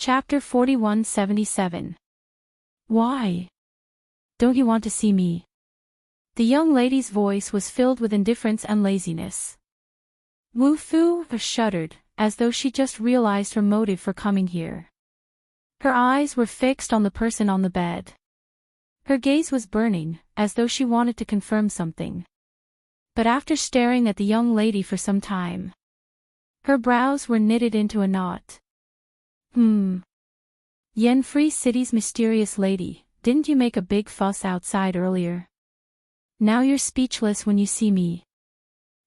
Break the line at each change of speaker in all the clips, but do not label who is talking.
Chapter 4177. Why? Don't you want to see me? The young lady's voice was filled with indifference and laziness. Wu Fu shuddered, as though she just realized her motive for coming here. Her eyes were fixed on the person on the bed. Her gaze was burning, as though she wanted to confirm something. But after staring at the young lady for some time, her brows were knitted into a knot. Yanfree City's mysterious lady, didn't you make a big fuss outside earlier? Now you're speechless when you see me.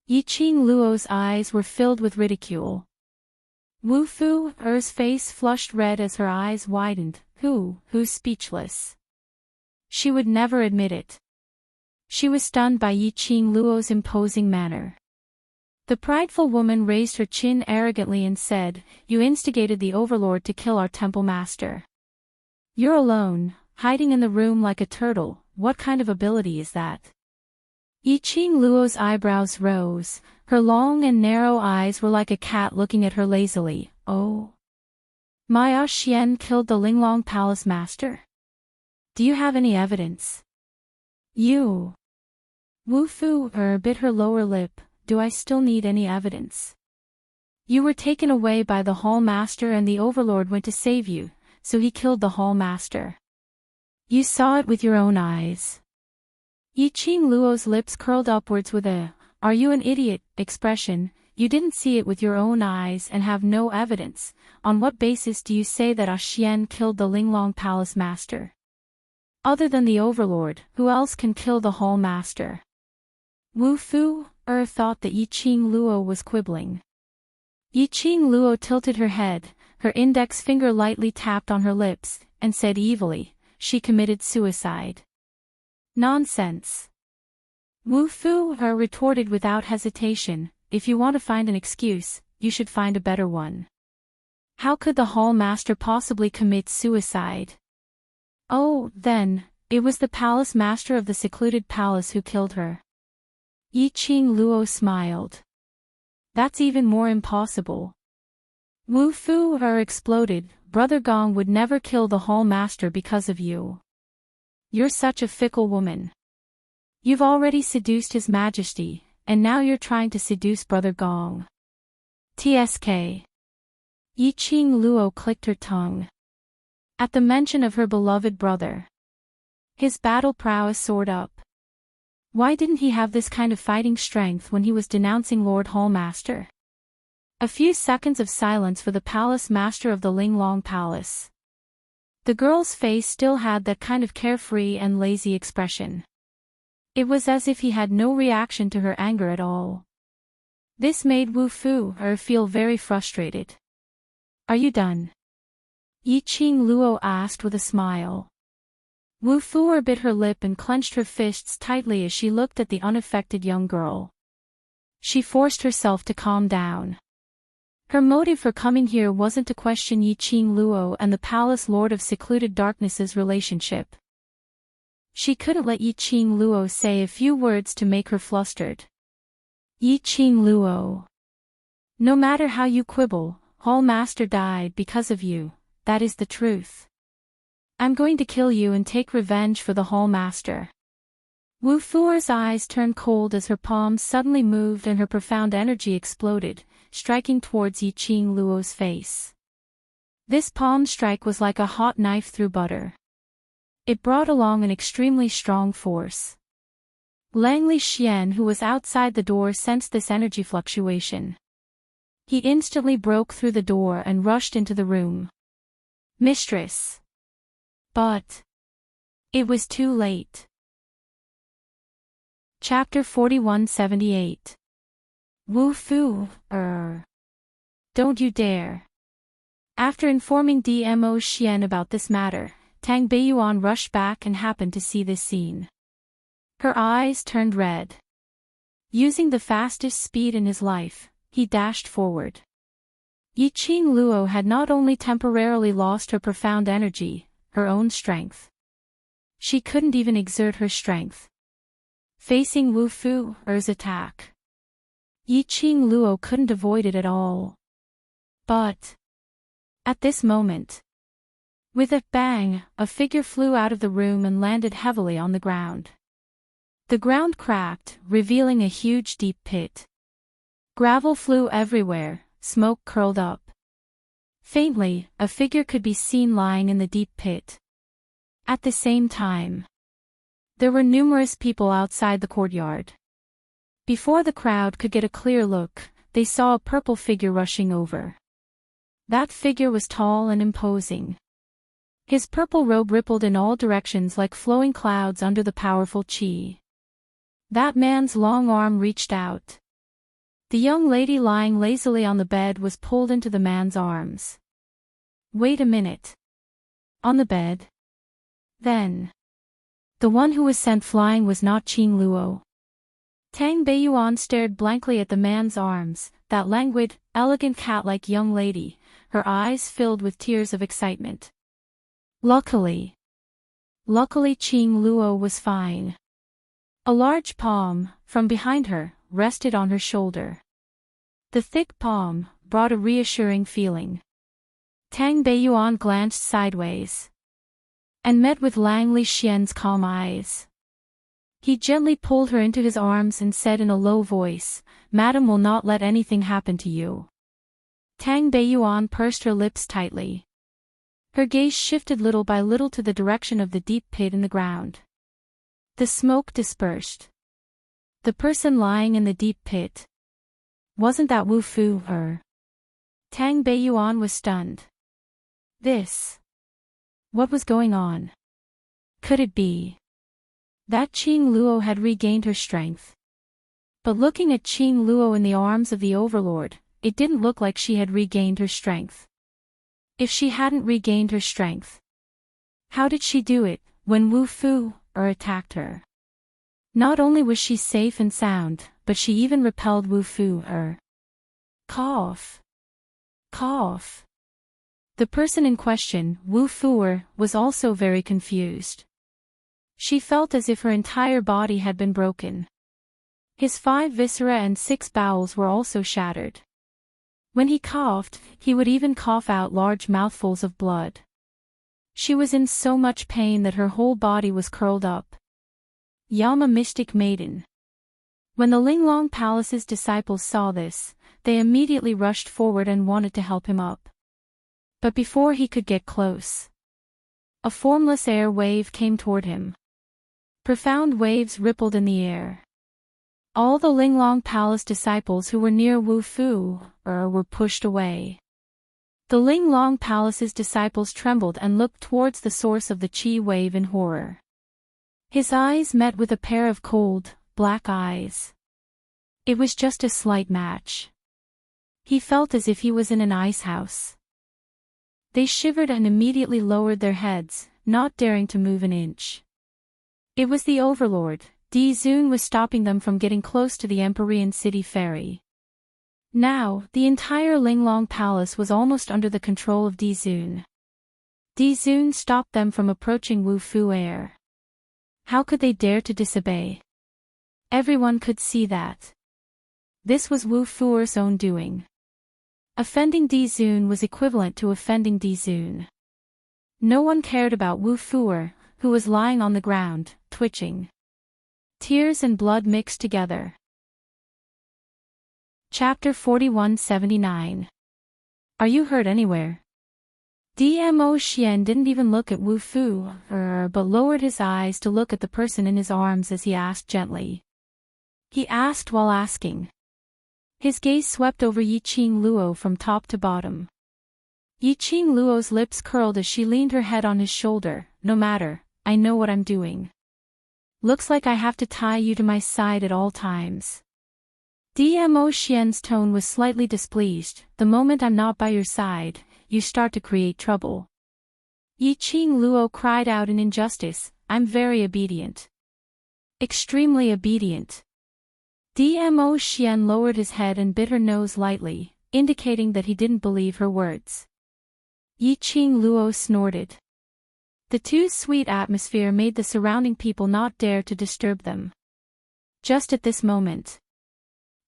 Yiqing Luo's eyes were filled with ridicule. Wu Fu's face flushed red as her eyes widened. Who's speechless? She would never admit it. She was stunned by Yiqing Luo's imposing manner. The prideful woman raised her chin arrogantly and said, "You instigated the overlord to kill our temple master. You're alone, hiding in the room like a turtle. What kind of ability is that?" Yiqing Luo's eyebrows rose, her long and narrow eyes were like a cat looking at her lazily. "Oh. Maya Xian killed the Linglong Palace master? Do you have any evidence?" "You." Wu Fu bit her lower lip. "Do I still need any evidence? You were taken away by the Hall Master and the Overlord went to save you, so he killed the Hall Master. You saw it with your own eyes." Yiqing Luo's lips curled upwards with a, "Are you an idiot?" expression. "You didn't see it with your own eyes and have no evidence. On what basis do you say that Xian killed the Linglong Palace Master? Other than the Overlord, who else can kill the Hall Master?" Wu Fu thought that Yiqing Luo was quibbling. Yiqing Luo tilted her head, her index finger lightly tapped on her lips, and said evilly, "She committed suicide." "Nonsense." Wu Fu retorted without hesitation, "If you want to find an excuse, you should find a better one. How could the Hall Master possibly commit suicide?" "Oh, then, it was the Palace Master of the secluded palace who killed her." Yiqing Luo smiled. "That's even more impossible." Wu Fu exploded, "Brother Gong would never kill the Hall Master because of you. You're such a fickle woman. You've already seduced His Majesty, and now you're trying to seduce Brother Gong. TSK. Yiqing Luo clicked her tongue. At the mention of her beloved brother, his battle prowess soared up. Why didn't he have this kind of fighting strength when he was denouncing Lord Hallmaster? A few seconds of silence for the palace master of the Linglong Palace. The girl's face still had that kind of carefree and lazy expression. It was as if he had no reaction to her anger at all. This made Wu Fu feel very frustrated. "Are you done?" Yiqing Luo asked with a smile. Wu Fu bit her lip and clenched her fists tightly as she looked at the unaffected young girl. She forced herself to calm down. Her motive for coming here wasn't to question Yiqing Luo and the Palace Lord of Secluded Darkness's relationship. She couldn't let Yiqing Luo say a few words to make her flustered. "Yiqing Luo. No matter how you quibble, Hall Master died because of you, that is the truth. I'm going to kill you and take revenge for the Hall Master." Wu Fu's eyes turned cold as her palms suddenly moved and her profound energy exploded, striking towards Yiqing Luo's face. This palm strike was like a hot knife through butter. It brought along an extremely strong force. Langley Xian, who was outside the door, sensed this energy fluctuation. He instantly broke through the door and rushed into the room. "Mistress." But it was too late. Chapter 4178. Wu Fu, Don't you dare. After informing DMO Xian about this matter, Tang Beiyuan rushed back and happened to see this scene. Her eyes turned red. Using the fastest speed in his life, he dashed forward. Yiqing Luo had not only temporarily lost her profound energy, her own strength. She couldn't even exert her strength. Facing Wu Fu's attack, Yiqing Luo couldn't avoid it at all. But at this moment, With a bang, a figure flew out of the room and landed heavily on the ground. The ground cracked, revealing a huge deep pit. Gravel flew everywhere, smoke curled up. Faintly, a figure could be seen lying in the deep pit. At the same time, there were numerous people outside the courtyard. Before the crowd could get a clear look, they saw a purple figure rushing over. That figure was tall and imposing. His purple robe rippled in all directions like flowing clouds under the powerful chi. That man's long arm reached out. The young lady lying lazily on the bed was pulled into the man's arms. Wait a minute. On the bed? Then. The one who was sent flying was not Qing Luo. Tang Beiyuan stared blankly at the man's arms, that languid, elegant cat-like young lady, her eyes filled with tears of excitement. Luckily, Qing Luo was fine. A large palm, from behind her, rested on her shoulder. The thick palm brought a reassuring feeling. Tang Beiyuan glanced sideways and met with Lang Li Xian's calm eyes. He gently pulled her into his arms and said in a low voice, "Madam will not let anything happen to you." Tang Beiyuan pursed her lips tightly. Her gaze shifted little by little to the direction of the deep pit in the ground. The smoke dispersed. The person lying in the deep pit. Wasn't that Wu Fu her? Tang Beiyuan was stunned. What was going on? Could it be that Qing Luo had regained her strength? But looking at Qing Luo in the arms of the overlord, it didn't look like she had regained her strength. If she hadn't regained her strength, how did she do it when Wu Fu attacked her? Not only was she safe and sound, but she even repelled Wu Fu Cough. Cough. The person in question, Wu Fu, was also very confused. She felt as if her entire body had been broken. His 5 viscera and 6 bowels were also shattered. When he coughed, he would even cough out large mouthfuls of blood. She was in so much pain that her whole body was curled up. Yama Mystic Maiden. When the Linglong Palace's disciples saw this, they immediately rushed forward and wanted to help him up. But before he could get close, a formless air wave came toward him. Profound waves rippled in the air. All the Linglong Palace disciples who were near Wu Fu were pushed away. The Linglong Palace's disciples trembled and looked towards the source of the chi wave in horror. His eyes met with a pair of cold, black eyes. It was just a slight match. He felt as if he was in an ice house. They shivered and immediately lowered their heads, not daring to move an inch. It was the overlord. Di Zun was stopping them from getting close to the Empyrean City ferry. Now, the entire Linglong Palace was almost under the control of Di Zun. Di Zun stopped them from approaching Wu Fu Air. How could they dare to disobey? Everyone could see that this was Wu Fu's own doing. Offending Di Zun was equivalent to offending Di Zun. No one cared about Wu Fu, who was lying on the ground, twitching. Tears and blood mixed together. Chapter 4179. Are you hurt anywhere? Dmo Xian didn't even look at Wu Fu, but lowered his eyes to look at the person in his arms as he asked gently. He asked while asking. His gaze swept over Qing Luo from top to bottom. Qing Luo's lips curled as she leaned her head on his shoulder. No matter, I know what I'm doing. Looks like I have to tie you to my side at all times. Dmo Xian's tone was slightly displeased. The moment I'm not by your side, you start to create trouble. Qing Luo cried out in injustice, I'm very obedient. Extremely obedient. Dmo Xian lowered his head and bit her nose lightly, indicating that he didn't believe her words. Qing Luo snorted. The too sweet atmosphere made the surrounding people not dare to disturb them. Just at this moment,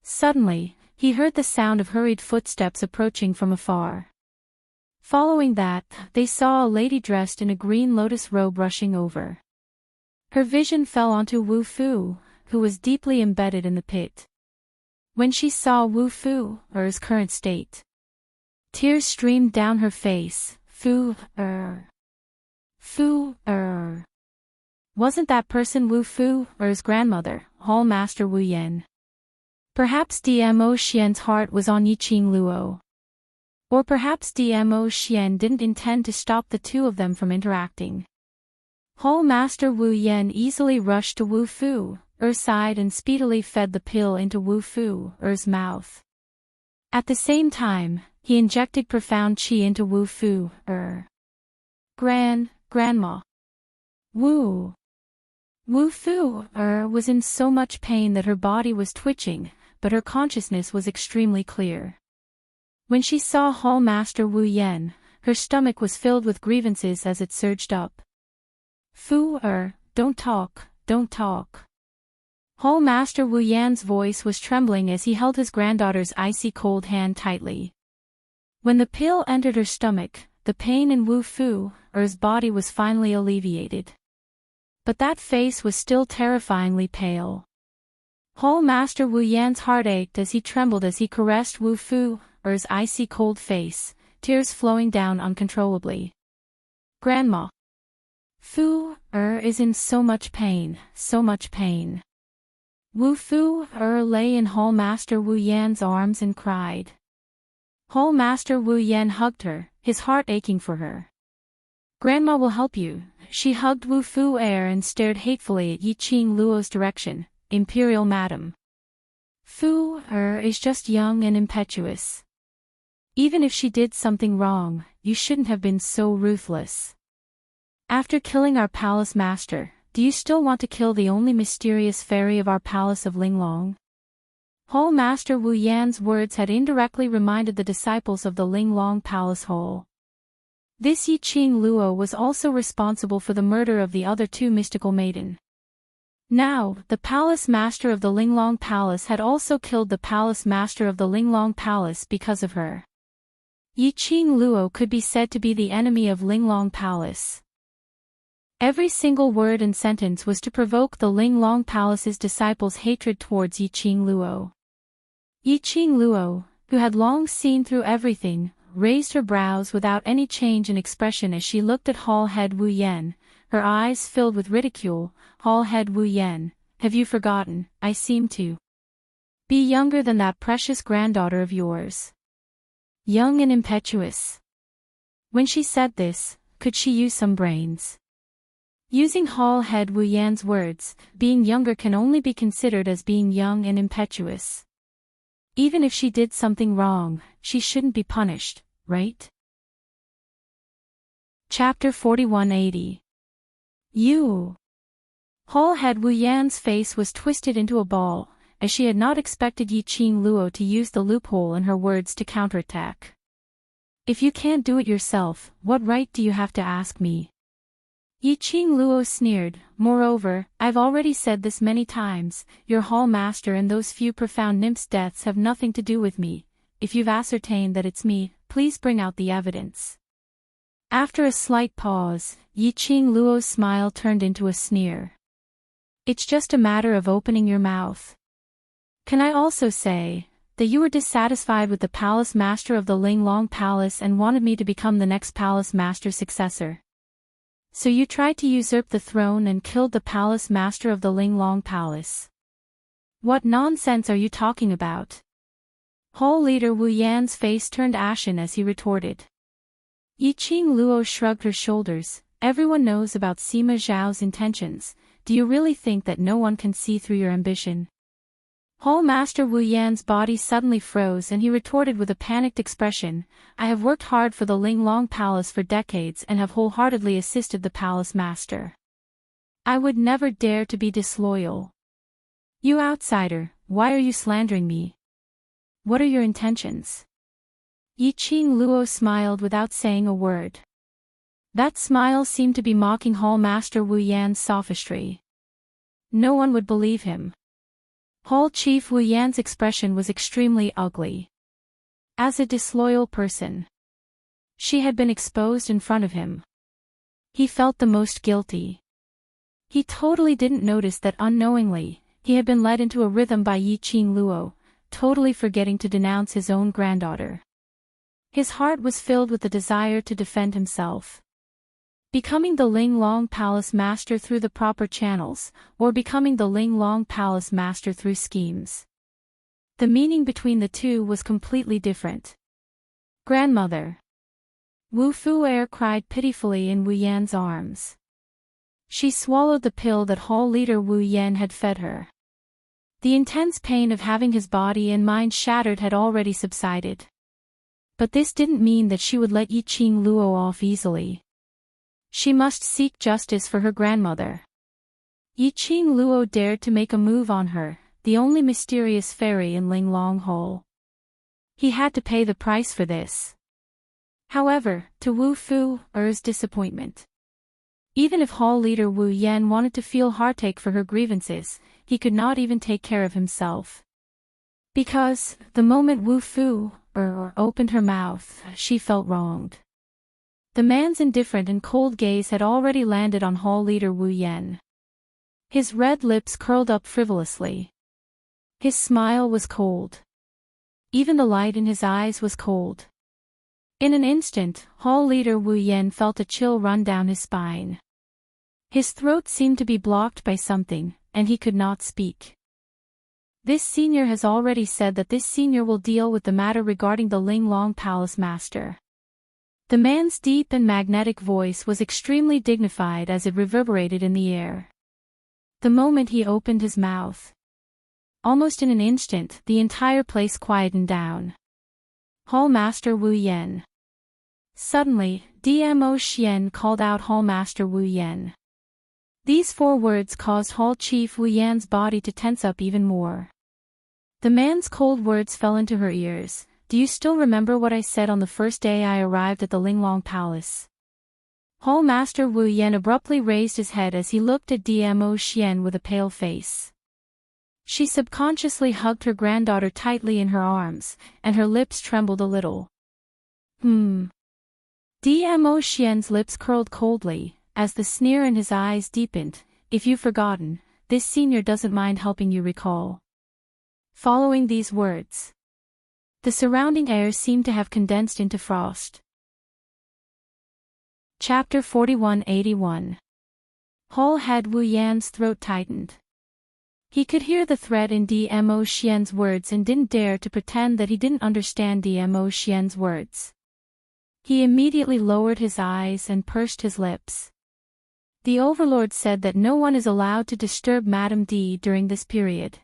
suddenly, he heard the sound of hurried footsteps approaching from afar. Following that, they saw a lady dressed in a green lotus robe rushing over. Her vision fell onto Wu Fu, who was deeply embedded in the pit. When she saw Wu Fu's current state, tears streamed down her face. Wasn't that person Wu Fu's grandmother, Hall Master Wu Yan? Perhaps Dmo Xian's heart was on Yiqing Luo. Or perhaps Dmo Xian didn't intend to stop the two of them from interacting. Hall Master Wu Yan easily rushed to Wu Fu's side and speedily fed the pill into Wu Fu's mouth. At the same time, he injected profound qi into Wu Fu's grandma. Wu Fu was in so much pain that her body was twitching, but her consciousness was extremely clear. When she saw Hall Master Wu Yan, her stomach was filled with grievances as it surged up. Don't talk. Hall Master Wu Yan's voice was trembling as he held his granddaughter's icy cold hand tightly. When the pill entered her stomach, the pain in Wu Fu's body was finally alleviated. But that face was still terrifyingly pale. Hall Master Wu Yan's heart ached as he trembled as he caressed Wu Fu's icy cold face, tears flowing down uncontrollably. Grandma. Fu is in so much pain. Wu Fu lay in Hall Master Wu Yan's arms and cried. Hall Master Wu Yan hugged her, his heart aching for her. Grandma will help you. She hugged Wu Fu and stared hatefully at Yiqing Luo's direction. Imperial Madam. Fu is just young and impetuous. Even if she did something wrong, you shouldn't have been so ruthless. After killing our palace master, do you still want to kill the only mysterious fairy of our palace of Linglong? Hall Master Wu Yan's words had indirectly reminded the disciples of the Linglong Palace Hall. This Yiqing Luo was also responsible for the murder of the other two mystical maiden. Now, the palace master of the Linglong Palace had also killed the palace master of the Linglong Palace because of her. Yiqing Luo could be said to be the enemy of Linglong Palace. Every single word and sentence was to provoke the Linglong Palace's disciples' hatred towards Yiqing Luo. Yiqing Luo, who had long seen through everything, raised her brows without any change in expression as she looked at Hall Head Wu Yan, her eyes filled with ridicule. Hall Head Wu Yan, have you forgotten, I seem to be younger than that precious granddaughter of yours. Young and impetuous. When she said this, could she use some brains? Using Hall Head Wu Yan's words, being younger can only be considered as being young and impetuous. Even if she did something wrong, she shouldn't be punished, right? Chapter 4180. You. Hall Head Wu Yan's face was twisted into a ball, as she had not expected Yiqing Luo to use the loophole in her words to counterattack. If you can't do it yourself, what right do you have to ask me? Yiqing Luo sneered. Moreover, I've already said this many times, your hall master and those few profound nymphs' deaths have nothing to do with me. If you've ascertained that it's me, please bring out the evidence. After a slight pause, Yiqing Luo's smile turned into a sneer. It's just a matter of opening your mouth. Can I also say that you were dissatisfied with the palace master of the Linglong Palace and wanted me to become the next palace master's successor? So you tried to usurp the throne and killed the palace master of the Linglong Palace. What nonsense are you talking about? Hall leader Wu Yan's face turned ashen as he retorted. Yiqing Luo shrugged her shoulders. Everyone knows about Sima Zhao's intentions. Do you really think that no one can see through your ambition? Hall Master Wu Yan's body suddenly froze and he retorted with a panicked expression. I have worked hard for the Linglong Palace for decades and have wholeheartedly assisted the palace master. I would never dare to be disloyal. You outsider, why are you slandering me? What are your intentions? Yiqing Luo smiled without saying a word. That smile seemed to be mocking Hall Master Wu Yan's sophistry. No one would believe him. Hall Chief Wu Yan's expression was extremely ugly. As a disloyal person, She had been exposed in front of him. He felt the most guilty. He totally didn't notice that unknowingly, he had been led into a rhythm by Yiqing Luo, totally forgetting to denounce his own granddaughter. His heart was filled with the desire to defend himself. Becoming the Linglong Palace Master through the proper channels, or becoming the Linglong Palace Master through schemes. The meaning between the two was completely different. Grandmother. Wu Fu'er cried pitifully in Wu Yan's arms. She swallowed the pill that Hall leader Wu Yan had fed her. The intense pain of having his body and mind shattered had already subsided. But this didn't mean that she would let Yiqing Luo off easily. She must seek justice for her grandmother. Yiqing Luo dared to make a move on her, the only mysterious fairy in Linglong Hall. He had to pay the price for this. However, to Wu Fu'er's disappointment, even if Hall leader Wu Yan wanted to feel heartache for her grievances, he could not even take care of himself. Because, the moment Wu Fu'er opened her mouth, she felt wronged. The man's indifferent and cold gaze had already landed on Hall leader Wu Yan. His red lips curled up frivolously. His smile was cold. Even the light in his eyes was cold. In an instant, Hall leader Wu Yan felt a chill run down his spine. His throat seemed to be blocked by something, and he could not speak. This senior has already said that this senior will deal with the matter regarding the Linglong Palace Master. The man's deep and magnetic voice was extremely dignified as it reverberated in the air. The moment he opened his mouth, almost in an instant, the entire place quietened down. Hall Master Wu Yan. Suddenly, Dmo Xian called out Hall Master Wu Yan. These 4 words caused Hall Chief Wu Yan's body to tense up even more. The man's cold words fell into her ears. Do you still remember what I said on the first day I arrived at the Linglong Palace? Hall Master Wu Yan abruptly raised his head as he looked at Dmo Xian with a pale face. She subconsciously hugged her granddaughter tightly in her arms, and her lips trembled a little. Dmo Xian's lips curled coldly, as the sneer in his eyes deepened. If you've forgotten, this senior doesn't mind helping you recall. Following these words, the surrounding air seemed to have condensed into frost. Chapter 4181. Hall had Wu Yan's throat tightened. He could hear the threat in Dmo Xian's words and didn't dare to pretend that he didn't understand Dmo Xian's words. He immediately lowered his eyes and pursed his lips. The overlord said that no one is allowed to disturb Madame D during this period.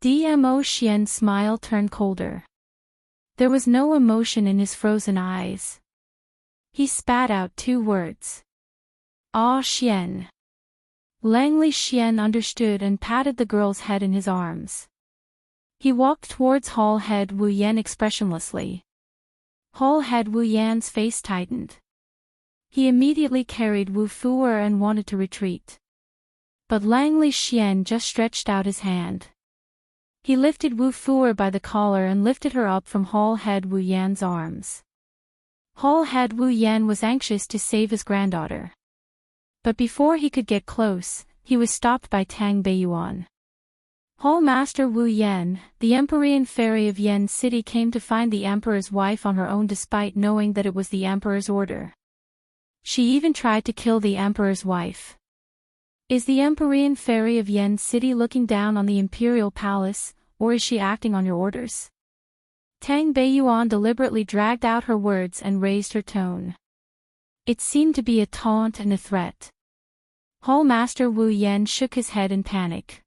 Dmo Xian's smile turned colder. There was no emotion in his frozen eyes. He spat out 2 words. Ah Xian. Langley Xian understood and patted the girl's head in his arms. He walked towards Hall head Wu Yan expressionlessly. Hall head Wu Yan's face tightened. He immediately carried Wu Fu'er and wanted to retreat. But Langley Xian just stretched out his hand. He lifted Wu Fu'er by the collar and lifted her up from Hall head Wu Yan's arms. Hall head Wu Yan was anxious to save his granddaughter. But before he could get close, he was stopped by Tang Beiyuan. Hall Master Wu Yan, the Empyrean fairy of Yen City, came to find the emperor's wife on her own despite knowing that it was the emperor's order. She even tried to kill the emperor's wife. Is the Empyrean fairy of Yen City looking down on the imperial palace, or is she acting on your orders? Tang Beiyuan deliberately dragged out her words and raised her tone. It seemed to be a taunt and a threat. Hall Master Wu Yan shook his head in panic.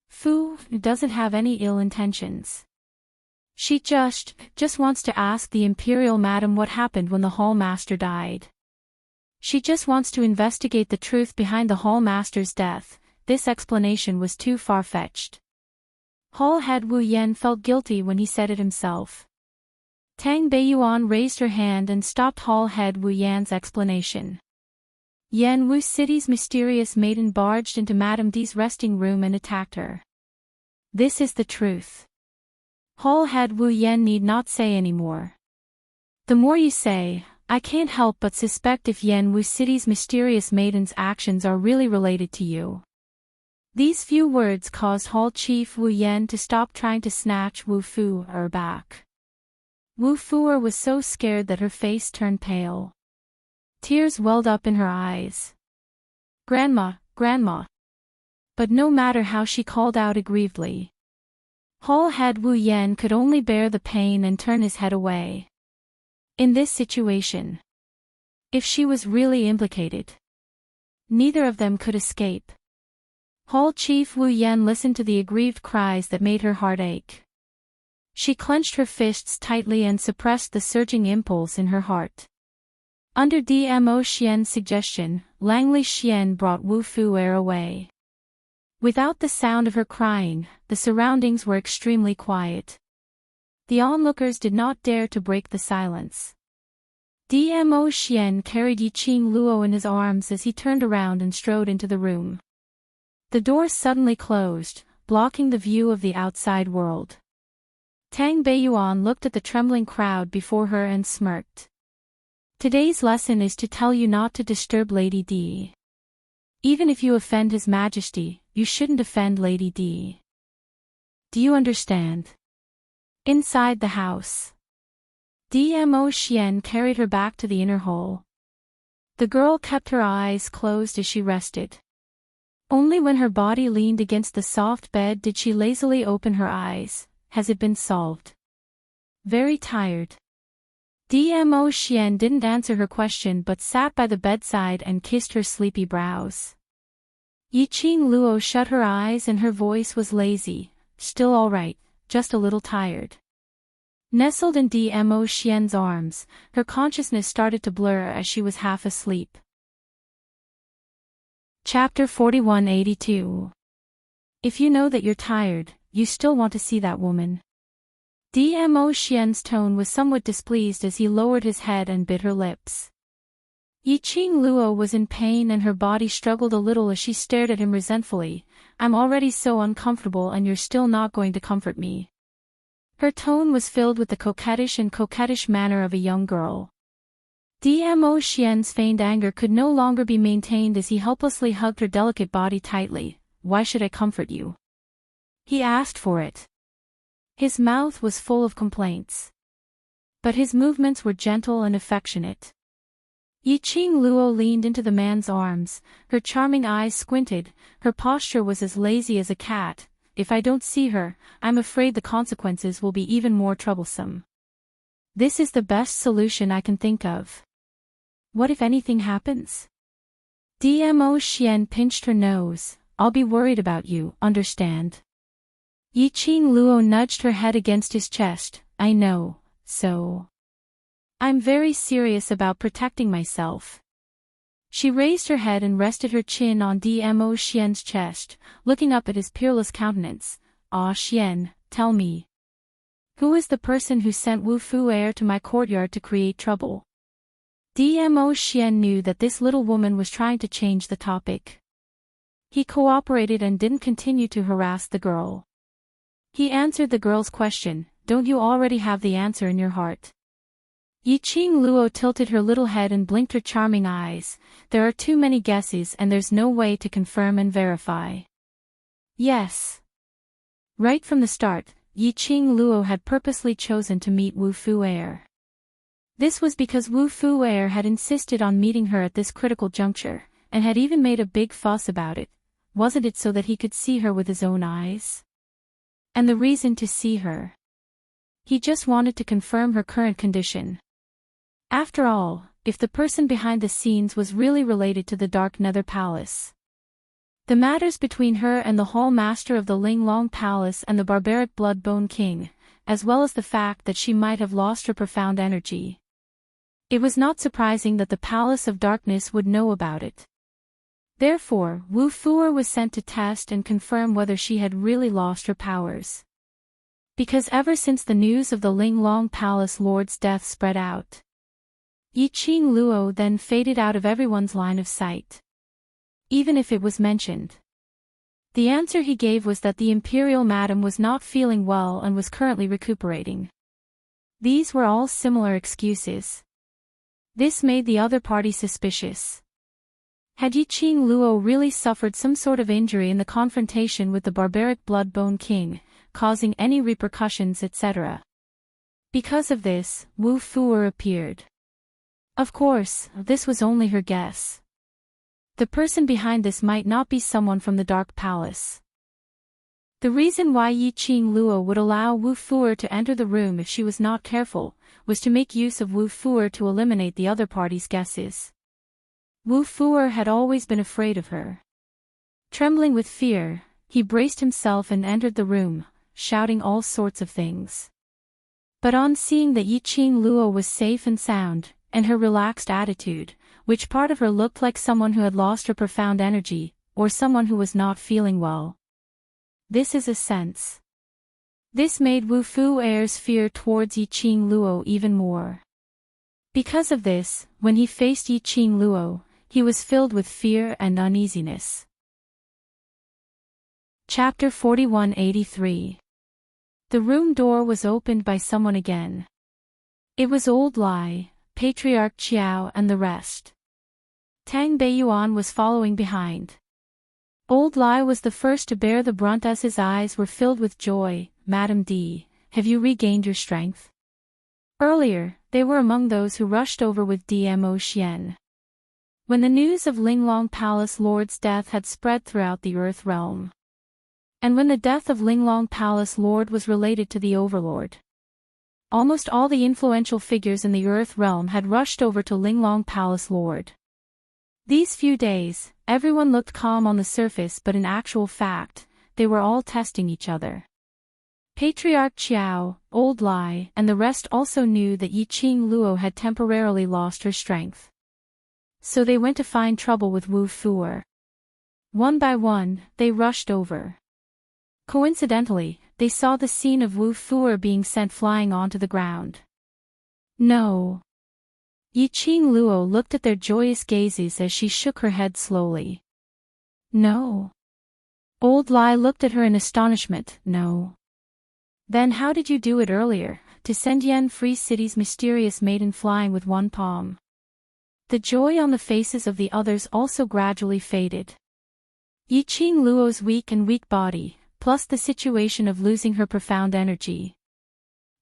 Fu doesn't have any ill intentions. She just wants to ask the Imperial Madam what happened when the Hall Master died. She just wants to investigate the truth behind the Hall Master's death. This explanation was too far-fetched. Hall head Wu Yan felt guilty when he said it himself. Tang Beiyuan raised her hand and stopped Hall head Wu Yan's explanation. Yen Wu City's mysterious maiden barged into Madame D's resting room and attacked her. This is the truth. Hall head Wu Yan need not say any more. The more you say, I can't help but suspect if Yen Wu City's mysterious maiden's actions are really related to you. These few words caused Hall Chief Wu Yen to stop trying to snatch Wu Fu-er back. Wu Fu-er was so scared that her face turned pale. Tears welled up in her eyes. Grandma, Grandma. But no matter how she called out aggrievedly, Hall head Wu Yen could only bear the pain and turn his head away. In this situation, if she was really implicated, neither of them could escape. Hall Chief Wu Yen listened to the aggrieved cries that made her heart ache. She clenched her fists tightly and suppressed the surging impulse in her heart. Under Dmo Xian's suggestion, Langley Xian brought Wu Fu-er away. Without the sound of her crying, the surroundings were extremely quiet. The onlookers did not dare to break the silence. Dmo Xian carried Yiqing Luo in his arms as he turned around and strode into the room. The door suddenly closed, blocking the view of the outside world. Tang Beiyuan looked at the trembling crowd before her and smirked. Today's lesson is to tell you not to disturb Lady D. Even if you offend His Majesty, you shouldn't offend Lady D. Do you understand? Inside the house, Dmo Xian carried her back to the inner hall. The girl kept her eyes closed as she rested. Only when her body leaned against the soft bed did she lazily open her eyes. Has it been solved? Very tired. Dmo Xian didn't answer her question but sat by the bedside and kissed her sleepy brows. Yiqing Luo shut her eyes and her voice was lazy. Still all right, just a little tired. Nestled in Dmo Xian's arms, her consciousness started to blur as she was half asleep. Chapter 4182. If you know that you're tired, you still want to see that woman. Dmo Xian's tone was somewhat displeased as he lowered his head and bit her lips. Yiqing Luo was in pain and her body struggled a little as she stared at him resentfully. I'm already so uncomfortable and you're still not going to comfort me. Her tone was filled with the coquettish manner of a young girl. Dmo Xian's feigned anger could no longer be maintained as he helplessly hugged her delicate body tightly. Why should I comfort you? He asked for it. His mouth was full of complaints. But his movements were gentle and affectionate. Yiqing Luo leaned into the man's arms, her charming eyes squinted, her posture was as lazy as a cat. If I don't see her, I'm afraid the consequences will be even more troublesome. This is the best solution I can think of. What if anything happens? Dmo Xian pinched her nose. I'll be worried about you, understand? Yiqing Luo nudged her head against his chest. I know, so. I'm very serious about protecting myself. She raised her head and rested her chin on Dmo Xian's chest, looking up at his peerless countenance. Ah Xian, tell me. Who is the person who sent Wu Fu-er to my courtyard to create trouble? Dmo Xian knew that this little woman was trying to change the topic. He cooperated and didn't continue to harass the girl. He answered the girl's question. Don't you already have the answer in your heart? Yiqing Luo tilted her little head and blinked her charming eyes. There are too many guesses and there's no way to confirm and verify. Yes. Right from the start, Yiqing Luo had purposely chosen to meet Wu Fu-er. This was because Wu Fu-er had insisted on meeting her at this critical juncture, and had even made a big fuss about it. Wasn't it so that he could see her with his own eyes? And the reason to see her? He just wanted to confirm her current condition. After all, if the person behind the scenes was really related to the Dark Nether Palace, the matters between her and the Hall Master of the Ling Long Palace and the barbaric Bloodbone King, as well as the fact that she might have lost her profound energy. It was not surprising that the Palace of Darkness would know about it. Therefore, Wu Fu-er was sent to test and confirm whether she had really lost her powers. Because ever since the news of the Ling Long Palace Lord's death spread out, Yiqing Luo then faded out of everyone's line of sight. Even if it was mentioned. The answer he gave was that the Imperial Madam was not feeling well and was currently recuperating. These were all similar excuses. This made the other party suspicious. Had Yiqing Luo really suffered some sort of injury in the confrontation with the barbaric blood-bone king, causing any repercussions, etc.? Because of this, Wu Fuer appeared. Of course, this was only her guess. The person behind this might not be someone from the Dark Palace. The reason why Yiqing Luo would allow Wu Fuer to enter the room if she was not careful, was to make use of Wu Fuer to eliminate the other party's guesses. Wu Fuer had always been afraid of her. Trembling with fear, he braced himself and entered the room, shouting all sorts of things. But on seeing that Yiqing Luo was safe and sound, and her relaxed attitude, which part of her looked like someone who had lost her profound energy, or someone who was not feeling well. This is a sense. This made Wu Fuer's fear towards Yiqing Luo even more. Because of this, when he faced Yiqing Luo, he was filled with fear and uneasiness. Chapter 4183. The room door was opened by someone again. It was Old Lai, Patriarch Qiao and the rest. Tang Beiyuan was following behind. Old Lai was the first to bear the brunt as his eyes were filled with joy. Madam D, have you regained your strength? Earlier, they were among those who rushed over with Dmo Xian. When the news of Linglong Palace Lord's death had spread throughout the Earth realm. And when the death of Linglong Palace Lord was related to the Overlord. Almost all the influential figures in the Earth realm had rushed over to Linglong Palace Lord. These few days, everyone looked calm on the surface, but in actual fact, they were all testing each other. Patriarch Qiao, Old Lai, and the rest also knew that Yiqing Luo had temporarily lost her strength. So they went to find trouble with Wu Fuer. One by one, they rushed over. Coincidentally, they saw the scene of Wu Fuer being sent flying onto the ground. No. Yiqing Luo looked at their joyous gazes as she shook her head slowly. No. Old Lai looked at her in astonishment. No. Then how did you do it earlier, to send Yen Free City's mysterious maiden flying with one palm? The joy on the faces of the others also gradually faded. Yiqing Luo's weak body, plus the situation of losing her profound energy.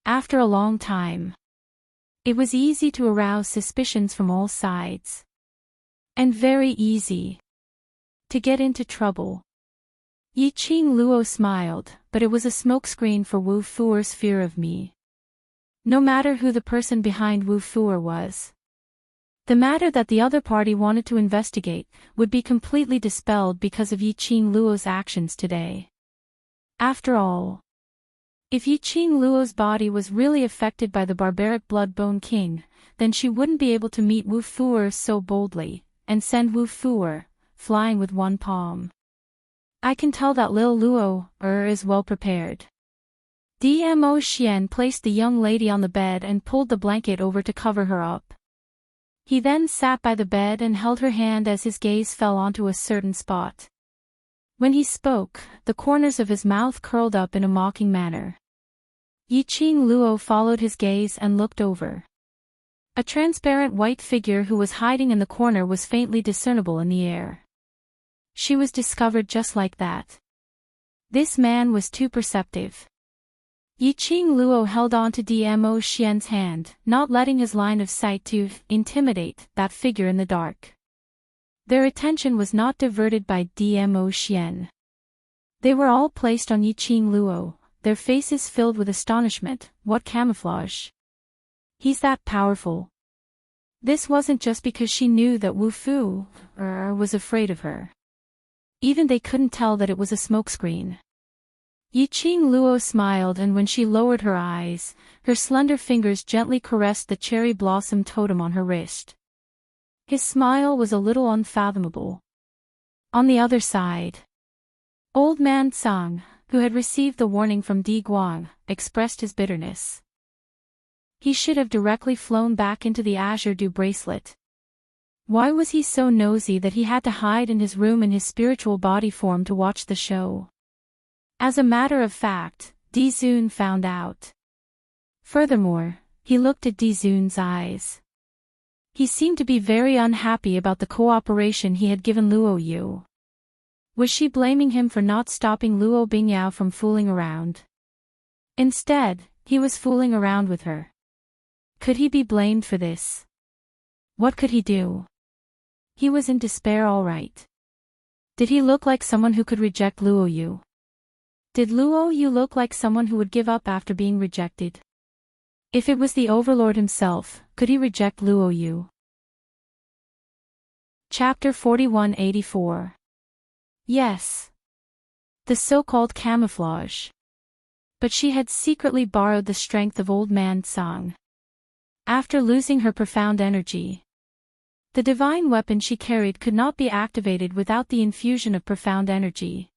After a long time, it was easy to arouse suspicions from all sides. And very easy to get into trouble. Yiqing Luo smiled, but it was a smokescreen for Wu Fuer's fear of me. No matter who the person behind Wu Fuer was. The matter that the other party wanted to investigate would be completely dispelled because of Yiqing Luo's actions today. After all, if Yiqing Luo's body was really affected by the barbaric blood-bone king, then she wouldn't be able to meet Wu Fuer so boldly, and send Wu Fuer, flying with one palm. I can tell that Lil Luo is well prepared. Dmo Xian placed the young lady on the bed and pulled the blanket over to cover her up. He then sat by the bed and held her hand as his gaze fell onto a certain spot. When he spoke, the corners of his mouth curled up in a mocking manner. Yiqing Luo followed his gaze and looked over. A transparent white figure who was hiding in the corner was faintly discernible in the air. She was discovered just like that. This man was too perceptive. Yiqing Luo held on to Dmo Xian's hand, not letting his line of sight to intimidate that figure in the dark. Their attention was not diverted by Dmo Xian. They were all placed on Yiqing Luo, their faces filled with astonishment. What camouflage! He's that powerful. This wasn't just because she knew that Wu Fuer was afraid of her. Even they couldn't tell that it was a smokescreen. Yiqing Luo smiled, and when she lowered her eyes, her slender fingers gently caressed the cherry blossom totem on her wrist. His smile was a little unfathomable. On the other side, Old Man Tsang, who had received the warning from Di Guang, expressed his bitterness. He should have directly flown back into the Azure Dew bracelet. Why was he so nosy that he had to hide in his room in his spiritual body form to watch the show? As a matter of fact, Di Zun found out. Furthermore, he looked at Dizun's eyes. He seemed to be very unhappy about the cooperation he had given Luo Yu. Was she blaming him for not stopping Luo Bingyao from fooling around? Instead, he was fooling around with her. Could he be blamed for this? What could he do? He was in despair, all right. Did he look like someone who could reject Luo Yu? Did Luo Yu look like someone who would give up after being rejected? If it was the Overlord himself, could he reject Luo Yu? Chapter 4184. Yes. The so-called camouflage. But she had secretly borrowed the strength of old man Song. After losing her profound energy, the divine weapon she carried could not be activated without the infusion of profound energy.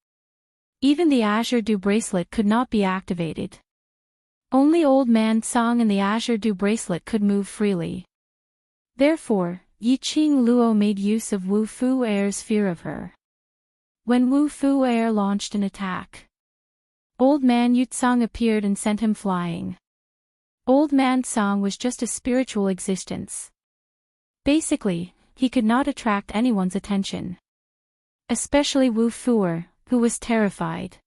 Even the Azure Dew bracelet could not be activated. Only old man Song and the Azure Dew bracelet could move freely. Therefore, Yi Qing Luo made use of Wu Fu Air's fear of her. When Wu Fu Air launched an attack, old man Yu Tsang appeared and sent him flying. Old man Song was just a spiritual existence. Basically, he could not attract anyone's attention. Especially Wu Fuer, who was terrified.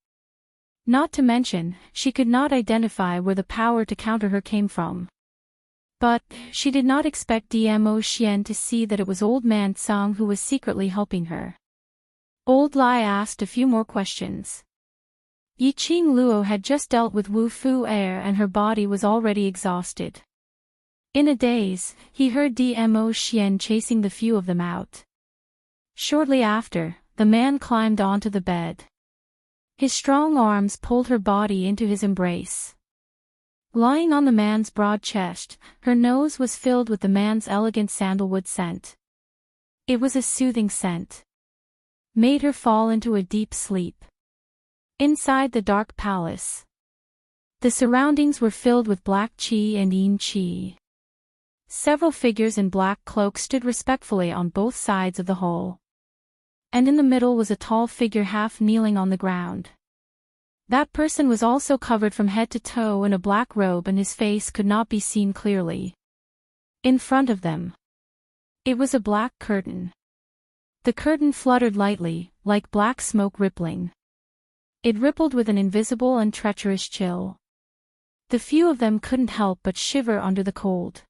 Not to mention, she could not identify where the power to counter her came from. But, she did not expect Dmo Xian to see that it was old man Song who was secretly helping her. Old Lai asked a few more questions. Yi Qing Luo had just dealt with Wu Fu Air and her body was already exhausted. In a daze, he heard Dmo Xian chasing the few of them out. Shortly after, the man climbed onto the bed. His strong arms pulled her body into his embrace. Lying on the man's broad chest, her nose was filled with the man's elegant sandalwood scent. It was a soothing scent. Made her fall into a deep sleep. Inside the dark palace, the surroundings were filled with black qi and yin qi. Several figures in black cloaks stood respectfully on both sides of the hall. And in the middle was a tall figure half kneeling on the ground. That person was also covered from head to toe in a black robe and his face could not be seen clearly. In front of them, it was a black curtain. The curtain fluttered lightly, like black smoke rippling. It rippled with an invisible and treacherous chill. The few of them couldn't help but shiver under the cold.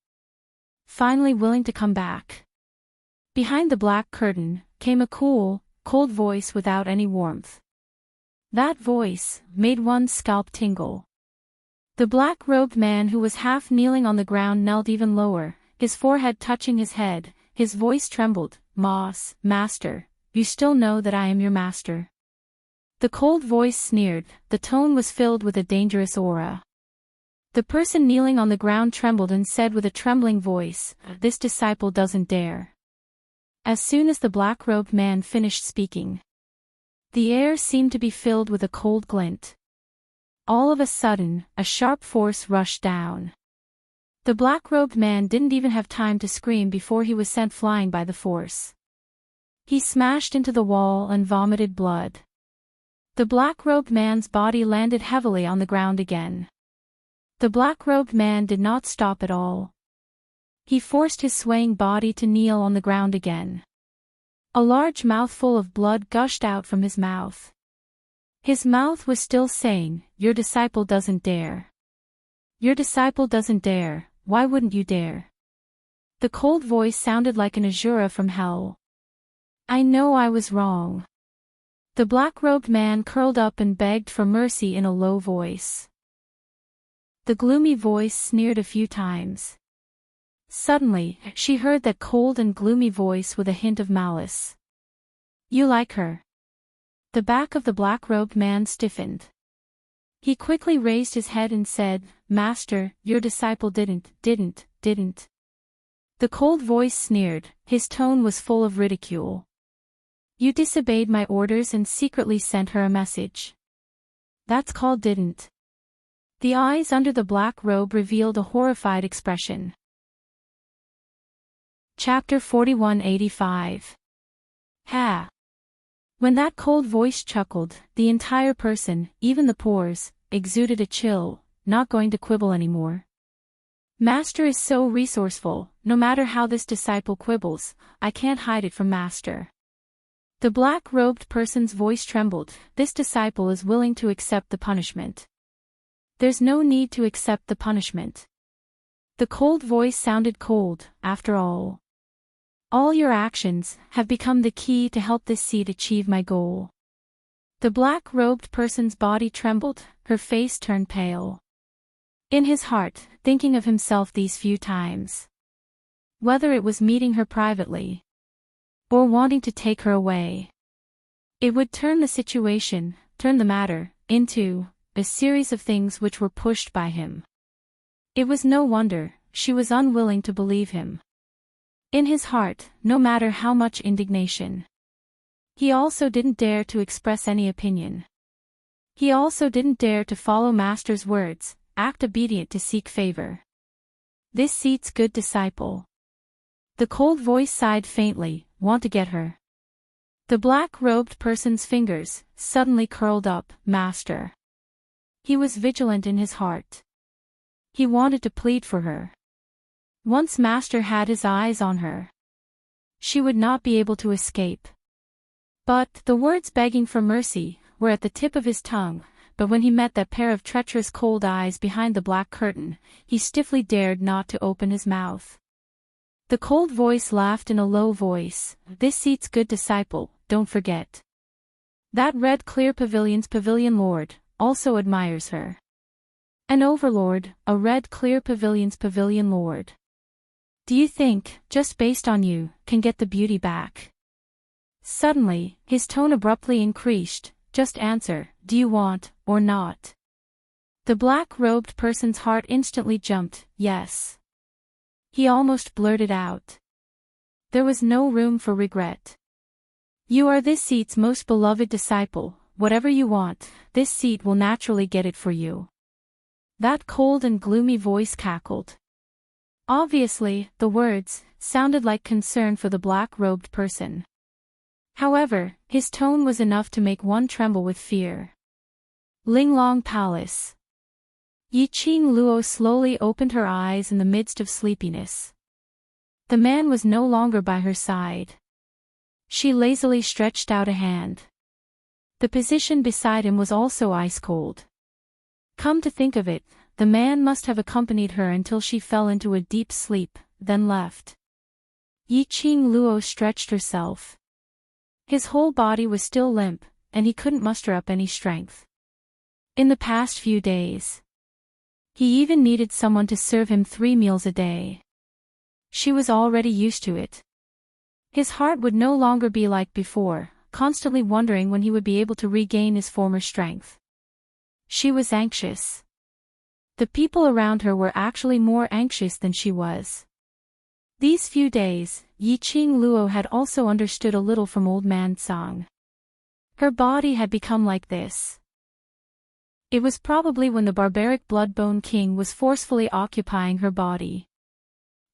Finally willing to come back. Behind the black curtain, came a cool, cold voice without any warmth. That voice made one's scalp tingle. The black-robed man who was half kneeling on the ground knelt even lower, his forehead touching his head, his voice trembled, Master, you still know that I am your master. The cold voice sneered, the tone was filled with a dangerous aura. The person kneeling on the ground trembled and said with a trembling voice, this disciple doesn't dare. As soon as the black-robed man finished speaking, the air seemed to be filled with a cold glint. All of a sudden, a sharp force rushed down. The black-robed man didn't even have time to scream before he was sent flying by the force. He smashed into the wall and vomited blood. The black-robed man's body landed heavily on the ground again. The black-robed man did not stop at all. He forced his swaying body to kneel on the ground again. A large mouthful of blood gushed out from his mouth. His mouth was still saying, your disciple doesn't dare. Your disciple doesn't dare, why wouldn't you dare? The cold voice sounded like an Azura from hell. I know I was wrong. The black-robed man curled up and begged for mercy in a low voice. The gloomy voice sneered a few times. Suddenly, she heard that cold and gloomy voice with a hint of malice. You like her? The back of the black-robed man stiffened. He quickly raised his head and said, Master, your disciple didn't. The cold voice sneered, his tone was full of ridicule. You disobeyed my orders and secretly sent her a message. That's called didn't. The eyes under the black robe revealed a horrified expression. Chapter 4185. Ha! When that cold voice chuckled, the entire person, even the pores, exuded a chill, not going to quibble anymore. Master is so resourceful, no matter how this disciple quibbles, I can't hide it from Master. The black-robed person's voice trembled. This disciple is willing to accept the punishment. There's no need to accept the punishment. The cold voice sounded cold, after all. All your actions have become the key to help this seed achieve my goal. The black-robed person's body trembled, her face turned pale. In his heart, thinking of himself these few times. Whether it was meeting her privately, or wanting to take her away. It would turn the situation, turn the matter, into a series of things which were pushed by him. It was no wonder she was unwilling to believe him. In his heart, no matter how much indignation. He also didn't dare to express any opinion. He also didn't dare to follow Master's words, act obedient to seek favor. This seat's good disciple. The cold voice sighed faintly, want to get her. The black-robed person's fingers suddenly curled up, Master. He was vigilant in his heart. He wanted to plead for her. Once Master had his eyes on her, she would not be able to escape. But the words begging for mercy were at the tip of his tongue, but when he met that pair of treacherous cold eyes behind the black curtain, he stiffly dared not to open his mouth. The cold voice laughed in a low voice, this seat's good disciple, don't forget. That red clear pavilion's pavilion lord also admires her. An overlord, a red clear pavilion's pavilion lord. Do you think, just based on you, can get the beauty back? Suddenly, his tone abruptly increased, just answer, do you want, or not? The black-robed person's heart instantly jumped, yes. He almost blurted out. There was no room for regret. You are this seat's most beloved disciple, whatever you want, this seat will naturally get it for you. That cold and gloomy voice cackled. Obviously, the words sounded like concern for the black-robed person. However, his tone was enough to make one tremble with fear. Linglong Palace. Yiqing Luo slowly opened her eyes in the midst of sleepiness. The man was no longer by her side. She lazily stretched out a hand. The position beside him was also ice-cold. Come to think of it, the man must have accompanied her until she fell into a deep sleep, then left. Yiqing Luo stretched herself. His whole body was still limp, and he couldn't muster up any strength. In the past few days, he even needed someone to serve him 3 meals a day. She was already used to it. His heart would no longer be like before, constantly wondering when he would be able to regain his former strength. She was anxious. The people around her were actually more anxious than she was. These few days, Yiqing Luo had also understood a little from Old Man Song. Her body had become like this. It was probably when the barbaric Bloodbone King was forcefully occupying her body.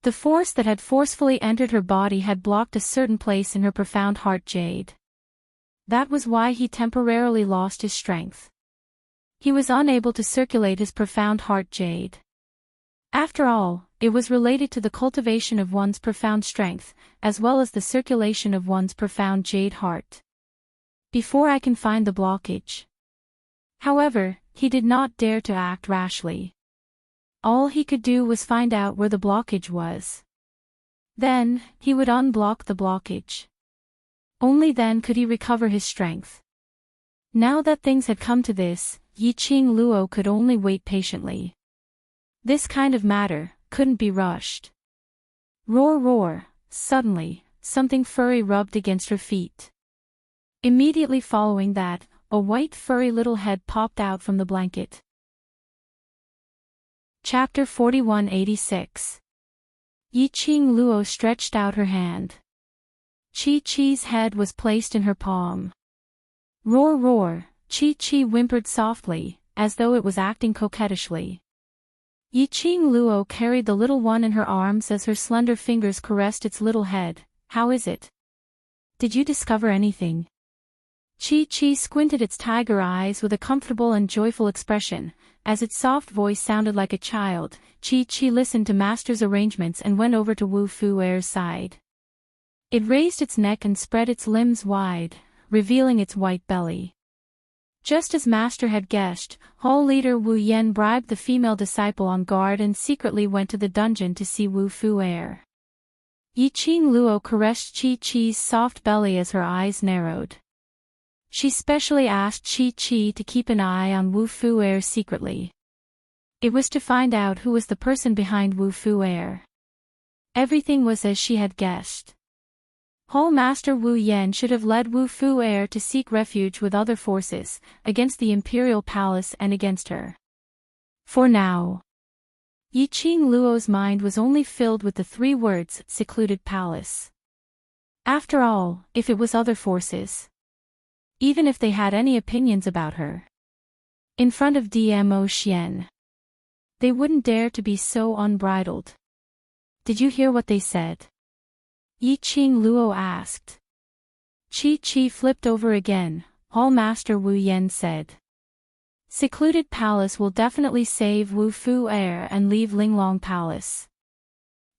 The force that had forcefully entered her body had blocked a certain place in her profound heart jade. That was why he temporarily lost his strength. He was unable to circulate his profound heart jade. After all, it was related to the cultivation of one's profound strength, as well as the circulation of one's profound jade heart. Before I can find the blockage. However, he did not dare to act rashly. All he could do was find out where the blockage was. Then, he would unblock the blockage. Only then could he recover his strength. Now that things had come to this, Yiqing Luo could only wait patiently. This kind of matter couldn't be rushed. Roar roar, suddenly, something furry rubbed against her feet. Immediately following that, a white furry little head popped out from the blanket. Chapter 4186. Yiqing Luo stretched out her hand. Chi-Chi's head was placed in her palm. Roar roar, Chi-Chi whimpered softly, as though it was acting coquettishly. Yiqing Luo carried the little one in her arms as her slender fingers caressed its little head. How is it? Did you discover anything? Chi-Chi squinted its tiger eyes with a comfortable and joyful expression, as its soft voice sounded like a child. Chi listened to Master's arrangements and went over to Wu Fu-er's side. It raised its neck and spread its limbs wide, revealing its white belly. Just as Master had guessed, Hall leader Wu Yan bribed the female disciple on guard and secretly went to the dungeon to see Wu Fu-er. Yiqing Luo caressed Chi-Chi's soft belly as her eyes narrowed. She specially asked Chi-Chi to keep an eye on Wu Fu-er secretly. It was to find out who was the person behind Wu Fu-er. Everything was as she had guessed. Hall Master Wu Yan should have led Wu Fu-er to seek refuge with other forces, against the imperial palace and against her. For now, Yiqing Luo's mind was only filled with the 3 words, secluded palace. After all, if it was other forces, even if they had any opinions about her, in front of Dmo Xian, they wouldn't dare to be so unbridled. Did you hear what they said? Yiqing Luo asked. Chi flipped over again. Hall Master Wu Yan said. Secluded palace will definitely save Wu Fu-er and leave Linglong Palace.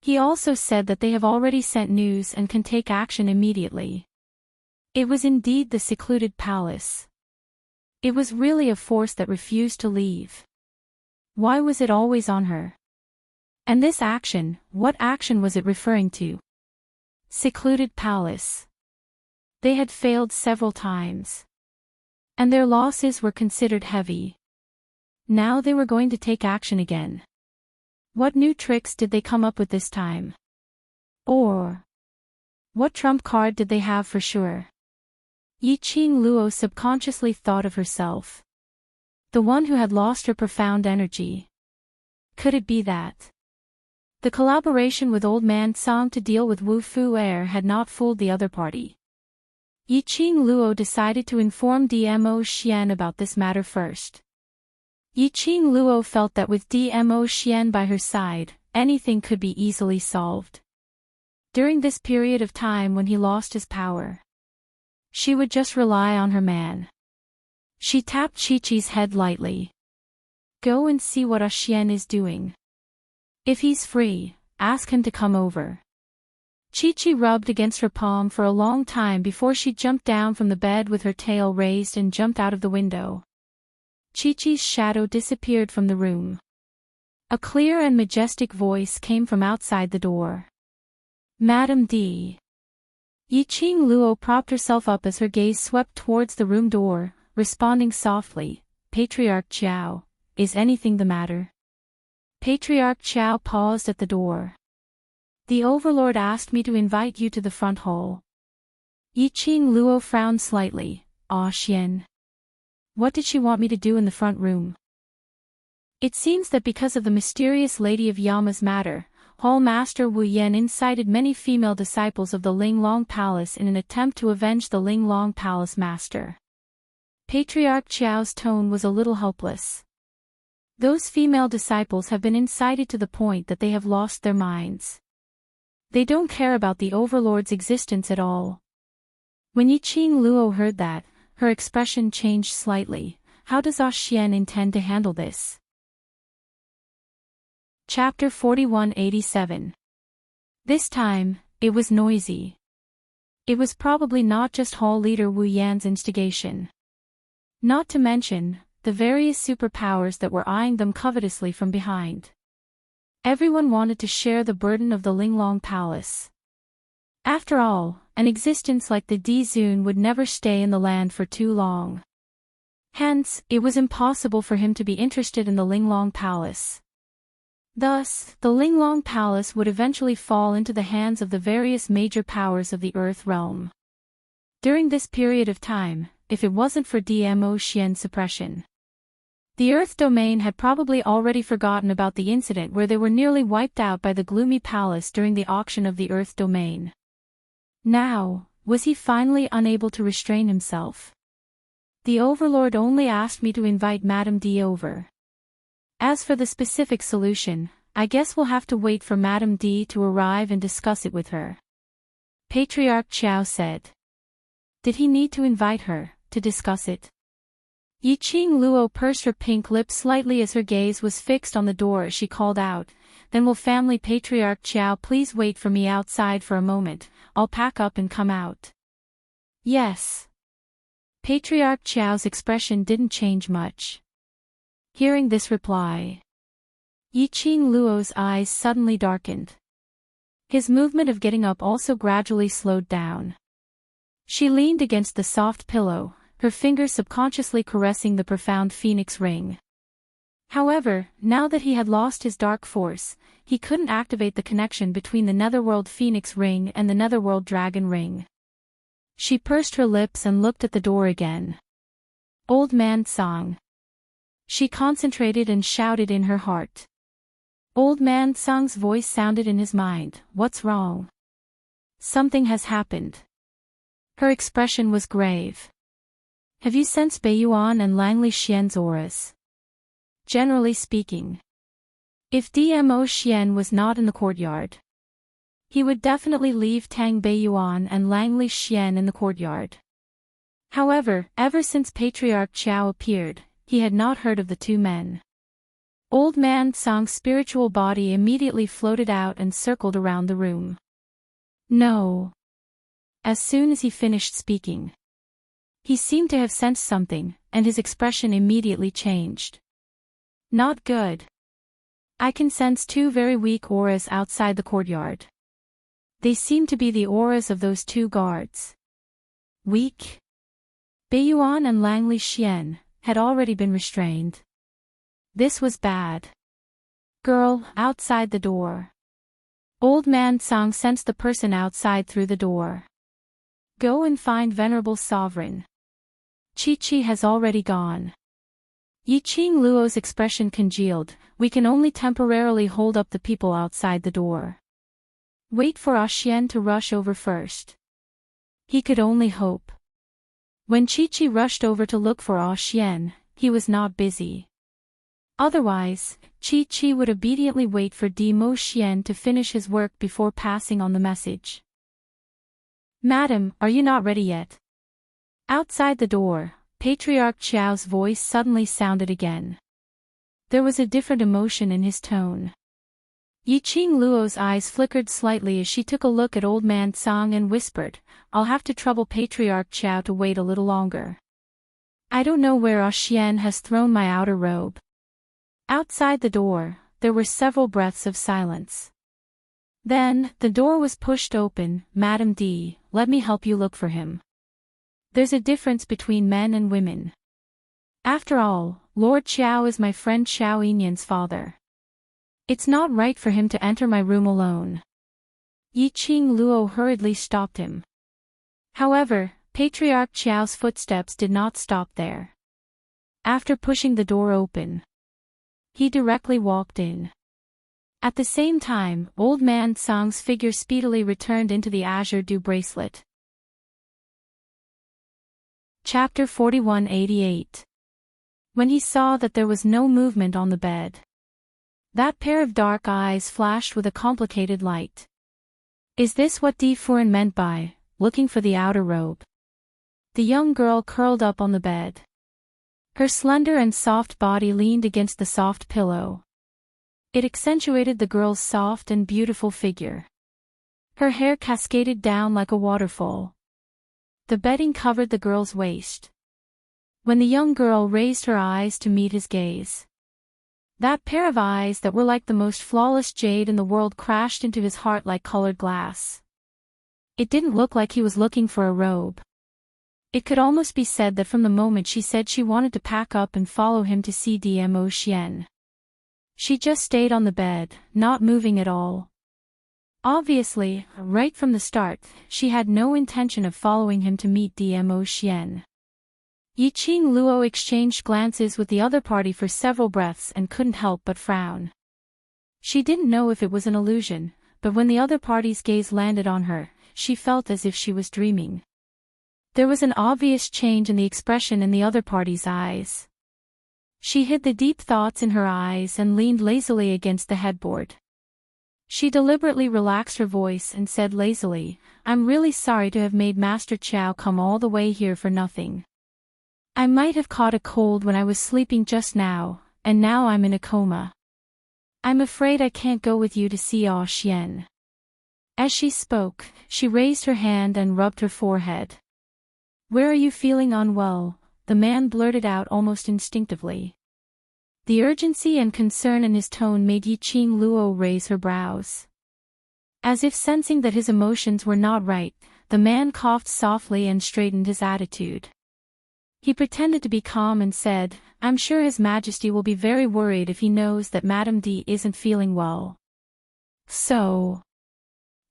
He also said that they have already sent news and can take action immediately. It was indeed the secluded palace. It was really a force that refused to leave. Why was it always on her? And this action, what action was it referring to? Secluded palace. They had failed several times, and their losses were considered heavy. Now they were going to take action again. What new tricks did they come up with this time? Or what trump card did they have for sure? Yiqing Luo subconsciously thought of herself, the one who had lost her profound energy. Could it be that the collaboration with Old Man Song to deal with Wu Fu-er had not fooled the other party? Yiqing Luo decided to inform Dmo Xian about this matter first. Yiqing Luo felt that with Dmo Xian by her side, anything could be easily solved. During this period of time when he lost his power, she would just rely on her man. She tapped Chi-Chi's head lightly. Go and see what Xian is doing. If he's free, ask him to come over. Chi-Chi rubbed against her palm for a long time before she jumped down from the bed with her tail raised and jumped out of the window. Chi-Chi's shadow disappeared from the room. A clear and majestic voice came from outside the door. Madam D. Yiqing Luo propped herself up as her gaze swept towards the room door, responding softly, Patriarch Chiao, is anything the matter? Patriarch Chiao paused at the door. The Overlord asked me to invite you to the front hall. Yiqing Luo frowned slightly. Ah Xian. What did she want me to do in the front room? It seems that because of the mysterious Lady of Yama's matter, Hall Master Wu Yan incited many female disciples of the Linglong Palace in an attempt to avenge the Linglong Palace master. Patriarch Chiao's tone was a little hopeless. Those female disciples have been incited to the point that they have lost their minds. They don't care about the Overlord's existence at all. When Yiqing Luo heard that, her expression changed slightly. How does Xian intend to handle this? Chapter 4187. This time, it was noisy. It was probably not just Hall leader Wu Yan's instigation. Not to mention the various superpowers that were eyeing them covetously from behind. Everyone wanted to share the burden of the Linglong Palace. After all, an existence like the Dizun would never stay in the land for too long. Hence, it was impossible for him to be interested in the Linglong Palace. Thus, the Linglong Palace would eventually fall into the hands of the various major powers of the Earth realm. During this period of time, if it wasn't for Dmo Xian's suppression, the Earth domain had probably already forgotten about the incident where they were nearly wiped out by the Gloomy Palace during the auction of the Earth domain. Now, was he finally unable to restrain himself? The Overlord only asked me to invite Madame D over. As for the specific solution, I guess we'll have to wait for Madame D to arrive and discuss it with her. Patriarch Chiao said. Did he need to invite her, to discuss it? Yiqing Luo pursed her pink lips slightly as her gaze was fixed on the door as she called out, "Then will family patriarch Qiao please wait for me outside for a moment, I'll pack up and come out." "Yes." Patriarch Qiao's expression didn't change much. Hearing this reply, Yiqing Luo's eyes suddenly darkened. His movement of getting up also gradually slowed down. She leaned against the soft pillow, her fingers subconsciously caressing the profound phoenix ring. However, now that he had lost his dark force, he couldn't activate the connection between the netherworld phoenix ring and the netherworld dragon ring. She pursed her lips and looked at the door again. "Old man Song." She concentrated and shouted in her heart. Old man Song's voice sounded in his mind, "What's wrong?" "Something has happened." Her expression was grave. "Have you sensed Beiyuan and Langley Xian's auras?" Generally speaking, if DMO Xian was not in the courtyard, he would definitely leave Tang Beiyuan and Langley Xian in the courtyard. However, ever since Patriarch Qiao appeared, he had not heard of the two men. Old man Song's spiritual body immediately floated out and circled around the room. "No." As soon as he finished speaking, he seemed to have sensed something, and his expression immediately changed. "Not good. I can sense two very weak auras outside the courtyard. They seem to be the auras of those two guards." Weak? Beiyuan and Langley Xian had already been restrained. This was bad. "Girl, outside the door." Old man Song sensed the person outside through the door. "Go and find Venerable Sovereign. Chi-Chi has already gone." Yiqing Luo's expression congealed. "We can only temporarily hold up the people outside the door. Wait for Xian to rush over first." He could only hope. When Chi-Chi rushed over to look for Xian, he was not busy. Otherwise, Chi-Chi would obediently wait for Demo Xian to finish his work before passing on the message. "Madam, are you not ready yet?" Outside the door, Patriarch Qiao's voice suddenly sounded again. There was a different emotion in his tone. Yiqing Luo's eyes flickered slightly as she took a look at Old Man Song and whispered, "I'll have to trouble Patriarch Qiao to wait a little longer. I don't know where Xian has thrown my outer robe." Outside the door, there were several breaths of silence. Then, the door was pushed open. "Madam D, let me help you look for him. There's a difference between men and women. After all, Lord Qiao is my friend Xiao Yinyan's father. It's not right for him to enter my room alone." Yiqing Luo hurriedly stopped him. However, Patriarch Qiao's footsteps did not stop there. After pushing the door open, he directly walked in. At the same time, Old Man Song's figure speedily returned into the azure dew bracelet. Chapter 4188. When he saw that there was no movement on the bed, that pair of dark eyes flashed with a complicated light. Is this what Di Furen meant by looking for the outer robe? The young girl curled up on the bed. Her slender and soft body leaned against the soft pillow. It accentuated the girl's soft and beautiful figure. Her hair cascaded down like a waterfall. The bedding covered the girl's waist. When the young girl raised her eyes to meet his gaze, that pair of eyes that were like the most flawless jade in the world crashed into his heart like colored glass. It didn't look like he was looking for a robe. It could almost be said that from the moment she said she wanted to pack up and follow him to see Dmo Xian, she just stayed on the bed, not moving at all. Obviously, right from the start, she had no intention of following him to meet Dmo Xian. Yiqing Luo exchanged glances with the other party for several breaths and couldn't help but frown. She didn't know if it was an illusion, but when the other party's gaze landed on her, she felt as if she was dreaming. There was an obvious change in the expression in the other party's eyes. She hid the deep thoughts in her eyes and leaned lazily against the headboard. She deliberately relaxed her voice and said lazily, "I'm really sorry to have made Master Qiao come all the way here for nothing. I might have caught a cold when I was sleeping just now, and now I'm in a coma. I'm afraid I can't go with you to see Ah Xian. As she spoke, she raised her hand and rubbed her forehead. Where are you feeling unwell? The man blurted out almost instinctively. The urgency and concern in his tone made Yiqing Luo raise her brows. As if sensing that his emotions were not right, the man coughed softly and straightened his attitude. He pretended to be calm and said, I'm sure His Majesty will be very worried if he knows that Madame D isn't feeling well. So,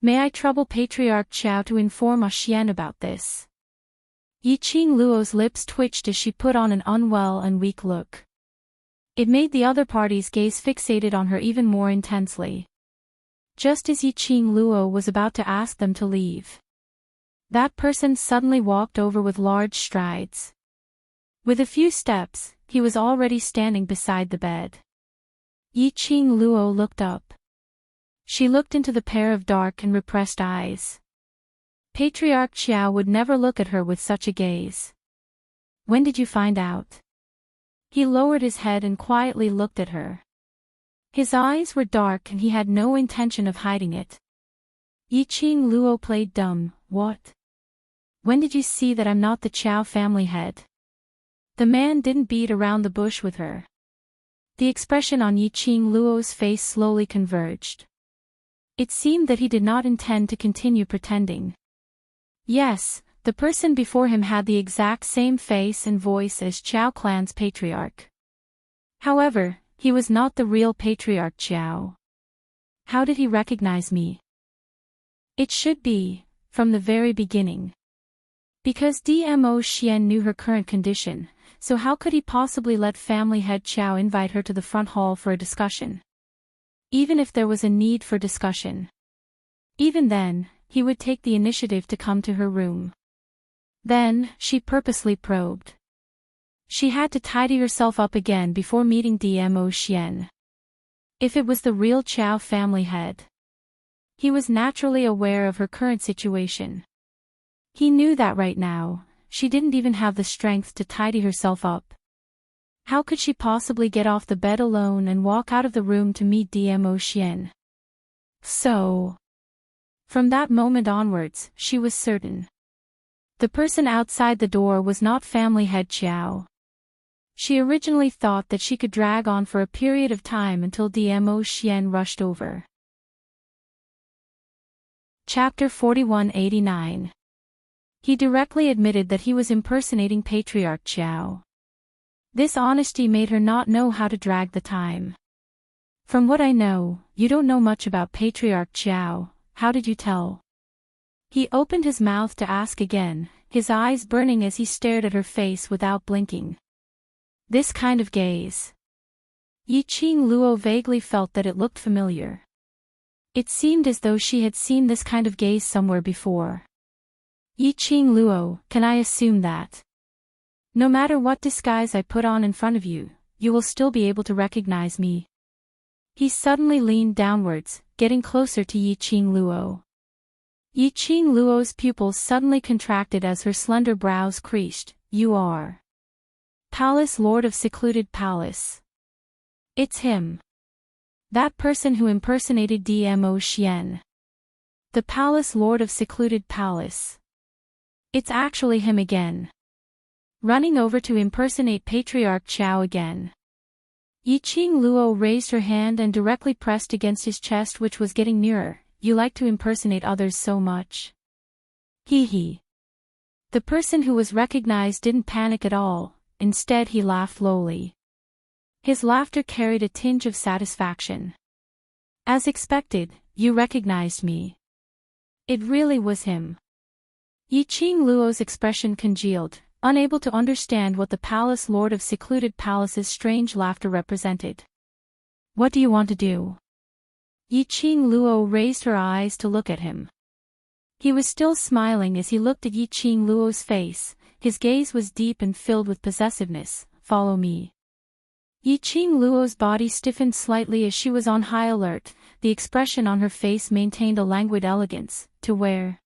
may I trouble Patriarch Qiao to inform Ah Xian about this? Yiqing Luo's lips twitched as she put on an unwell and weak look. It made the other party's gaze fixated on her even more intensely. Just as Yiqing Luo was about to ask them to leave, that person suddenly walked over with large strides. With a few steps, he was already standing beside the bed. Yiqing Luo looked up. She looked into the pair of dark and repressed eyes. Patriarch Qiao would never look at her with such a gaze. When did you find out? He lowered his head and quietly looked at her. His eyes were dark and he had no intention of hiding it. Yiqing Luo played dumb. What? When did you see that I'm not the Qiao family head? The man didn't beat around the bush with her. The expression on Yiqing Luo's face slowly converged. It seemed that he did not intend to continue pretending. Yes, the person before him had the exact same face and voice as Qiao clan's patriarch. However, he was not the real Patriarch Qiao. How did he recognize me? It should be, from the very beginning. Because DMO Xian knew her current condition, so how could he possibly let family head Qiao invite her to the front hall for a discussion? Even if there was a need for discussion. Even then, he would take the initiative to come to her room. Then, she purposely probed. She had to tidy herself up again before meeting DMO Xian. If it was the real Qiao family head. He was naturally aware of her current situation. He knew that right now, she didn't even have the strength to tidy herself up. How could she possibly get off the bed alone and walk out of the room to meet DMO Xian? So, from that moment onwards, she was certain. The person outside the door was not family head Qiao. She originally thought that she could drag on for a period of time until DMO Xian rushed over. Chapter 4189. He directly admitted that he was impersonating Patriarch Qiao. This honesty made her not know how to drag the time. From what I know, you don't know much about Patriarch Qiao. How did you tell? He opened his mouth to ask again, his eyes burning as he stared at her face without blinking. This kind of gaze. Yiqing Luo vaguely felt that it looked familiar. It seemed as though she had seen this kind of gaze somewhere before. Yiqing Luo, can I assume that? No matter what disguise I put on in front of you, you will still be able to recognize me. He suddenly leaned downwards, getting closer to Yiqing Luo. Yiqing Luo's pupils suddenly contracted as her slender brows creased. You are Palace Lord of Secluded Palace. It's him. That person who impersonated DMO Xian. The Palace Lord of Secluded Palace. It's actually him again. Running over to impersonate Patriarch Qiao again. Yiqing Luo raised her hand and directly pressed against his chest, which was getting nearer. You like to impersonate others so much. Hee. The person who was recognized didn't panic at all, instead he laughed lowly. His laughter carried a tinge of satisfaction. As expected, you recognized me. It really was him. Yiqing Luo's expression congealed, unable to understand what the Palace Lord of Secluded Palace's strange laughter represented. What do you want to do? Yiqing Luo raised her eyes to look at him. He was still smiling as he looked at Yiqing Luo's face. His gaze was deep and filled with possessiveness. Follow me. Yiqing Luo's body stiffened slightly as she was on high alert. The expression on her face maintained a languid elegance. To where?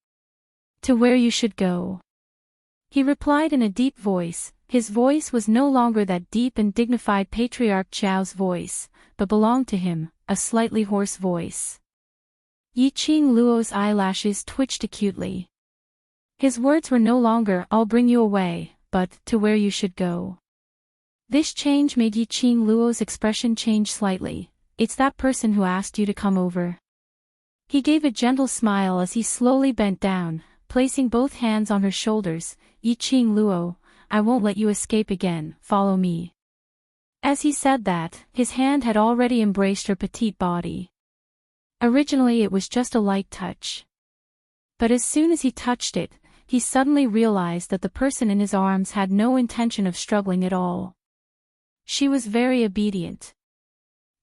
To where you should go. He replied in a deep voice, His voice was no longer that deep and dignified Patriarch Chao's voice, but belonged to him, a slightly hoarse voice. Yiqing Luo's eyelashes twitched acutely. His words were no longer, "I'll bring you away," but, "to where you should go." This change made Yiqing Luo's expression change slightly. "It's that person who asked you to come over." He gave a gentle smile as he slowly bent down, placing both hands on her shoulders. "Yiqing Luo, I won't let you escape again, follow me." As he said that, his hand had already embraced her petite body. Originally it was just a light touch. But as soon as he touched it, he suddenly realized that the person in his arms had no intention of struggling at all. She was very obedient.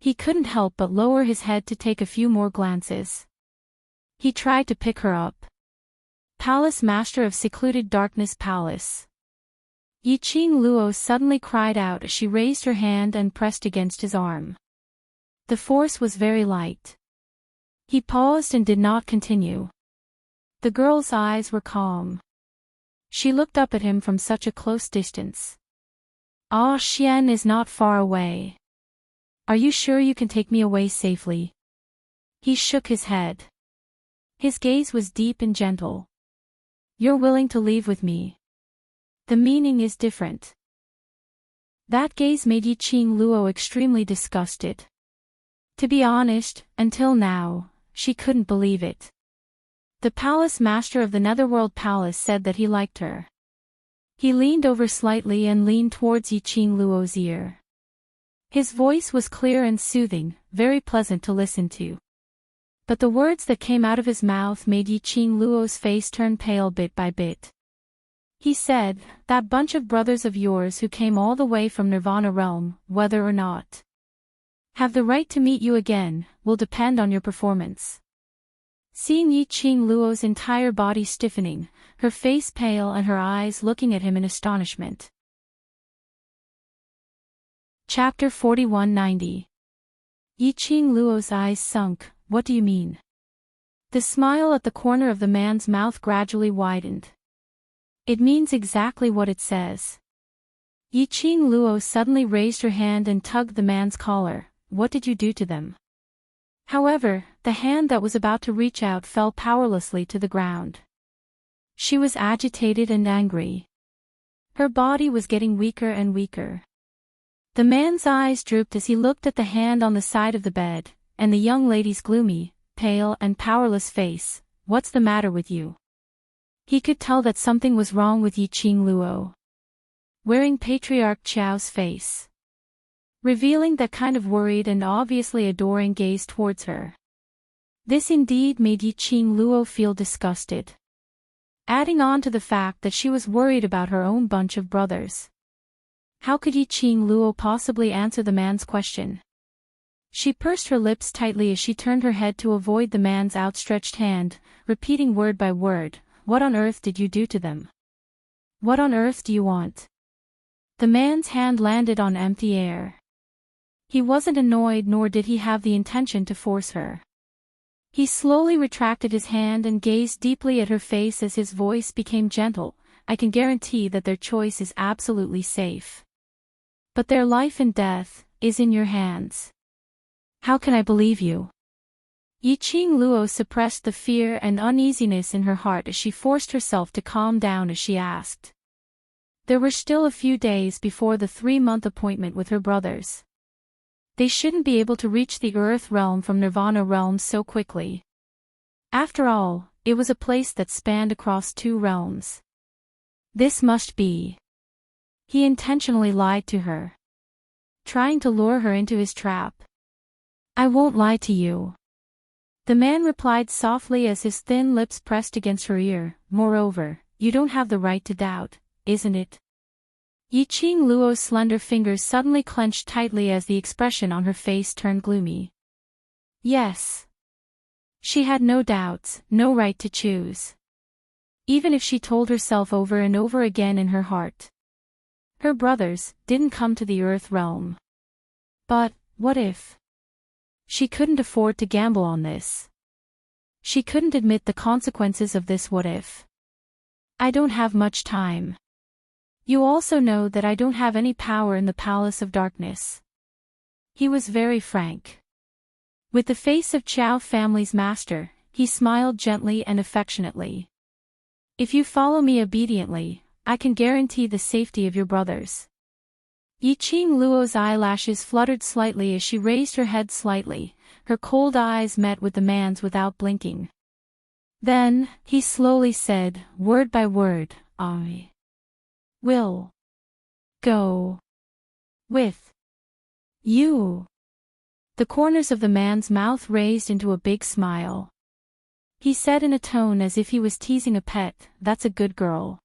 He couldn't help but lower his head to take a few more glances. He tried to pick her up. "Palace Master of Secluded Darkness Palace." Yiqing Luo suddenly cried out as she raised her hand and pressed against his arm. The force was very light. He paused and did not continue. The girl's eyes were calm. She looked up at him from such a close distance. "Ah, Xian is not far away. Are you sure you can take me away safely?" He shook his head. His gaze was deep and gentle. "You're willing to leave with me. The meaning is different." That gaze made Yiqing Luo extremely disgusted. To be honest, until now, she couldn't believe it. The palace master of the Netherworld Palace said that he liked her. He leaned over slightly and leaned towards Yiqing Luo's ear. His voice was clear and soothing, very pleasant to listen to. But the words that came out of his mouth made Yiqing Luo's face turn pale bit by bit. He said, "That bunch of brothers of yours who came all the way from Nirvana realm, whether or not have the right to meet you again, will depend on your performance." Seeing Yiqing Luo's entire body stiffening, her face pale and her eyes looking at him in astonishment. Chapter 4190. Yiqing Luo's eyes sunk. "What do you mean?" The smile at the corner of the man's mouth gradually widened. "It means exactly what it says." Yiqing Luo suddenly raised her hand and tugged the man's collar. "What did you do to them?" However, the hand that was about to reach out fell powerlessly to the ground. She was agitated and angry. Her body was getting weaker and weaker. The man's eyes drooped as he looked at the hand on the side of the bed, and the young lady's gloomy, pale and powerless face. "What's the matter with you?" He could tell that something was wrong with Yiqing Luo. Wearing Patriarch Chao's face, revealing that kind of worried and obviously adoring gaze towards her. This indeed made Yiqing Luo feel disgusted. Adding on to the fact that she was worried about her own bunch of brothers. How could Yiqing Luo possibly answer the man's question? She pursed her lips tightly as she turned her head to avoid the man's outstretched hand, repeating word by word, "What on earth did you do to them? What on earth do you want?" The man's hand landed on empty air. He wasn't annoyed nor did he have the intention to force her. He slowly retracted his hand and gazed deeply at her face as his voice became gentle. "I can guarantee that their choice is absolutely safe. But their life and death is in your hands. How can I believe you?" Yiqing Luo suppressed the fear and uneasiness in her heart as she forced herself to calm down as she asked. There were still a few days before the 3-month appointment with her brothers. They shouldn't be able to reach the Earth realm from Nirvana realm so quickly. After all, it was a place that spanned across 2 realms. This must be. He intentionally lied to her, trying to lure her into his trap. "I won't lie to you," the man replied softly as his thin lips pressed against her ear. "Moreover, you don't have the right to doubt, isn't it?" Yiqing Luo's slender fingers suddenly clenched tightly as the expression on her face turned gloomy. Yes. She had no doubts, no right to choose. Even if she told herself over and over again in her heart. Her brothers didn't come to the Earth realm. But, what if? She couldn't afford to gamble on this. She couldn't admit the consequences of this what if. "I don't have much time." You also know that I don't have any power in the palace of darkness. He was very frank. With the face of Chao family's master, he smiled gently and affectionately. If you follow me obediently, I can guarantee the safety of your brothers. Yiqing Luo's eyelashes fluttered slightly as she raised her head slightly, her cold eyes met with the man's without blinking. Then, he slowly said, word by word, I will go with you. The corners of the man's mouth raised into a big smile. He said in a tone as if he was teasing a pet, that's a good girl.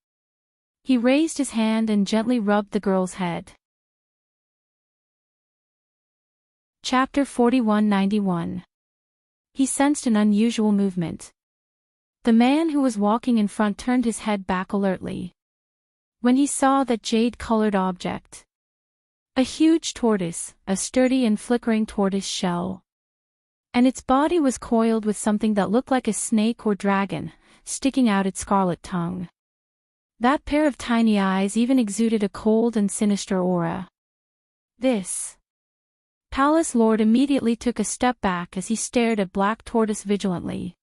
He raised his hand and gently rubbed the girl's head. Chapter 4191. He sensed an unusual movement. The man who was walking in front turned his head back alertly. When he saw that jade-colored object, a huge tortoise, a sturdy and flickering tortoise shell, and its body was coiled with something that looked like a snake or dragon, sticking out its scarlet tongue. That pair of tiny eyes even exuded a cold and sinister aura. This palace lord immediately took a step back as he stared at Black Tortoise vigilantly.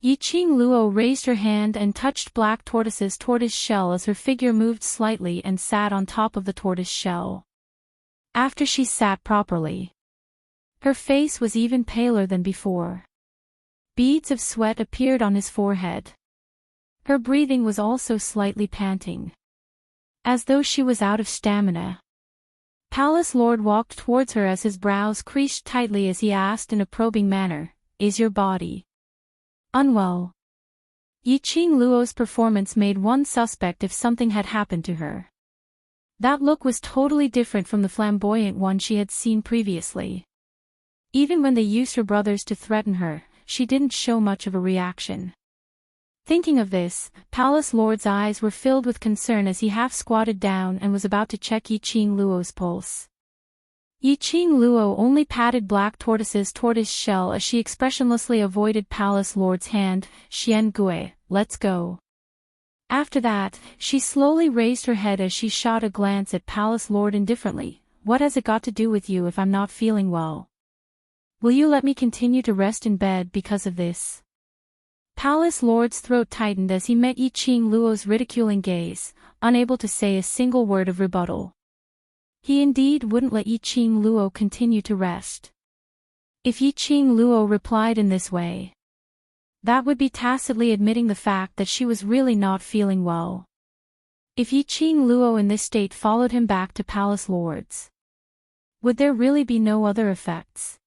Yiqing Luo raised her hand and touched Black Tortoise's tortoise shell as her figure moved slightly and sat on top of the tortoise shell. After she sat properly, her face was even paler than before. Beads of sweat appeared on his forehead. Her breathing was also slightly panting, as though she was out of stamina. Palace Lord walked towards her as his brows creased tightly as he asked in a probing manner, "Is your body unwell?" Yiqing Luo's performance made one suspect if something had happened to her. That look was totally different from the flamboyant one she had seen previously. Even when they used her brothers to threaten her, she didn't show much of a reaction. Thinking of this, Palace Lord's eyes were filled with concern as he half squatted down and was about to check Yiqing Luo's pulse. Yiqing Luo only patted Black Tortoise's tortoise shell as she expressionlessly avoided Palace Lord's hand. "Xian Gui, let's go." After that, she slowly raised her head as she shot a glance at Palace Lord indifferently. "What has it got to do with you if I'm not feeling well? Will you let me continue to rest in bed because of this?" Palace Lord's throat tightened as he met Yiqing Luo's ridiculing gaze, unable to say a single word of rebuttal. He indeed wouldn't let Yiqing Luo continue to rest. If Yiqing Luo replied in this way, that would be tacitly admitting the fact that she was really not feeling well. If Yiqing Luo in this state followed him back to Palace Lord's, would there really be no other effects?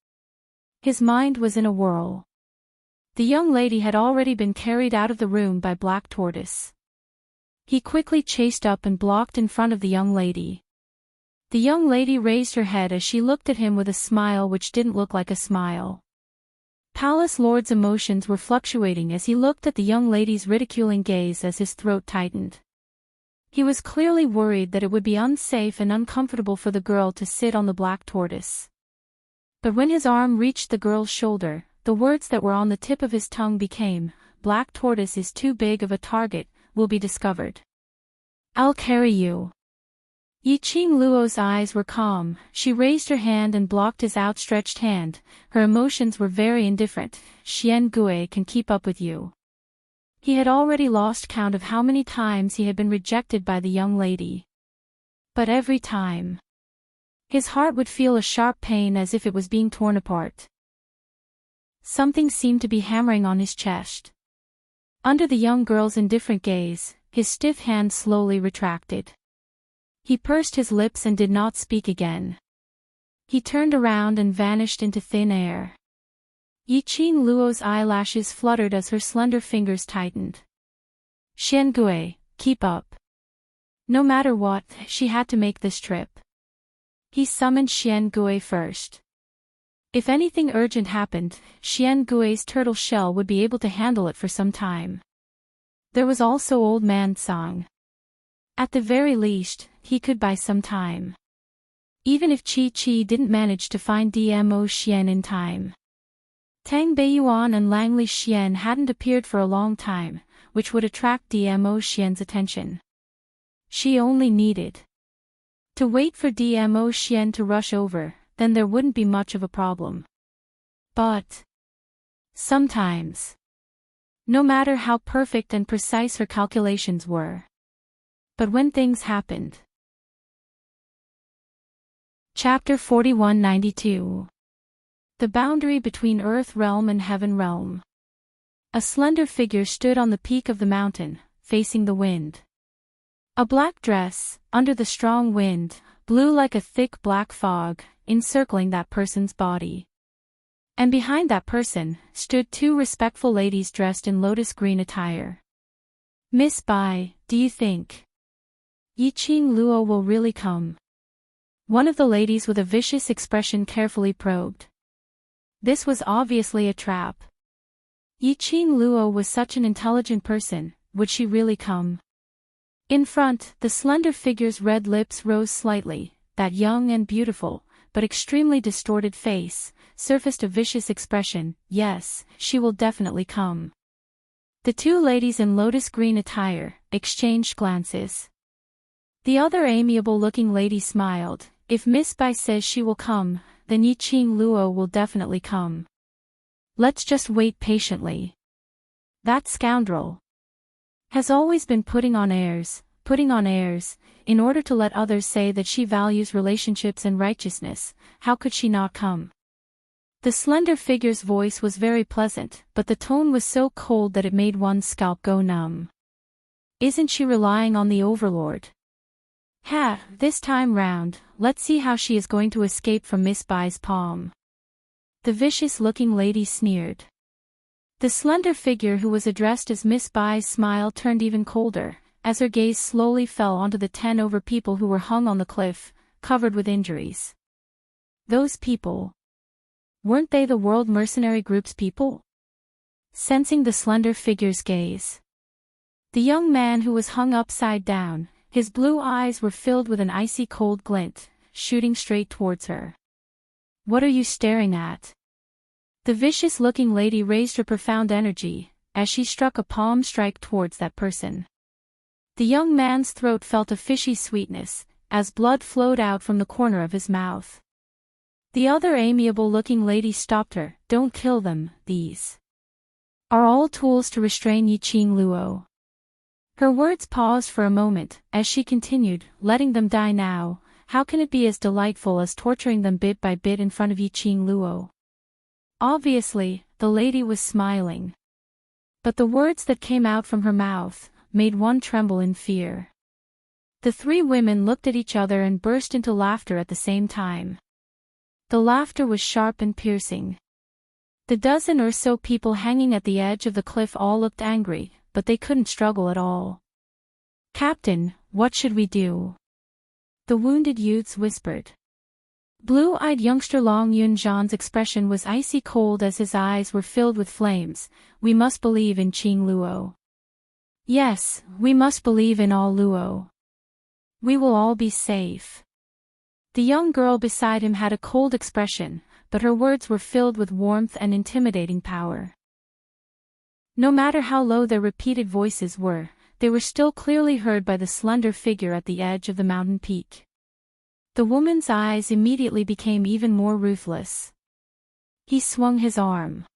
His mind was in a whirl. The young lady had already been carried out of the room by Black Tortoise. He quickly chased up and blocked in front of the young lady. The young lady raised her head as she looked at him with a smile which didn't look like a smile. Palace Lord's emotions were fluctuating as he looked at the young lady's ridiculing gaze as his throat tightened. He was clearly worried that it would be unsafe and uncomfortable for the girl to sit on the Black Tortoise. But when his arm reached the girl's shoulder, the words that were on the tip of his tongue became, "Black Tortoise is too big of a target, will be discovered. I'll carry you." Yiqing Luo's eyes were calm. She raised her hand and blocked his outstretched hand. Her emotions were very indifferent. "Xian Gui can keep up with you." He had already lost count of how many times he had been rejected by the young lady. But every time, his heart would feel a sharp pain as if it was being torn apart. Something seemed to be hammering on his chest. Under the young girl's indifferent gaze, his stiff hand slowly retracted. He pursed his lips and did not speak again. He turned around and vanished into thin air. Yiqing Luo's eyelashes fluttered as her slender fingers tightened. "Xian Gui, keep up." No matter what, she had to make this trip. He summoned Xian Gui first. If anything urgent happened, Xian Gui's turtle shell would be able to handle it for some time. There was also Old Man Song. At the very least, he could buy some time. Even if Chi didn't manage to find Dmo Xian in time. Tang Beiyuan and Langley Xian hadn't appeared for a long time, which would attract Dmo Xian's attention. She only needed to wait for Dmo Xian to rush over, then there wouldn't be much of a problem. But sometimes, no matter how perfect and precise her calculations were, but when things happened. Chapter 4192. The boundary between Earth Realm and Heaven Realm. A slender figure stood on the peak of the mountain, facing the wind. A black dress, under the strong wind, blew like a thick black fog, encircling that person's body. And behind that person, stood two respectful ladies dressed in lotus green attire. "Miss Bai, do you think Yiqing Luo will really come?" One of the ladies with a vicious expression carefully probed. This was obviously a trap. Yiqing Luo was such an intelligent person, would she really come? In front, the slender figure's red lips rose slightly, that young and beautiful, but extremely distorted face, surfaced a vicious expression. Yes, she will definitely come. The two ladies in lotus green attire exchanged glances. The other amiable-looking lady smiled. If Miss Bai says she will come, then Yiqing Luo will definitely come. Let's just wait patiently. That scoundrel has always been putting on airs, in order to let others say that she values relationships and righteousness. How could she not come? The slender figure's voice was very pleasant, but the tone was so cold that it made one's scalp go numb. Isn't she relying on the overlord? This time round, let's see how she is going to escape from Miss Bai's palm. The vicious-looking lady sneered. The slender figure who was addressed as Miss Bai's smile turned even colder, as her gaze slowly fell onto the 10 over people who were hung on the cliff, covered with injuries. Those people. Weren't they the World Mercenary Group's people? Sensing the slender figure's gaze, the young man who was hung upside down, his blue eyes were filled with an icy cold glint, shooting straight towards her. What are you staring at? The vicious-looking lady raised her profound energy, as she struck a palm strike towards that person. The young man's throat felt a fishy sweetness, as blood flowed out from the corner of his mouth. The other amiable-looking lady stopped her. Don't kill them, these are all tools to restrain Yiqing Luo. Her words paused for a moment, as she continued, letting them die now. How can it be as delightful as torturing them bit by bit in front of Yiqing Luo? Obviously, the lady was smiling. But the words that came out from her mouth made one tremble in fear. The three women looked at each other and burst into laughter at the same time. The laughter was sharp and piercing. The dozen or so people hanging at the edge of the cliff all looked angry, but they couldn't struggle at all. "Captain, what should we do?" the wounded youths whispered. Blue-eyed youngster Long Yunzhan's expression was icy cold as his eyes were filled with flames. "We must believe in Qing Luo. Yes, we must believe in all Luo. We will all be safe." The young girl beside him had a cold expression, but her words were filled with warmth and intimidating power. No matter how low their repeated voices were, they were still clearly heard by the slender figure at the edge of the mountain peak. The woman's eyes immediately became even more ruthless. He swung his arm.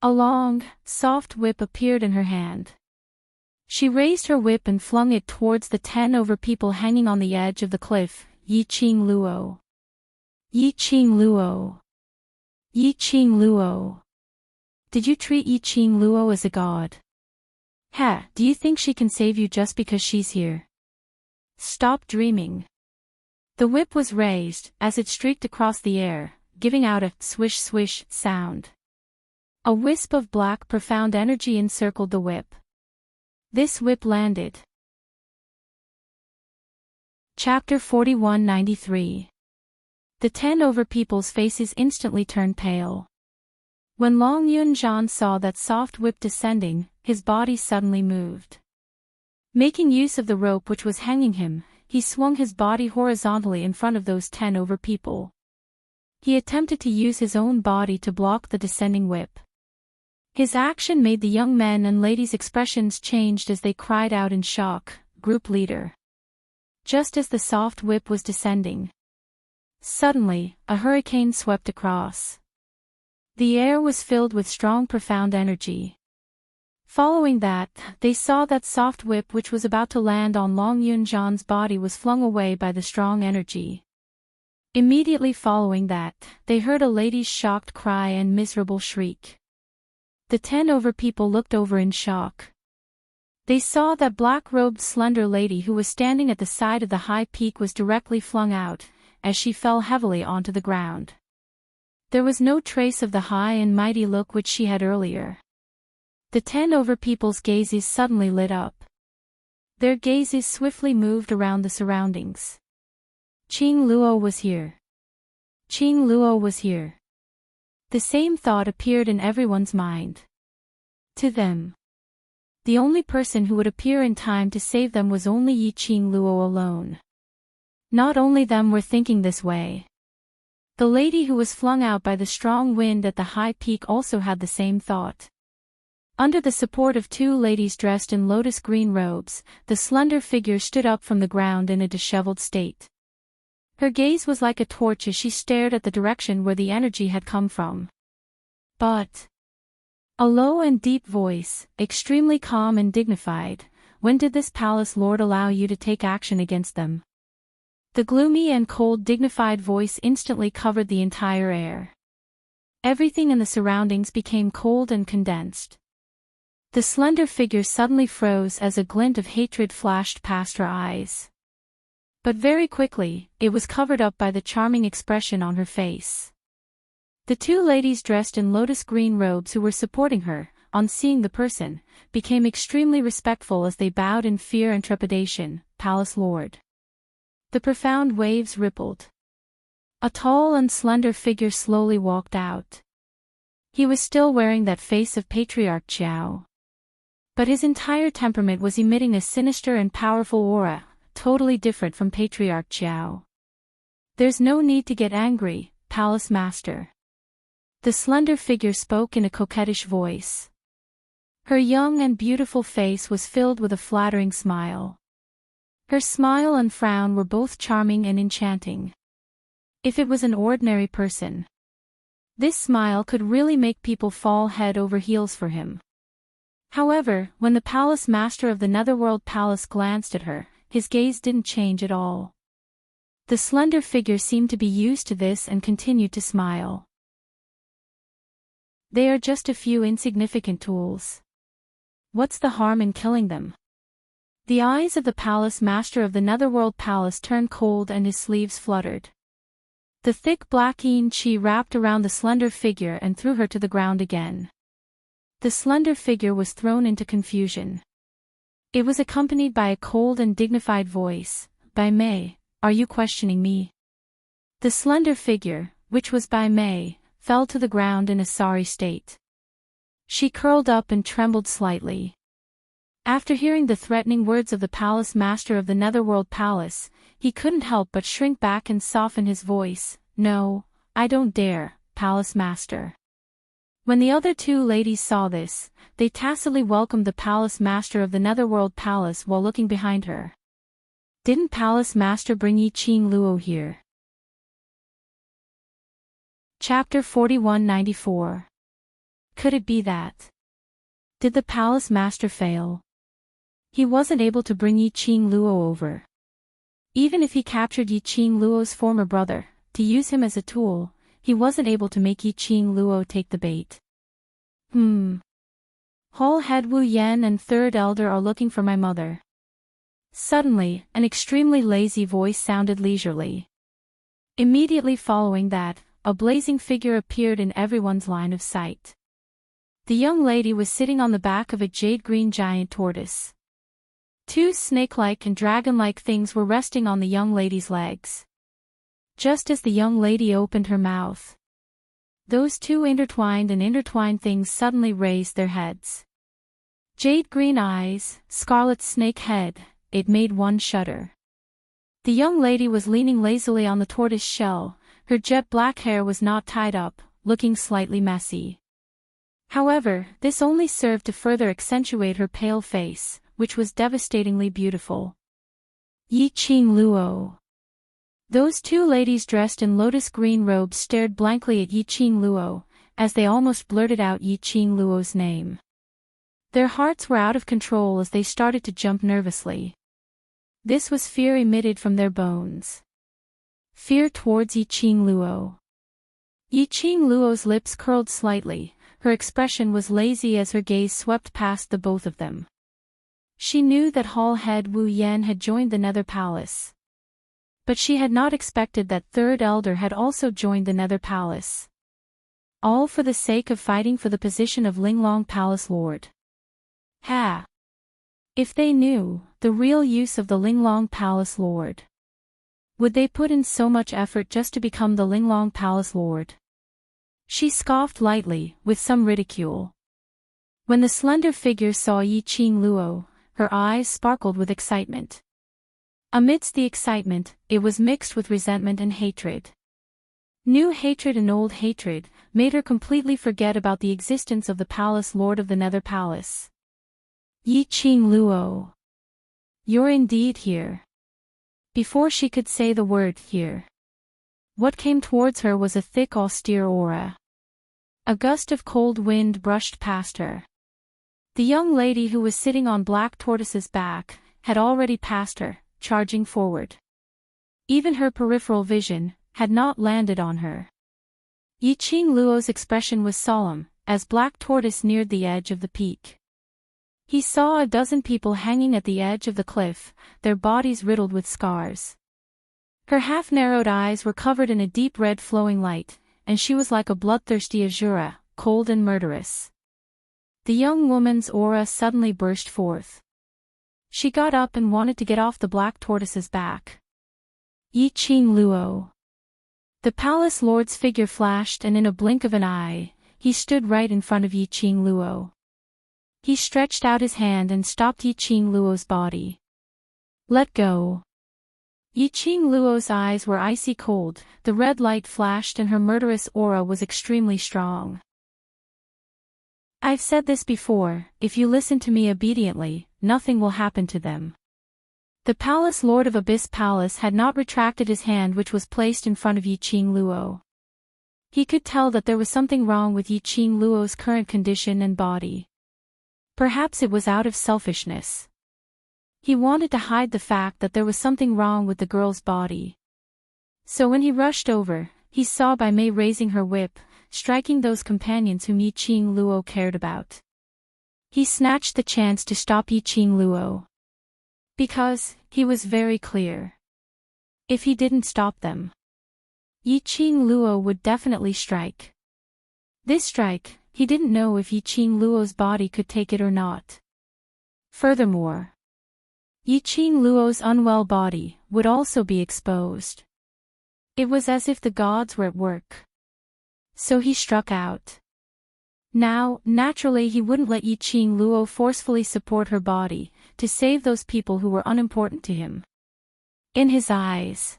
A long, soft whip appeared in her hand. She raised her whip and flung it towards the 10 over people hanging on the edge of the cliff. Yiqing Luo. Yiqing Luo. Yiqing Luo. Did you treat Yiqing Luo as a god? Do you think she can save you just because she's here? Stop dreaming. The whip was raised, as it streaked across the air, giving out a swish-swish sound. A wisp of black profound energy encircled the whip. This whip landed. Chapter 4193. The 10 over people's faces instantly turned pale. When Long Yunzhan saw that soft whip descending, his body suddenly moved. Making use of the rope which was hanging him, he swung his body horizontally in front of those 10 over people. He attempted to use his own body to block the descending whip. His action made the young men and ladies' expressions changed as they cried out in shock. "Group leader. just as the soft whip was descending. Suddenly, a hurricane swept across. The air was filled with strong, profound energy. Following that, they saw that soft whip which was about to land on Long Yunjan's body was flung away by the strong energy. Immediately following that, they heard a lady's shocked cry and miserable shriek. The 10 people looked over in shock. They saw that black-robed slender lady who was standing at the side of the high peak was directly flung out, as she fell heavily onto the ground. There was no trace of the high and mighty look which she had earlier. The 10 people's gazes suddenly lit up. Their gazes swiftly moved around the surroundings. Qing Luo was here. Qing Luo was here. The same thought appeared in everyone's mind. To them, the only person who would appear in time to save them was only Yi Qing Luo alone. Not only them were thinking this way. The lady who was flung out by the strong wind at the high peak also had the same thought. Under the support of 2 ladies dressed in lotus green robes, the slender figure stood up from the ground in a disheveled state. Her gaze was like a torch as she stared at the direction where the energy had come from. But a low and deep voice, extremely calm and dignified, "When did this palace lord allow you to take action against them?" The gloomy and cold dignified voice instantly covered the entire air. Everything in the surroundings became cold and condensed. The slender figure suddenly froze as a glint of hatred flashed past her eyes. But very quickly, it was covered up by the charming expression on her face. The 2 ladies dressed in lotus green robes who were supporting her, on seeing the person, became extremely respectful as they bowed in fear and trepidation. "Palace Lord." The profound waves rippled. A tall and slender figure slowly walked out. He was still wearing that face of Patriarch Qiao. But his entire temperament was emitting a sinister and powerful aura, totally different from Patriarch Qiao. "There's no need to get angry, Palace Master." The slender figure spoke in a coquettish voice. Her young and beautiful face was filled with a flattering smile. Her smile and frown were both charming and enchanting. If it was an ordinary person, this smile could really make people fall head over heels for him. However, when the palace master of the Netherworld Palace glanced at her, his gaze didn't change at all. The slender figure seemed to be used to this and continued to smile. "They are just a few insignificant tools. What's the harm in killing them?" The eyes of the palace master of the Netherworld Palace turned cold and his sleeves fluttered. The thick black yin qi wrapped around the slender figure and threw her to the ground again. The slender figure was thrown into confusion. It was accompanied by a cold and dignified voice. "Bai Mei, are you questioning me?" The slender figure, which was Bai Mei, fell to the ground in a sorry state. She curled up and trembled slightly. After hearing the threatening words of the palace master of the Netherworld Palace, he couldn't help but shrink back and soften his voice. "No, I don't dare, Palace Master." When the other 2 ladies saw this, they tacitly welcomed the palace master of the Netherworld Palace while looking behind her. Didn't Palace Master bring Yi Qing Luo here? Chapter 4194. Could it be that? Did the Palace Master fail? He wasn't able to bring Yi Qing Luo over. Even if he captured Yi Qing Luo's former brother, to use him as a tool, he wasn't able to make Yi Qing Luo take the bait. Hall Head Wu Yan and Third Elder are looking for my mother. Suddenly, an extremely lazy voice sounded leisurely. Immediately following that, a blazing figure appeared in everyone's line of sight. The young lady was sitting on the back of a jade-green giant tortoise. 2 snake-like and dragon-like things were resting on the young lady's legs. Just as the young lady opened her mouth, those 2 intertwined things suddenly raised their heads. Jade-green eyes, scarlet snake head, it made one shudder. The young lady was leaning lazily on the tortoise shell, her jet-black hair was not tied up, looking slightly messy. However, this only served to further accentuate her pale face, which was devastatingly beautiful. Yi Qing Luo. Those two ladies dressed in lotus green robes stared blankly at Yi Qing Luo, as they almost blurted out Yi Qing Luo's name. Their hearts were out of control as they started to jump nervously. This was fear emitted from their bones. Fear towards Yi Qing Luo. Yi Qing Luo's lips curled slightly, her expression was lazy as her gaze swept past the both of them. She knew that Hall head Wu Yan had joined the Nether Palace. But she had not expected that third elder had also joined the Nether Palace. All for the sake of fighting for the position of Linglong Palace Lord. Ha! If they knew the real use of the Linglong Palace Lord, would they put in so much effort just to become the Linglong Palace Lord? She scoffed lightly, with some ridicule. When the slender figure saw Yi Qing Luo, her eyes sparkled with excitement. Amidst the excitement, it was mixed with resentment and hatred. New hatred and old hatred made her completely forget about the existence of the Palace Lord of the Nether Palace. Yi Qing Luo. You're indeed here. Before she could say the word here, what came towards her was a thick austere aura. A gust of cold wind brushed past her. The young lady who was sitting on Black Tortoise's back had already passed her, charging forward. Even her peripheral vision had not landed on her. Yi Qing Luo's expression was solemn, as Black Tortoise neared the edge of the peak. He saw a dozen people hanging at the edge of the cliff, their bodies riddled with scars. Her half-narrowed eyes were covered in a deep red flowing light, and she was like a bloodthirsty Azura, cold and murderous. The young woman's aura suddenly burst forth. She got up and wanted to get off the Black Tortoise's back. Yi Qing Luo. The palace lord's figure flashed, and in a blink of an eye, he stood right in front of Yi Qing Luo. He stretched out his hand and stopped Yi Qing Luo's body. Let go. Yi Qing Luo's eyes were icy cold, the red light flashed and her murderous aura was extremely strong. I've said this before, if you listen to me obediently, nothing will happen to them. The Palace Lord of Abyss Palace had not retracted his hand, which was placed in front of Yi Qing Luo. He could tell that there was something wrong with Yi Qing Luo's current condition and body. Perhaps it was out of selfishness. He wanted to hide the fact that there was something wrong with the girl's body. So when he rushed over, he saw Bai Mei raising her whip, striking those companions whom Yi Qing Luo cared about. He snatched the chance to stop Yi Qing Luo. Because, he was very clear. If he didn't stop them, Yi Qing Luo would definitely strike. This strike, he didn't know if Yi Qing Luo's body could take it or not. Furthermore, Yi Qing Luo's unwell body would also be exposed. It was as if the gods were at work. So he struck out. Now, naturally he wouldn't let Yi Qing Luo forcefully support her body, to save those people who were unimportant to him. In his eyes.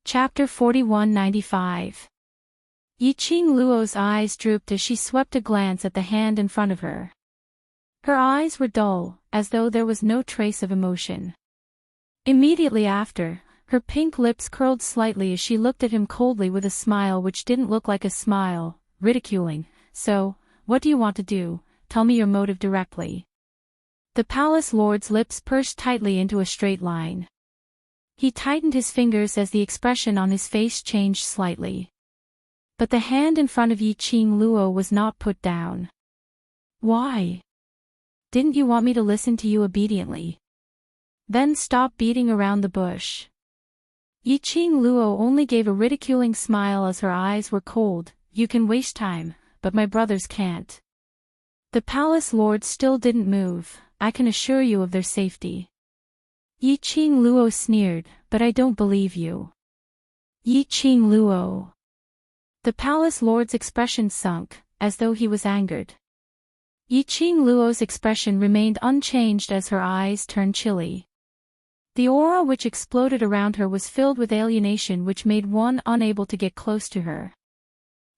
Chapter 4195. Yi Qing Luo's eyes drooped as she swept a glance at the hand in front of her. Her eyes were dull, as though there was no trace of emotion. Immediately after, her pink lips curled slightly as she looked at him coldly with a smile which didn't look like a smile, ridiculing. So, what do you want to do? Tell me your motive directly. The palace lord's lips pursed tightly into a straight line. He tightened his fingers as the expression on his face changed slightly. But the hand in front of Yi Qing Luo was not put down. Why? Didn't you want me to listen to you obediently? Then stop beating around the bush. Yi Qing Luo only gave a ridiculing smile as her eyes were cold. You can waste time, but my brothers can't. The palace lord still didn't move. I can assure you of their safety. Yi Qing Luo sneered, but I don't believe you. Yi Qing Luo. The palace lord's expression sunk, as though he was angered. Yi Qing Luo's expression remained unchanged as her eyes turned chilly. The aura which exploded around her was filled with alienation which made one unable to get close to her.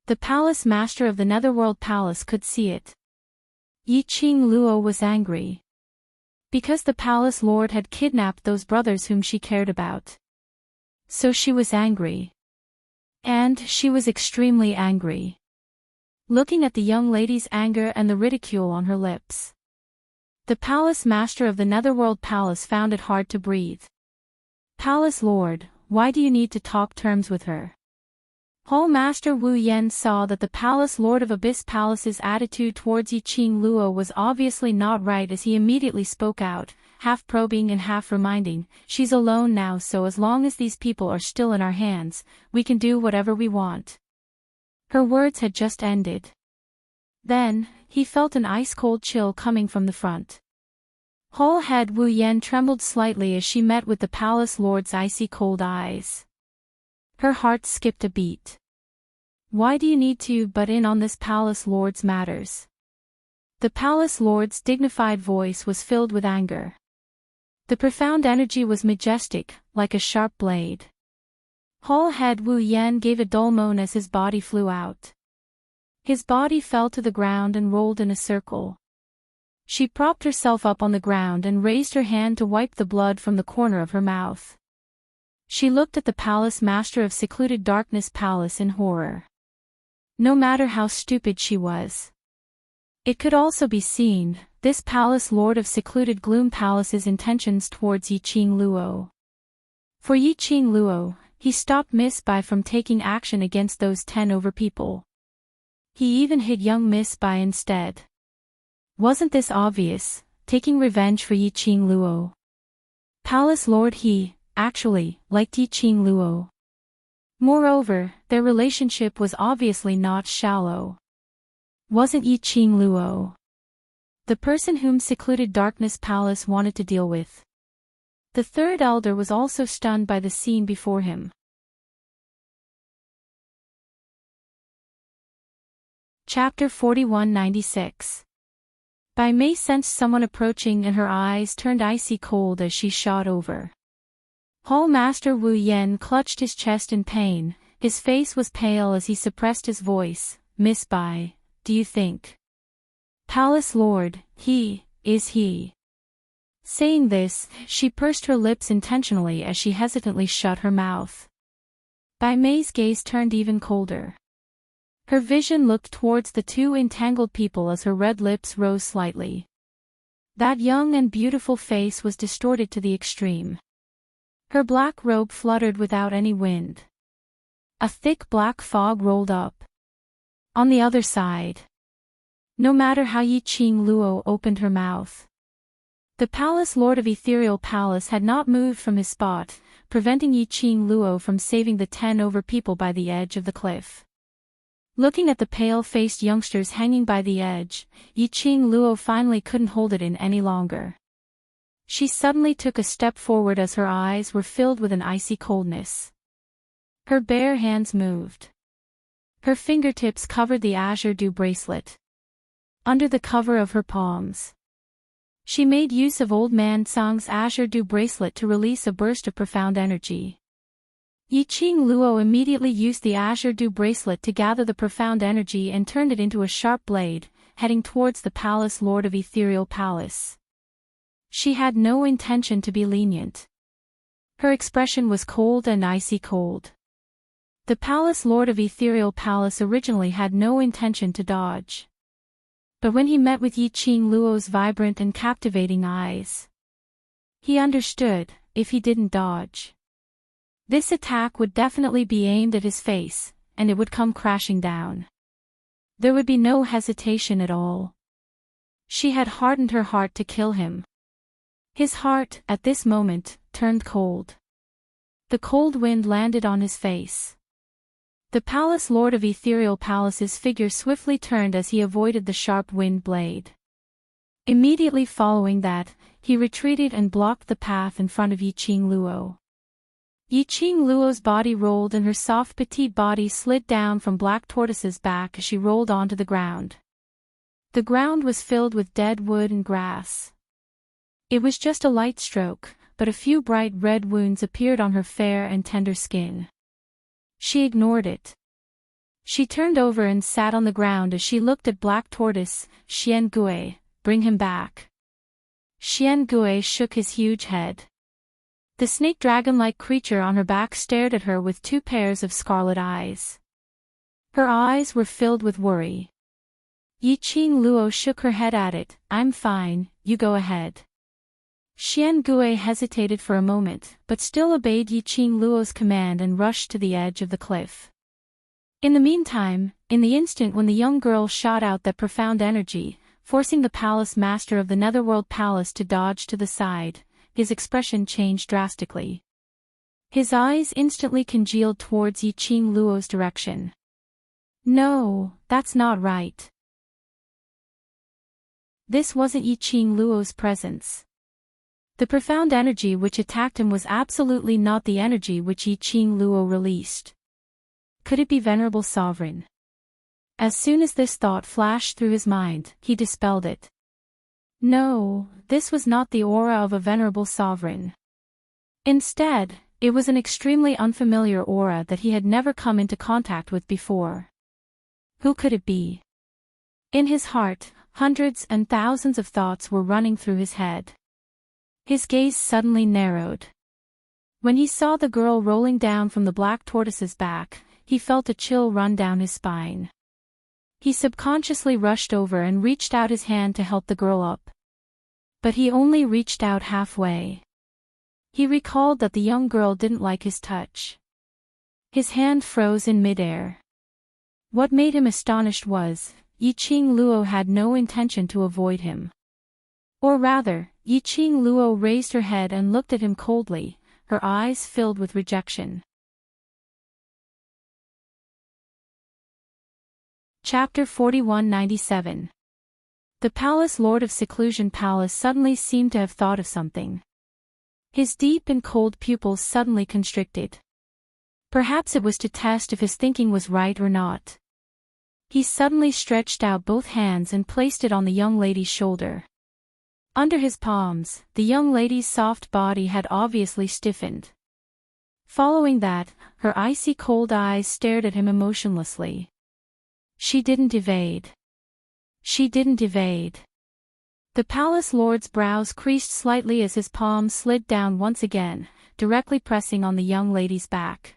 The palace master of the Netherworld Palace could see it. Yi Qing Luo was angry. because the palace lord had kidnapped those brothers whom she cared about. So she was angry. And she was extremely angry. Looking at the young lady's anger and the ridicule on her lips, the palace master of the Netherworld Palace found it hard to breathe. "Palace lord, why do you need to talk terms with her?" Hall Master Wu Yen saw that the Palace Lord of Abyss Palace's attitude towards Yiqing Luo was obviously not right as he immediately spoke out, half probing and half reminding, "She's alone now, so as long as these people are still in our hands, we can do whatever we want." Her words had just ended. Then, he felt an ice-cold chill coming from the front. Whole head Wu Yen trembled slightly as she met with the Palace Lord's icy cold eyes. Her heart skipped a beat. "Why do you need to butt in on this Palace Lord's matters?" The Palace Lord's dignified voice was filled with anger. The profound energy was majestic, like a sharp blade. Whole head Wu Yen gave a dull moan as his body flew out. His body fell to the ground and rolled in a circle. She propped herself up on the ground and raised her hand to wipe the blood from the corner of her mouth. She looked at the palace master of secluded darkness palace in horror. No matter how stupid she was, it could also be seen, this palace lord of secluded gloom palace's intentions towards Yiqing Luo. For Yiqing Luo, he stopped Miss Bai from taking action against those 10 over people. He even hit young Miss Bai instead. Wasn't this obvious, taking revenge for Yiqing Luo? Palace Lord he, actually, liked Yiqing Luo. Moreover, their relationship was obviously not shallow. Wasn't Yiqing Luo the person whom secluded darkness palace wanted to deal with? The third elder was also stunned by the scene before him. Chapter 4196. Bai Mei sensed someone approaching and her eyes turned icy cold as she shot over. Hall Master Wu Yen clutched his chest in pain, his face was pale as he suppressed his voice. "Miss Bai, do you think Palace Lord, is he?" Saying this, she pursed her lips intentionally as she hesitantly shut her mouth. Bai Mei's gaze turned even colder. Her vision looked towards the 2 entangled people as her red lips rose slightly. That young and beautiful face was distorted to the extreme. Her black robe fluttered without any wind. A thick black fog rolled up. On the other side, no matter how Yiqing Luo opened her mouth, the Palace Lord of Ethereal Palace had not moved from his spot, preventing Yiqing Luo from saving the 10 over people by the edge of the cliff. Looking at the pale-faced youngsters hanging by the edge, Yiqing Luo finally couldn't hold it in any longer. She suddenly took a step forward as her eyes were filled with an icy coldness. Her bare hands moved. Her fingertips covered the azure dew bracelet. Under the cover of her palms, she made use of Old Man Tsang's azure dew bracelet to release a burst of profound energy. Yiqing Luo immediately used the azure dew bracelet to gather the profound energy and turned it into a sharp blade, heading towards the Palace Lord of Ethereal Palace. She had no intention to be lenient. Her expression was cold and icy cold. The Palace Lord of Ethereal Palace originally had no intention to dodge. But when he met with Yiqing Luo's vibrant and captivating eyes, he understood, if he didn't dodge, this attack would definitely be aimed at his face, and it would come crashing down. There would be no hesitation at all. She had hardened her heart to kill him. His heart, at this moment, turned cold. The cold wind landed on his face. The Palace Lord of Ethereal Palace's figure swiftly turned as he avoided the sharp wind blade. Immediately following that, he retreated and blocked the path in front of Yiqing Luo. Yiqing Luo's body rolled and her soft petite body slid down from Black Tortoise's back as she rolled onto the ground. The ground was filled with dead wood and grass. It was just a light stroke, but a few bright red wounds appeared on her fair and tender skin. She ignored it. She turned over and sat on the ground as she looked at Black Tortoise. "Xian Gui, bring him back." Xian Gui shook his huge head. The snake dragon-like creature on her back stared at her with two pairs of scarlet eyes. Her eyes were filled with worry. Yiqing Luo shook her head at it. I'm fine, you go ahead. Xian Gui hesitated for a moment, but still obeyed Yiqing Luo's command and rushed to the edge of the cliff. In the meantime, in the instant when the young girl shot out that profound energy, forcing the palace master of the Netherworld Palace to dodge to the side, his expression changed drastically. His eyes instantly congealed towards Yiqing Luo's direction. No, that's not right. This wasn't Yiqing Luo's presence. The profound energy which attacked him was absolutely not the energy which Yiqing Luo released. Could it be Venerable Sovereign? As soon as this thought flashed through his mind, he dispelled it. No, this was not the aura of a Venerable Sovereign. Instead, it was an extremely unfamiliar aura that he had never come into contact with before. Who could it be? In his heart, hundreds and thousands of thoughts were running through his head. His gaze suddenly narrowed. When he saw the girl rolling down from the black tortoise's back, he felt a chill run down his spine. He subconsciously rushed over and reached out his hand to help the girl up. But he only reached out halfway. He recalled that the young girl didn't like his touch. His hand froze in midair. What made him astonished was, Yiqing Luo had no intention to avoid him. Or rather, Yiqing Luo raised her head and looked at him coldly, her eyes filled with rejection. Chapter 4197. The Palace Lord of Seclusion Palace suddenly seemed to have thought of something. His deep and cold pupils suddenly constricted. Perhaps it was to test if his thinking was right or not. He suddenly stretched out both hands and placed it on the young lady's shoulder. Under his palms, the young lady's soft body had obviously stiffened. Following that, her icy cold eyes stared at him emotionlessly. She didn't evade. She didn't evade. The palace lord's brows creased slightly as his palm slid down once again, directly pressing on the young lady's back.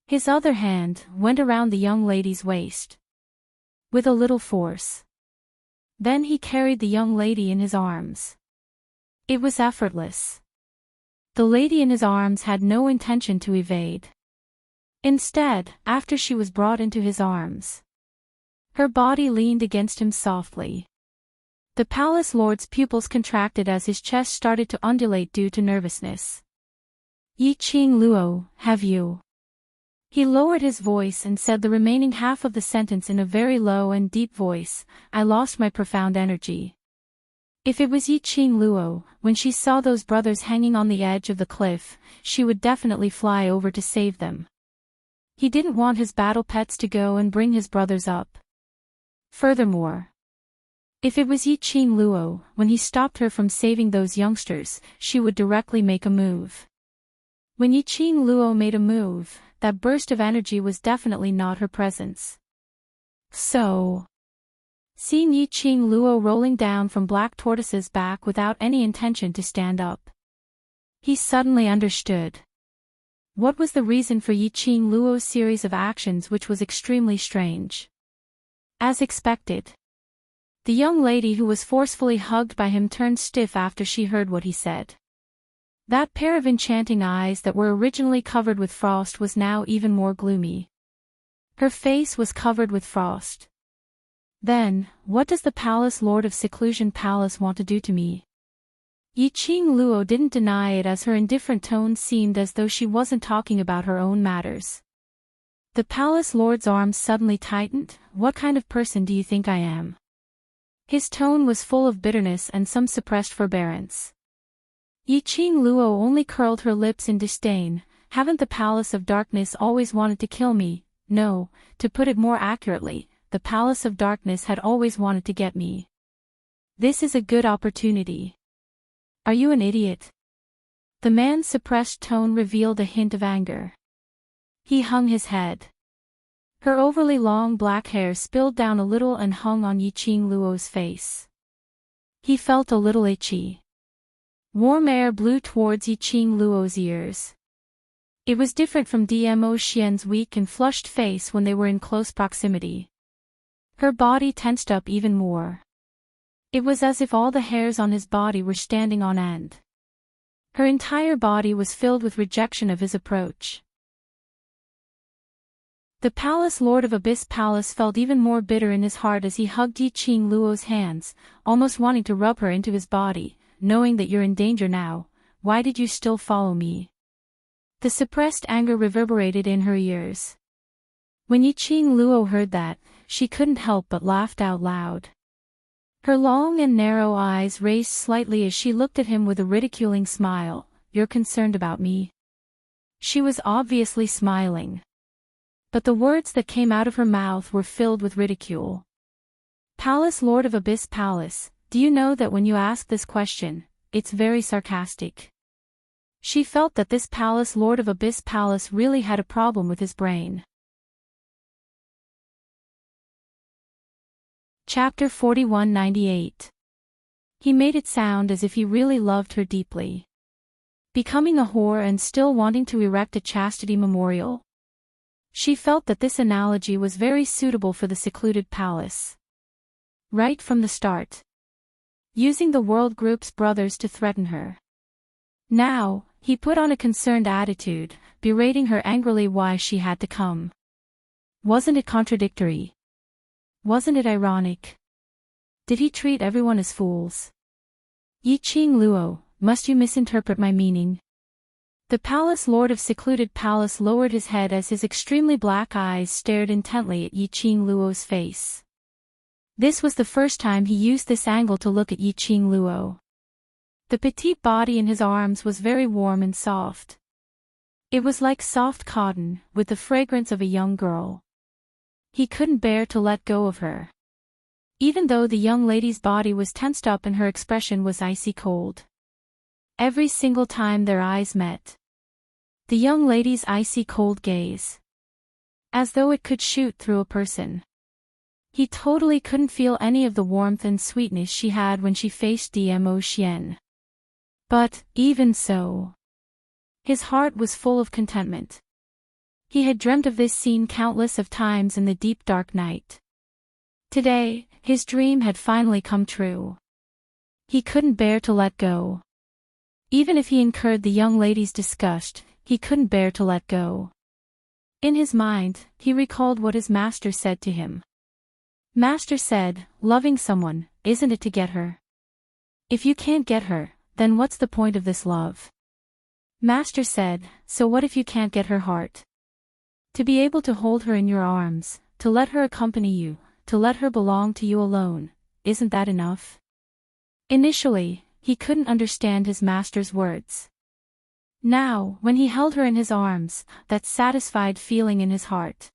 His other hand went around the young lady's waist. With a little force. Then he carried the young lady in his arms. It was effortless. The lady in his arms had no intention to evade. Instead, after she was brought into his arms, her body leaned against him softly. The palace lord's pupils contracted as his chest started to undulate due to nervousness. Yiqing Luo, have you? He lowered his voice and said the remaining half of the sentence in a very low and deep voice. I lost my profound energy. If it was Yiqing Luo, when she saw those brothers hanging on the edge of the cliff, she would definitely fly over to save them. He didn't want his battle pets to go and bring his brothers up. Furthermore, if it was Yiqing Luo, when he stopped her from saving those youngsters, she would directly make a move. When Yiqing Luo made a move, that burst of energy was definitely not her presence. So, seeing Yiqing Luo rolling down from Black Tortoise's back without any intention to stand up, he suddenly understood. What was the reason for Yiqing Luo's series of actions, which was extremely strange? As expected, the young lady who was forcefully hugged by him turned stiff after she heard what he said. That pair of enchanting eyes that were originally covered with frost was now even more gloomy. Her face was covered with frost. Then, what does the Palace Lord of Seclusion Palace want to do to me? Yiqing Luo didn't deny it, as her indifferent tone seemed as though she wasn't talking about her own matters. The Palace Lord's arms suddenly tightened. What kind of person do you think I am? His tone was full of bitterness and some suppressed forbearance. Yiqing Luo only curled her lips in disdain. Haven't the Palace of Darkness always wanted to kill me? No, to put it more accurately, the Palace of Darkness had always wanted to get me. This is a good opportunity. Are you an idiot? The man's suppressed tone revealed a hint of anger. He hung his head. Her overly long black hair spilled down a little and hung on Yiqing Luo's face. He felt a little itchy. Warm air blew towards Yiqing Luo's ears. It was different from Dmo Xian's weak and flushed face when they were in close proximity. Her body tensed up even more. It was as if all the hairs on his body were standing on end. Her entire body was filled with rejection of his approach. The palace lord of Abyss Palace felt even more bitter in his heart as he hugged Yiqing Luo's hands, almost wanting to rub her into his body. Knowing that you're in danger now, why did you still follow me? The suppressed anger reverberated in her ears. When Yiqing Luo heard that, she couldn't help but laughed out loud. Her long and narrow eyes raised slightly as she looked at him with a ridiculing smile. You're concerned about me? She was obviously smiling. But the words that came out of her mouth were filled with ridicule. Palace Lord of Abyss Palace, do you know that when you ask this question, it's very sarcastic? She felt that this Palace Lord of Abyss Palace really had a problem with his brain. Chapter 4198. He made it sound as if he really loved her deeply. Becoming a whore and still wanting to erect a chastity memorial? She felt that this analogy was very suitable for the secluded palace. Right from the start. Using the world group's brothers to threaten her. Now, he put on a concerned attitude, berating her angrily why she had to come. Wasn't it contradictory? Wasn't it ironic? Did he treat everyone as fools? Yiqing Luo, must you misinterpret my meaning? The palace lord of secluded palace lowered his head as his extremely black eyes stared intently at Yiqing Luo's face. This was the first time he used this angle to look at Yiqing Luo. The petite body in his arms was very warm and soft. It was like soft cotton, with the fragrance of a young girl. He couldn't bear to let go of her. Even though the young lady's body was tensed up and her expression was icy cold. Every single time their eyes met. The young lady's icy cold gaze. As though it could shoot through a person. He totally couldn't feel any of the warmth and sweetness she had when she faced Dmo Xian. But, even so, his heart was full of contentment. He had dreamt of this scene countless of times in the deep dark night. Today, his dream had finally come true. He couldn't bear to let go. Even if he incurred the young lady's disgust, he couldn't bear to let go. In his mind, he recalled what his master said to him. Master said, loving someone, isn't it to get her? If you can't get her, then what's the point of this love? Master said, so what if you can't get her heart? To be able to hold her in your arms, to let her accompany you, to let her belong to you alone, isn't that enough? Initially, he couldn't understand his master's words. Now, when he held her in his arms, that satisfied feeling in his heart.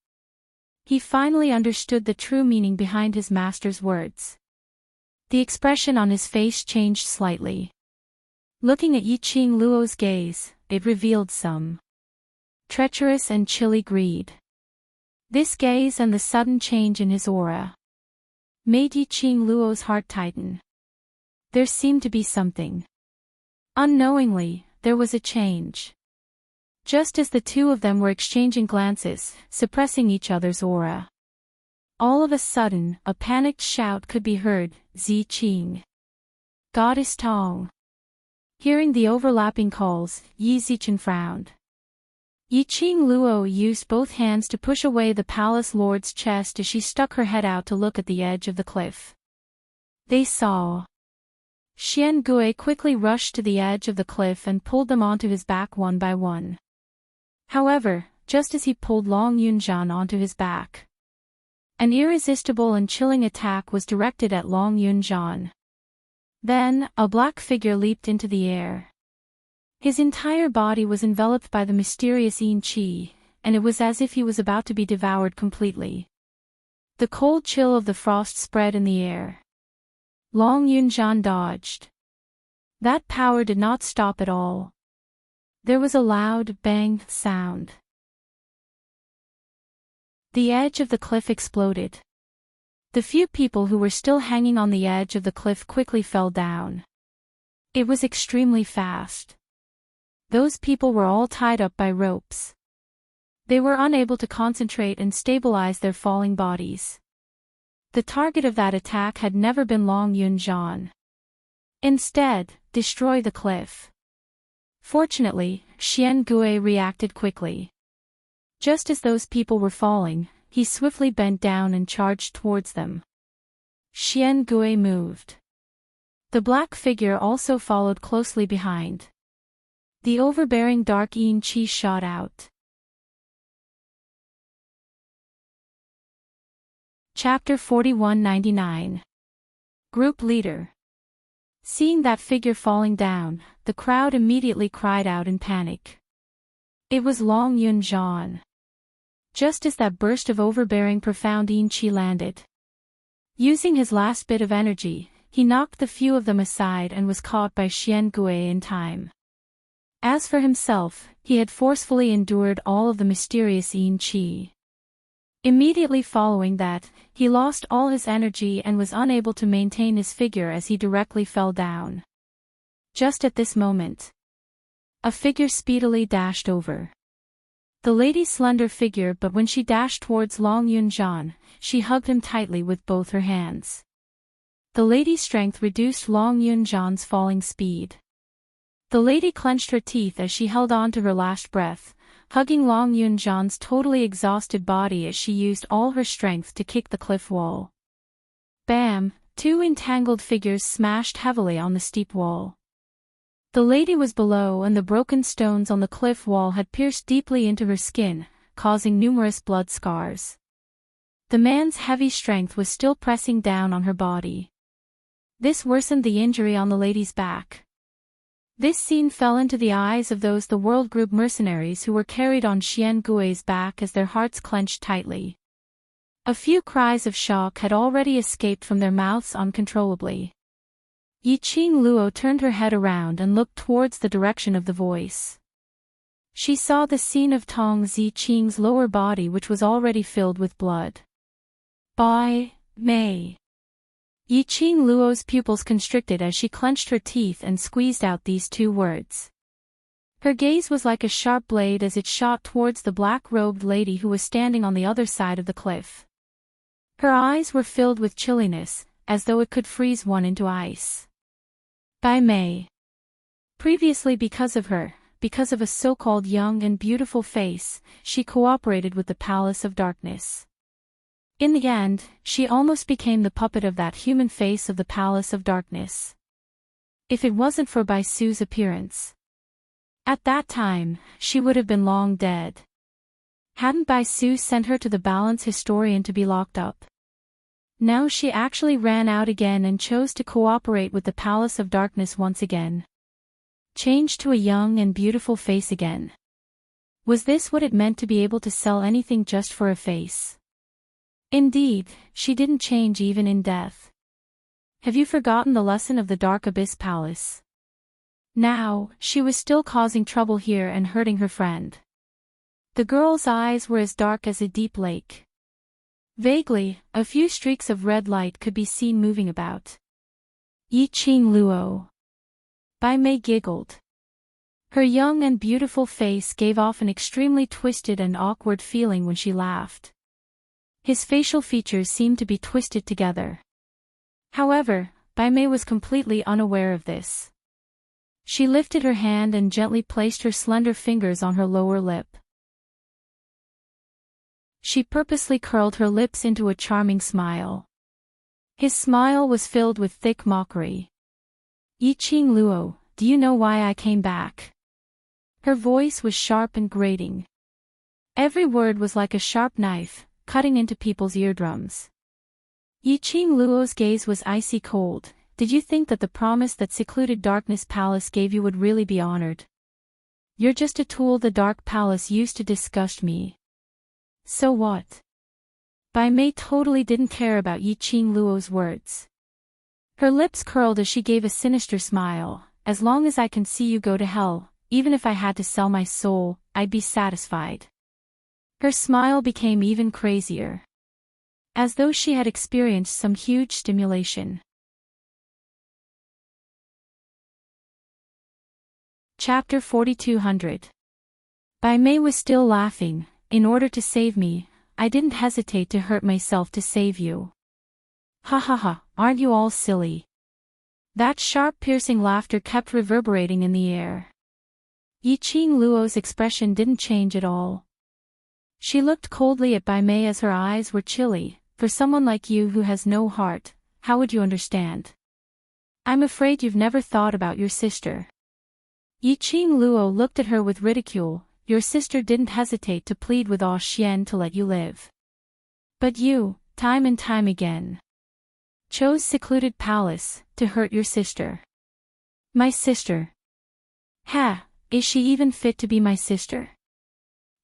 He finally understood the true meaning behind his master's words. The expression on his face changed slightly. Looking at Yiqing Luo's gaze, it revealed some treacherous and chilly greed. This gaze and the sudden change in his aura made Yiqing Luo's heart tighten. There seemed to be something. Unknowingly, there was a change. Just as the two of them were exchanging glances, suppressing each other's aura. All of a sudden, a panicked shout could be heard, Zi Qing. Goddess Tong. Hearing the overlapping calls, Yi Zichen frowned. Yiqing Luo used both hands to push away the palace lord's chest as she stuck her head out to look at the edge of the cliff. They saw. Xian Gui quickly rushed to the edge of the cliff and pulled them onto his back one by one. However, just as he pulled Long Yunzhan onto his back, an irresistible and chilling attack was directed at Long Yunzhan. Then, a black figure leaped into the air. His entire body was enveloped by the mysterious Yin Qi, and it was as if he was about to be devoured completely. The cold chill of the frost spread in the air. Long Yunzhan dodged. That power did not stop at all. There was a loud bang sound. The edge of the cliff exploded. The few people who were still hanging on the edge of the cliff quickly fell down. It was extremely fast. Those people were all tied up by ropes. They were unable to concentrate and stabilize their falling bodies. The target of that attack had never been Long Yunjian. Instead, destroy the cliff. Fortunately, Xian Gui reacted quickly. Just as those people were falling, he swiftly bent down and charged towards them. Xian Gui moved. The black figure also followed closely behind. The overbearing dark yin qi shot out. Chapter 4199. Group Leader. Seeing that figure falling down, the crowd immediately cried out in panic. It was Long Yunjian. Just as that burst of overbearing profound yin qi landed. Using his last bit of energy, he knocked the few of them aside and was caught by Xian Gui in time. As for himself, he had forcefully endured all of the mysterious yin qi. Immediately following that, he lost all his energy and was unable to maintain his figure as he directly fell down. Just at this moment, a figure speedily dashed over. The lady's slender figure, but when she dashed towards Long Yunjian, she hugged him tightly with both her hands. The lady's strength reduced Long Yunjian's falling speed. The lady clenched her teeth as she held on to her last breath, hugging Long Yunjian's totally exhausted body as she used all her strength to kick the cliff wall. Bam! Two entangled figures smashed heavily on the steep wall. The lady was below and the broken stones on the cliff wall had pierced deeply into her skin, causing numerous blood scars. The man's heavy strength was still pressing down on her body. This worsened the injury on the lady's back. This scene fell into the eyes of those the World Group mercenaries who were carried on Xian Gui's back as their hearts clenched tightly. A few cries of shock had already escaped from their mouths uncontrollably. Yiqing Luo turned her head around and looked towards the direction of the voice. She saw the scene of Tong Ziqing's lower body, which was already filled with blood. Bai Mei. Yiqing Luo's pupils constricted as she clenched her teeth and squeezed out these two words. Her gaze was like a sharp blade as it shot towards the black-robed lady who was standing on the other side of the cliff. Her eyes were filled with chilliness, as though it could freeze one into ice. Bai Mei. Previously, because of a so-called young and beautiful face, she cooperated with the Palace of Darkness. In the end, she almost became the puppet of that human face of the Palace of Darkness. If it wasn't for Bai Su's appearance. At that time, she would have been long dead. Hadn't Bai Su sent her to the balance historian to be locked up? Now she actually ran out again and chose to cooperate with the Palace of Darkness once again. Changed to a young and beautiful face again. Was this what it meant to be able to sell anything just for a face? Indeed, she didn't change even in death. Have you forgotten the lesson of the Dark Abyss Palace? Now, she was still causing trouble here and hurting her friend. The girl's eyes were as dark as a deep lake. Vaguely, a few streaks of red light could be seen moving about. Yiqing Luo. Bai Mei giggled. Her young and beautiful face gave off an extremely twisted and awkward feeling when she laughed. His facial features seemed to be twisted together. However, Bai Mei was completely unaware of this. She lifted her hand and gently placed her slender fingers on her lower lip. She purposely curled her lips into a charming smile. His smile was filled with thick mockery. Yiqing Luo, do you know why I came back? Her voice was sharp and grating. Every word was like a sharp knife, cutting into people's eardrums. Yiqing Luo's gaze was icy cold. Did you think that the promise that secluded Darkness Palace gave you would really be honored? You're just a tool the Dark Palace used to disgust me. So what? Bai Mei totally didn't care about Yiqing Luo's words. Her lips curled as she gave a sinister smile. As long as I can see you go to hell, even if I had to sell my soul, I'd be satisfied. Her smile became even crazier. As though she had experienced some huge stimulation. Chapter 4200. Bai Mei was still laughing. In order to save me, I didn't hesitate to hurt myself to save you. Ha ha ha, aren't you all silly? That sharp piercing laughter kept reverberating in the air. Yiqing Luo's expression didn't change at all. She looked coldly at Bai Mei as her eyes were chilly. For someone like you who has no heart, how would you understand? I'm afraid you've never thought about your sister. Yiqing Luo looked at her with ridicule. Your sister didn't hesitate to plead with Ah Xian to let you live. But you, time and time again, chose secluded palace to hurt your sister. My sister. Ha, is she even fit to be my sister?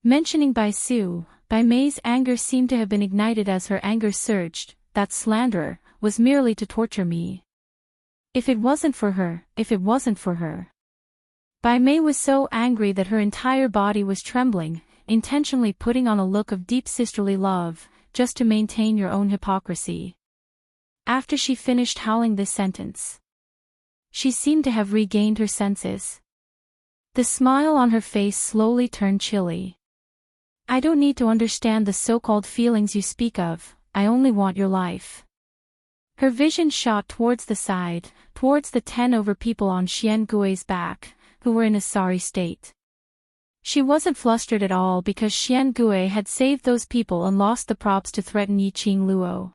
Mentioning Bai Su, Bai Mei's anger seemed to have been ignited as her anger surged. That slanderer was merely to torture me. If it wasn't for her. Bai Mei was so angry that her entire body was trembling, intentionally putting on a look of deep sisterly love, just to maintain your own hypocrisy. After she finished howling this sentence, she seemed to have regained her senses. The smile on her face slowly turned chilly. I don't need to understand the so-called feelings you speak of, I only want your life. Her vision shot towards the side, towards the 10 over people on Xian Gui's back, who were in a sorry state. She wasn't flustered at all because Xian Gui had saved those people and lost the props to threaten Yiqing Luo.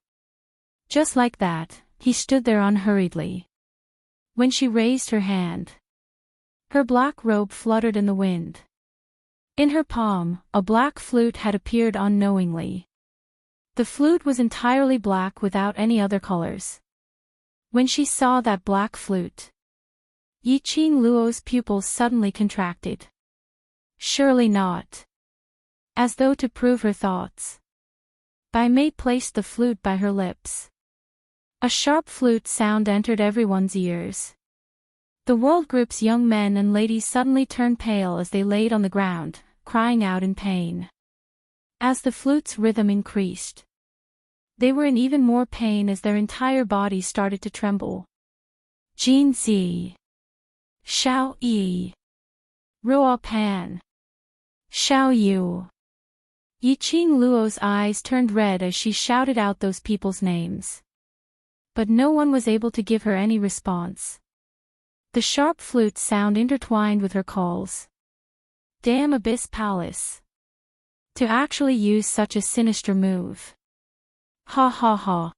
Just like that, he stood there unhurriedly. When she raised her hand, her black robe fluttered in the wind. In her palm, a black flute had appeared unknowingly. The flute was entirely black without any other colors. When she saw that black flute, Yiqing Luo's pupils suddenly contracted. Surely not. As though to prove her thoughts, Bai Mei placed the flute by her lips. A sharp flute sound entered everyone's ears. The world group's young men and ladies suddenly turned pale as they laid on the ground, crying out in pain. As the flute's rhythm increased, they were in even more pain as their entire bodies started to tremble. Jin Zi. Xiao Yi. Ruo Pan. Xiao Yu. Yiqing Luo's eyes turned red as she shouted out those people's names. But no one was able to give her any response. The sharp flute sound intertwined with her calls. Damn Abyss Palace. To actually use such a sinister move. Ha ha ha.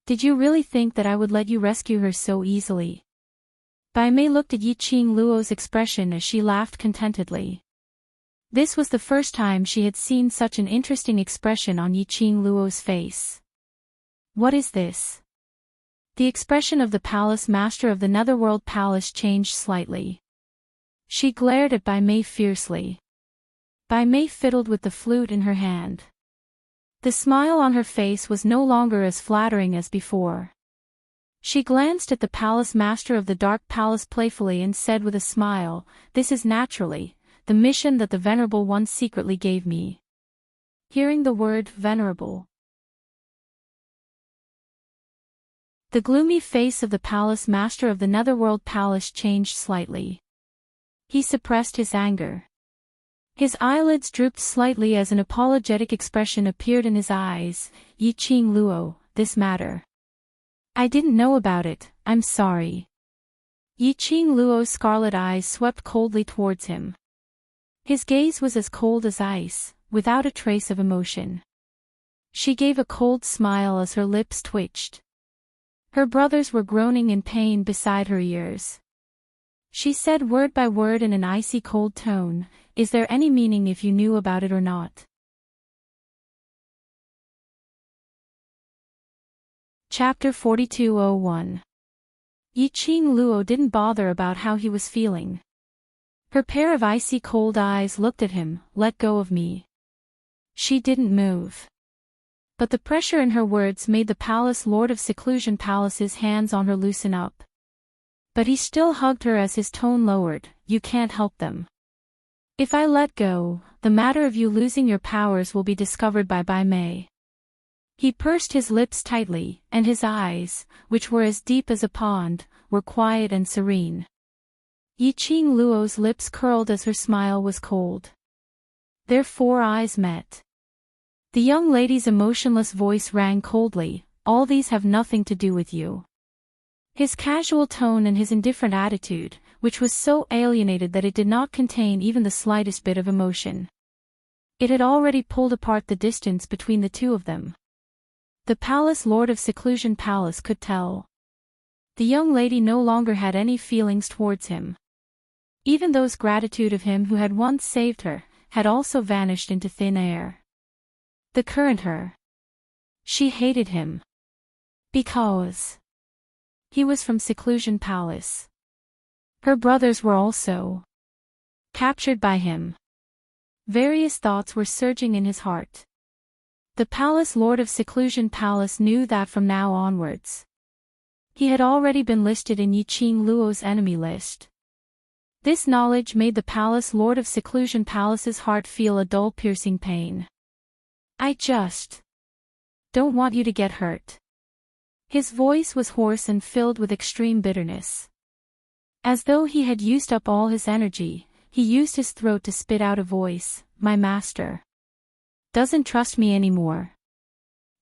Did you really think that I would let you rescue her so easily? Bai Mei looked at Yiqing Luo's expression as she laughed contentedly. This was the first time she had seen such an interesting expression on Yiqing Luo's face. What is this? The expression of the palace master of the Netherworld Palace changed slightly. She glared at Bai Mei fiercely. Bai Mei fiddled with the flute in her hand. The smile on her face was no longer as flattering as before. She glanced at the palace master of the Dark Palace playfully and said with a smile, "This is naturally the mission that the Venerable One secretly gave me." Hearing the word venerable, the gloomy face of the palace master of the Netherworld Palace changed slightly. He suppressed his anger. His eyelids drooped slightly as an apologetic expression appeared in his eyes. Yiqing Luo, this matter. I didn't know about it, I'm sorry. Yiqing Luo's scarlet eyes swept coldly towards him. His gaze was as cold as ice, without a trace of emotion. She gave a cold smile as her lips twitched. Her brothers were groaning in pain beside her ears. She said word by word in an icy cold tone, "Is there any meaning if you knew about it or not?" Chapter 4201. Yiqing Luo didn't bother about how he was feeling. Her pair of icy cold eyes looked at him. "Let go of me." She didn't move. But the pressure in her words made the Palace Lord of Seclusion Palace's hands on her loosen up. But he still hugged her as his tone lowered. "You can't help them. If I let go, the matter of you losing your powers will be discovered by Bai Mei." He pursed his lips tightly, and his eyes, which were as deep as a pond, were quiet and serene. Yiqing Luo's lips curled as her smile was cold. Their four eyes met. The young lady's emotionless voice rang coldly, "All these have nothing to do with you." His casual tone and his indifferent attitude, which was so alienated that it did not contain even the slightest bit of emotion. It had already pulled apart the distance between the two of them. The palace lord of Seclusion Palace could tell. The young lady no longer had any feelings towards him. Even those gratitude of him who had once saved her, had also vanished into thin air. The current her. She hated him. Because he was from Seclusion Palace. Her brothers were also captured by him. Various thoughts were surging in his heart. The palace lord of Seclusion Palace knew that from now onwards, he had already been listed in Yiqing Luo's enemy list. This knowledge made the palace lord of Seclusion Palace's heart feel a dull piercing pain. "I just don't want you to get hurt." His voice was hoarse and filled with extreme bitterness. As though he had used up all his energy, he used his throat to spit out a voice, "My master doesn't trust me anymore.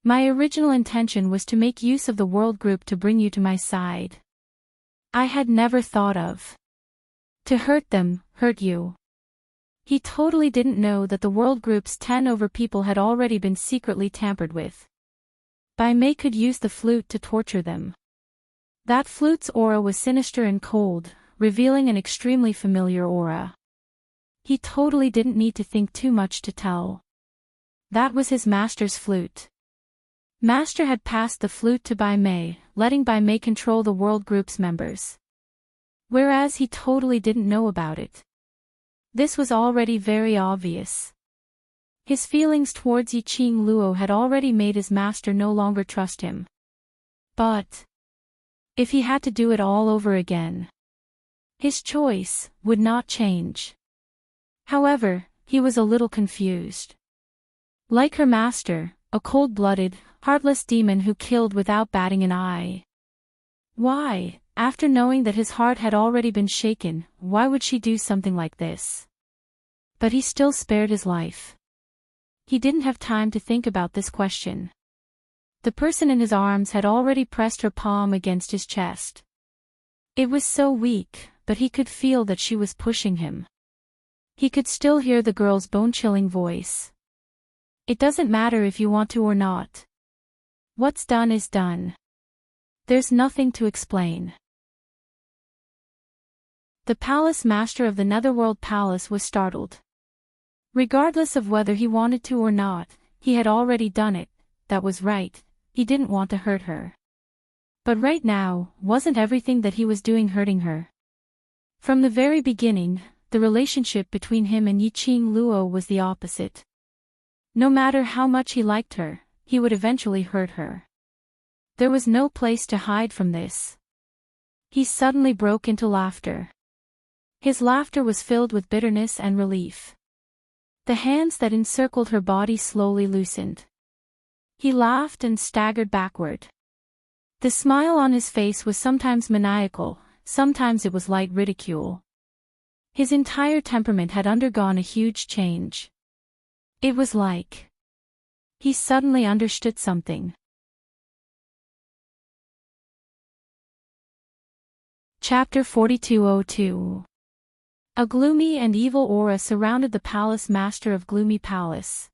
My original intention was to make use of the world group to bring you to my side. I had never thought of to hurt them, hurt you." He totally didn't know that the world group's 10 over people had already been secretly tampered with. Bai Mei could use the flute to torture them. That flute's aura was sinister and cold, revealing an extremely familiar aura. He totally didn't need to think too much to tell. That was his master's flute. Master had passed the flute to Bai Mei, letting Bai Mei control the world group's members. Whereas he totally didn't know about it. This was already very obvious. His feelings towards Yiqing Luo had already made his master no longer trust him. But if he had to do it all over again, his choice would not change. However, he was a little confused. Like her master, a cold-blooded, heartless demon who killed without batting an eye. Why, after knowing that his heart had already been shaken, why would she do something like this? But he still spared his life. He didn't have time to think about this question. The person in his arms had already pressed her palm against his chest. It was so weak, but he could feel that she was pushing him. He could still hear the girl's bone-chilling voice. "It doesn't matter if you want to or not. What's done is done. There's nothing to explain." The palace master of the Netherworld Palace was startled. Regardless of whether he wanted to or not, he had already done it. That was right, he didn't want to hurt her. But right now, wasn't everything that he was doing hurting her? From the very beginning, the relationship between him and Yiqing Luo was the opposite. No matter how much he liked her, he would eventually hurt her. There was no place to hide from this. He suddenly broke into laughter. His laughter was filled with bitterness and relief. The hands that encircled her body slowly loosened. He laughed and staggered backward. The smile on his face was sometimes maniacal, sometimes it was light ridicule. His entire temperament had undergone a huge change. It was like he suddenly understood something. Chapter 4202. A gloomy and evil aura surrounded the palace master of Gloomy Palace.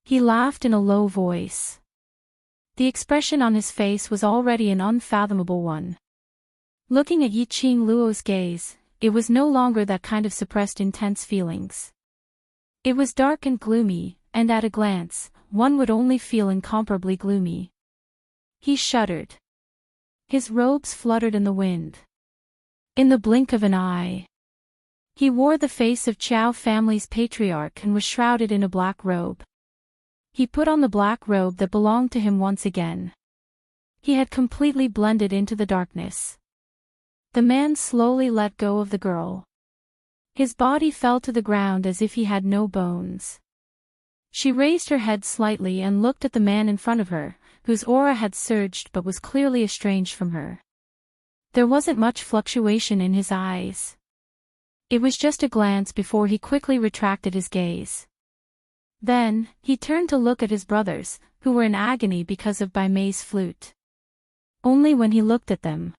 He laughed in a low voice. The expression on his face was already an unfathomable one. Looking at Yiqing Luo's gaze, it was no longer that kind of suppressed intense feelings. It was dark and gloomy, and at a glance, one would only feel incomparably gloomy. He shuddered. His robes fluttered in the wind. In the blink of an eye, he wore the face of Chao family's patriarch and was shrouded in a black robe. He put on the black robe that belonged to him once again. He had completely blended into the darkness. The man slowly let go of the girl. His body fell to the ground as if he had no bones. She raised her head slightly and looked at the man in front of her, whose aura had surged but was clearly estranged from her. There wasn't much fluctuation in his eyes. It was just a glance before he quickly retracted his gaze. Then, he turned to look at his brothers, who were in agony because of Bai Mei's flute. Only when he looked at them.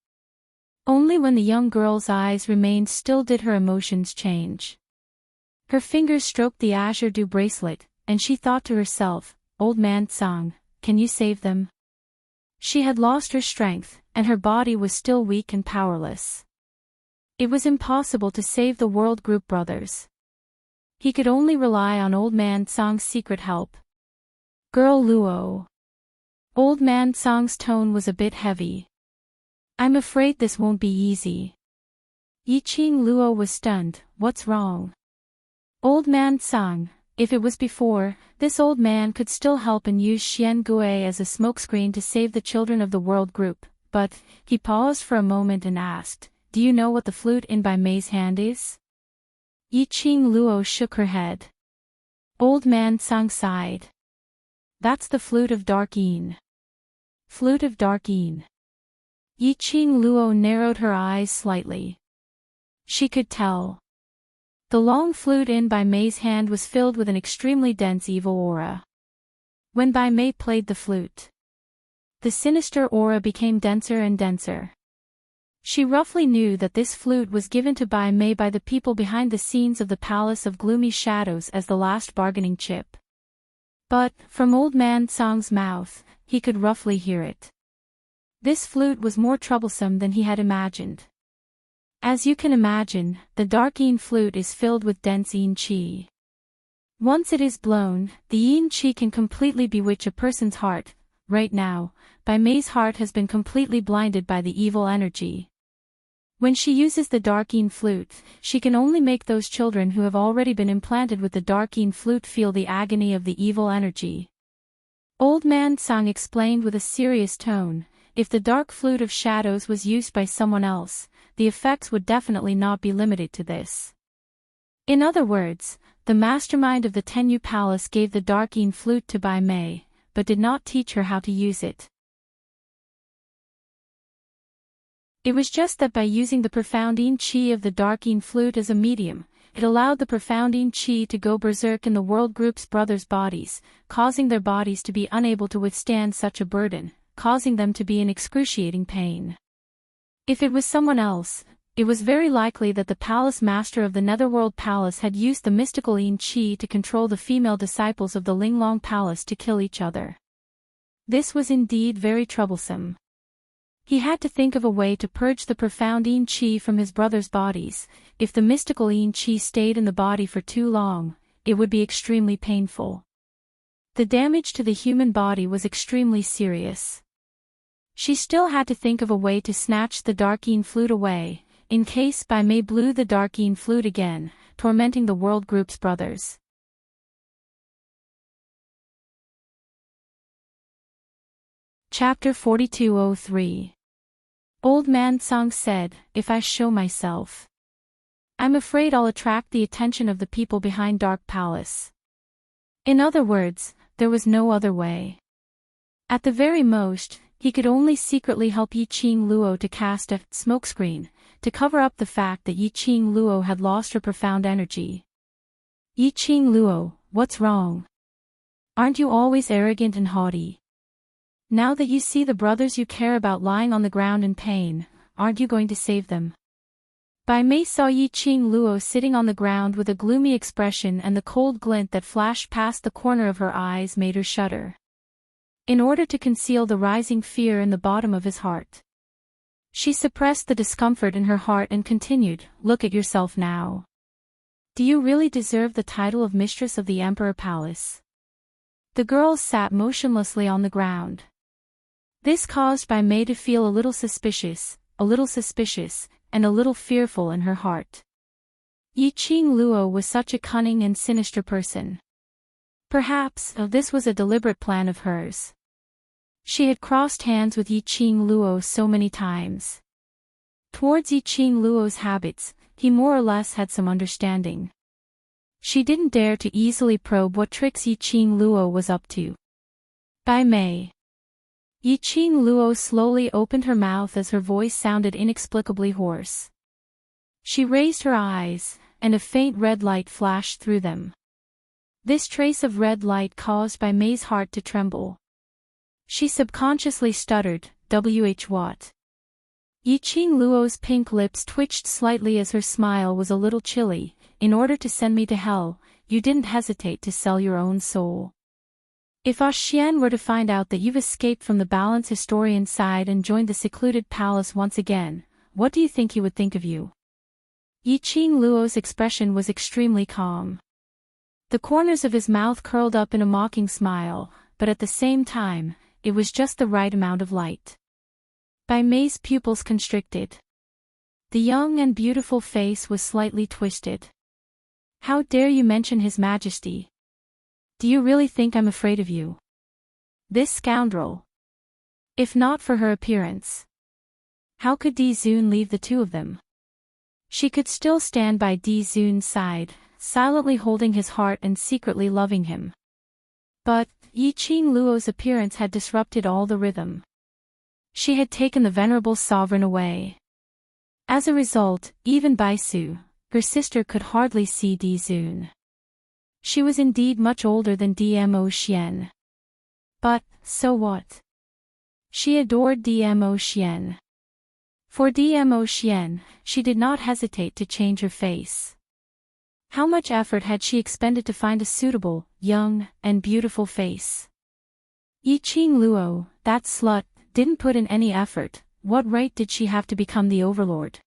Only when the young girl's eyes remained still did her emotions change. Her fingers stroked the azure dew bracelet, and she thought to herself, "Old man Tsang, can you save them?" She had lost her strength, and her body was still weak and powerless. It was impossible to save the World Group brothers. He could only rely on Old Man Tsang's secret help. "Girl Luo." Old Man Tsang's tone was a bit heavy. "I'm afraid this won't be easy." Yiqing Luo was stunned. "What's wrong?" "Old Man Tsang, if it was before, this old man could still help and use Xian Gui as a smokescreen to save the children of the World Group, but," he paused for a moment and asked, "do you know what the flute in Bai Mei's hand is?" Yiqing Luo shook her head. Old Man Tsang sighed. "That's the flute of Dark Yin." Flute of Dark Yin. Yiqing Luo narrowed her eyes slightly. She could tell. The long flute in Bai Mei's hand was filled with an extremely dense evil aura. When Bai Mei played the flute, the sinister aura became denser and denser. She roughly knew that this flute was given to Bai Mei by the people behind the scenes of the Palace of Gloomy Shadows as the last bargaining chip. But, from Old Man Tsang's mouth, he could roughly hear it. This flute was more troublesome than he had imagined. As you can imagine, the dark Yin flute is filled with dense Yin qi. Once it is blown, the Yin qi can completely bewitch a person's heart. Right now, Bai Mei's heart has been completely blinded by the evil energy. When she uses the dark Yin flute, she can only make those children who have already been implanted with the dark Yin flute feel the agony of the evil energy. Old Man Tsang explained with a serious tone, "If the dark flute of shadows was used by someone else, the effects would definitely not be limited to this." In other words, the mastermind of the Tenyu Palace gave the dark Yin flute to Bai Mei, but did not teach her how to use it. It was just that by using the profound Yin qi of the dark Yin flute as a medium, it allowed the profound Yin qi to go berserk in the World Group's brothers' bodies, causing their bodies to be unable to withstand such a burden, causing them to be in excruciating pain. If it was someone else, it was very likely that the palace master of the Netherworld Palace had used the mystical Yin qi to control the female disciples of the Linglong Palace to kill each other. This was indeed very troublesome. He had to think of a way to purge the profound Yin qi from his brothers' bodies. If the mystical Yin qi stayed in the body for too long, it would be extremely painful. The damage to the human body was extremely serious. She still had to think of a way to snatch the dark Yin flute away, in case Bai Mei blew the dark Yin flute again, tormenting the World Group's brothers. Chapter 4203. Old Man Tsang said, "If I show myself, I'm afraid I'll attract the attention of the people behind Dark Palace." In other words, there was no other way. At the very most, he could only secretly help Yiqing Luo to cast a smokescreen, to cover up the fact that Yiqing Luo had lost her profound energy. "Yiqing Luo, what's wrong? Aren't you always arrogant and haughty? Now that you see the brothers you care about lying on the ground in pain, aren't you going to save them?" Bai Mei saw Yiqing Luo sitting on the ground with a gloomy expression, and the cold glint that flashed past the corner of her eyes made her shudder. In order to conceal the rising fear in the bottom of his heart, she suppressed the discomfort in her heart and continued, "Look at yourself now. Do you really deserve the title of Mistress of the Emperor Palace?" The girls sat motionlessly on the ground. This caused Bai Mei to feel a little suspicious, and a little fearful in her heart. Yiqing Luo was such a cunning and sinister person. Perhaps, this was a deliberate plan of hers. She had crossed hands with Yiqing Luo so many times. Towards Yiqing Luo's habits, he more or less had some understanding. She didn't dare to easily probe what tricks Yiqing Luo was up to. Bai Mei. Yiqing Luo slowly opened her mouth as her voice sounded inexplicably hoarse. She raised her eyes, and a faint red light flashed through them. This trace of red light caused Bai Mei's heart to tremble. She subconsciously stuttered, what? Yiqing Luo's pink lips twitched slightly as her smile was a little chilly. In order to send me to hell, you didn't hesitate to sell your own soul. If Xian were to find out that you've escaped from the balance historian side and joined the secluded palace once again, what do you think he would think of you? Yiqing Luo's expression was extremely calm. The corners of his mouth curled up in a mocking smile, but at the same time, it was just the right amount of light. Bai Mei's pupils constricted. The young and beautiful face was slightly twisted. How dare you mention His Majesty? Do you really think I'm afraid of you? This scoundrel. If not for her appearance. How could Di Zun leave the two of them? She could still stand by Di Zun's side, silently holding his heart and secretly loving him. But, Yiqing Luo's appearance had disrupted all the rhythm. She had taken the venerable sovereign away. As a result, even Bai Su, her sister, could hardly see Di Zun. She was indeed much older than Dmo Xian. But, so what? She adored Dmo Xian. For Dmo Xian, she did not hesitate to change her face. How much effort had she expended to find a suitable, young, and beautiful face? Yiqing Luo, that slut, didn't put in any effort. What right did she have to become the overlord?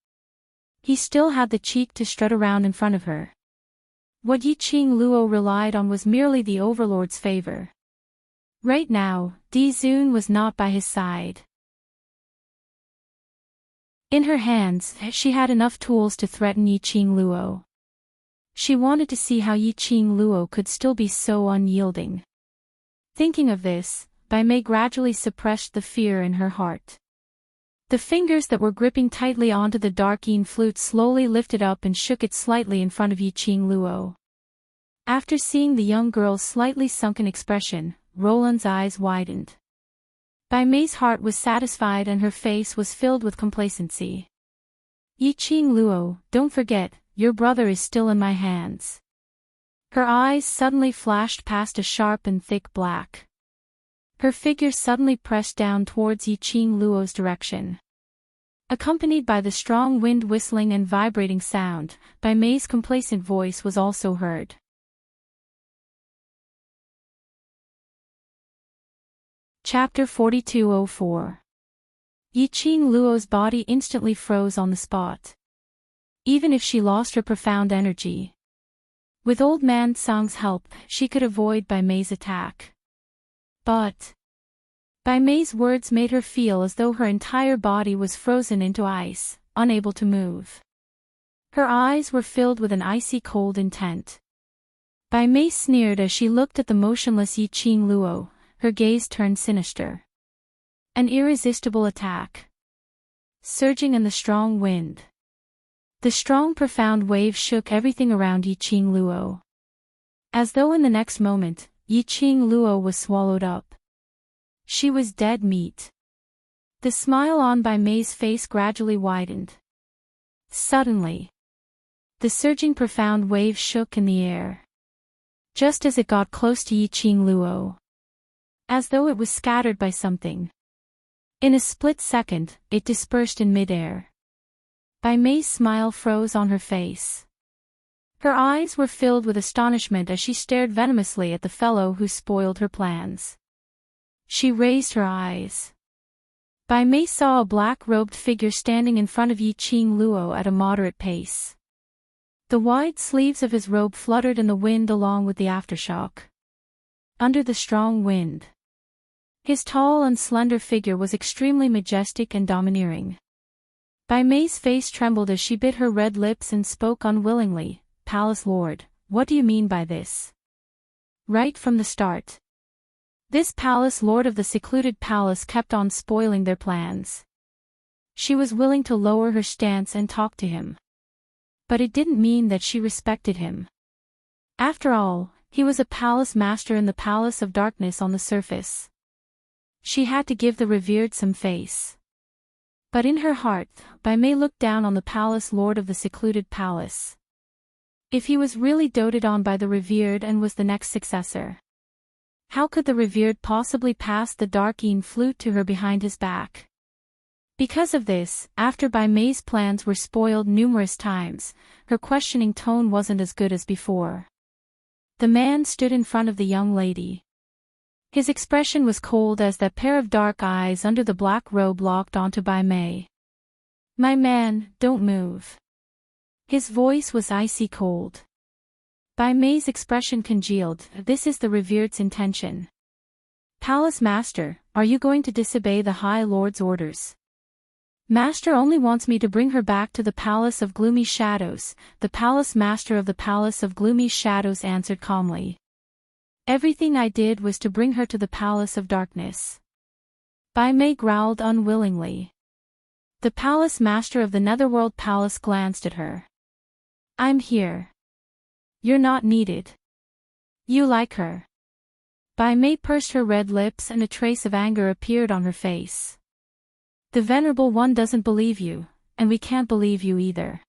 He still had the cheek to strut around in front of her. What Yiqing Luo relied on was merely the overlord's favor. Right now, Di Zun was not by his side. In her hands, she had enough tools to threaten Yiqing Luo. She wanted to see how Yiqing Luo could still be so unyielding. Thinking of this, Bai Mei gradually suppressed the fear in her heart. The fingers that were gripping tightly onto the dark yin flute slowly lifted up and shook it slightly in front of Yiqing Luo. After seeing the young girl's slightly sunken expression, Roland's eyes widened. Bai Mei's heart was satisfied and her face was filled with complacency. Yiqing Luo, don't forget, your brother is still in my hands. Her eyes suddenly flashed past a sharp and thick black. Her figure suddenly pressed down towards Yiqing Luo's direction. Accompanied by the strong wind whistling and vibrating sound, Bai Mei's complacent voice was also heard. Chapter 4204. Yiqing Luo's body instantly froze on the spot. Even if she lost her profound energy. With old man Sang's help, she could avoid Bai Mei's attack. But Bai Mei's words made her feel as though her entire body was frozen into ice, unable to move. Her eyes were filled with an icy cold intent. Bai Mei sneered as she looked at the motionless Yiqing Luo, her gaze turned sinister. An irresistible attack. Surging in the strong wind. The strong profound wave shook everything around Yiqing Luo. As though in the next moment, Yiqing Luo was swallowed up. She was dead meat. The smile on Bai Mei's face gradually widened. Suddenly, the surging profound wave shook in the air. Just as it got close to Yiqing Luo. As though it was scattered by something. In a split second, it dispersed in midair. Bai Mei's smile froze on her face. Her eyes were filled with astonishment as she stared venomously at the fellow who spoiled her plans. She raised her eyes. Bai Mei saw a black-robed figure standing in front of Yiqing Luo at a moderate pace. The wide sleeves of his robe fluttered in the wind along with the aftershock. Under the strong wind. His tall and slender figure was extremely majestic and domineering. Bai Mei's face trembled as she bit her red lips and spoke unwillingly, "Palace Lord, what do you mean by this?" Right from the start. This palace lord of the secluded palace kept on spoiling their plans. She was willing to lower her stance and talk to him. But it didn't mean that she respected him. After all, he was a palace master in the palace of darkness on the surface. She had to give the revered some face. But in her heart, Bai Mei looked down on the palace lord of the secluded palace. If he was really doted on by the revered and was the next successor, how could the revered possibly pass the dark Yin flute to her behind his back? Because of this, after Bai Mei's plans were spoiled numerous times, her questioning tone wasn't as good as before. The man stood in front of the young lady. His expression was cold as that pair of dark eyes under the black robe locked onto Bai Mei. "My man, don't move." His voice was icy cold. Bai Mei's expression congealed. This is the revered's intention. "Palace Master, are you going to disobey the High Lord's orders?" "Master only wants me to bring her back to the Palace of Gloomy Shadows," the Palace Master of the Palace of Gloomy Shadows answered calmly. "Everything I did was to bring her to the Palace of Darkness." Bai Mei growled unwillingly. The Palace Master of the Netherworld Palace glanced at her. "I'm here. You're not needed. You like her." Bai Mei pursed her red lips and a trace of anger appeared on her face. "The Venerable One doesn't believe you, and we can't believe you either."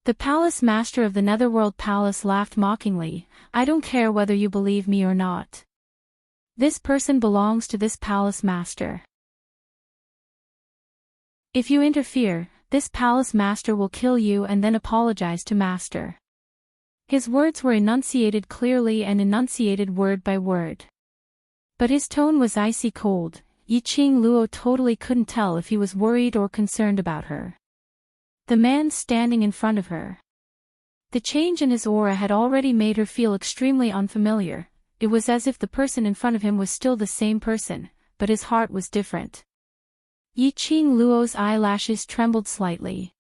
The Palace Master of the Netherworld Palace laughed mockingly. "I don't care whether you believe me or not. This person belongs to this Palace Master. If you interfere, this Palace Master will kill you and then apologize to Master." His words were enunciated clearly and enunciated word by word. But his tone was icy cold. Yi Qing Luo totally couldn't tell if he was worried or concerned about her. The man standing in front of her. The change in his aura had already made her feel extremely unfamiliar. It was as if the person in front of him was still the same person, but his heart was different. Yi Qing Luo's eyelashes trembled slightly.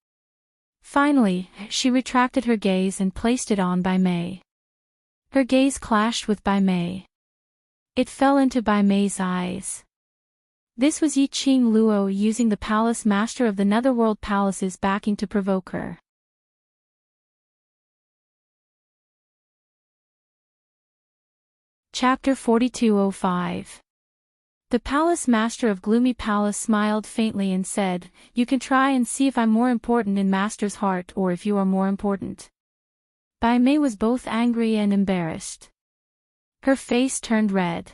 Finally, she retracted her gaze and placed it on Bai Mei. Her gaze clashed with Bai Mei. It fell into Bai Mei's eyes. This was Yi Qing Luo using the Palace Master of the Netherworld Palace's backing to provoke her. Chapter 4205. The Palace Master of Gloomy Palace smiled faintly and said, "You can try and see if I'm more important in Master's heart or if you are more important." Bai Mei was both angry and embarrassed. Her face turned red.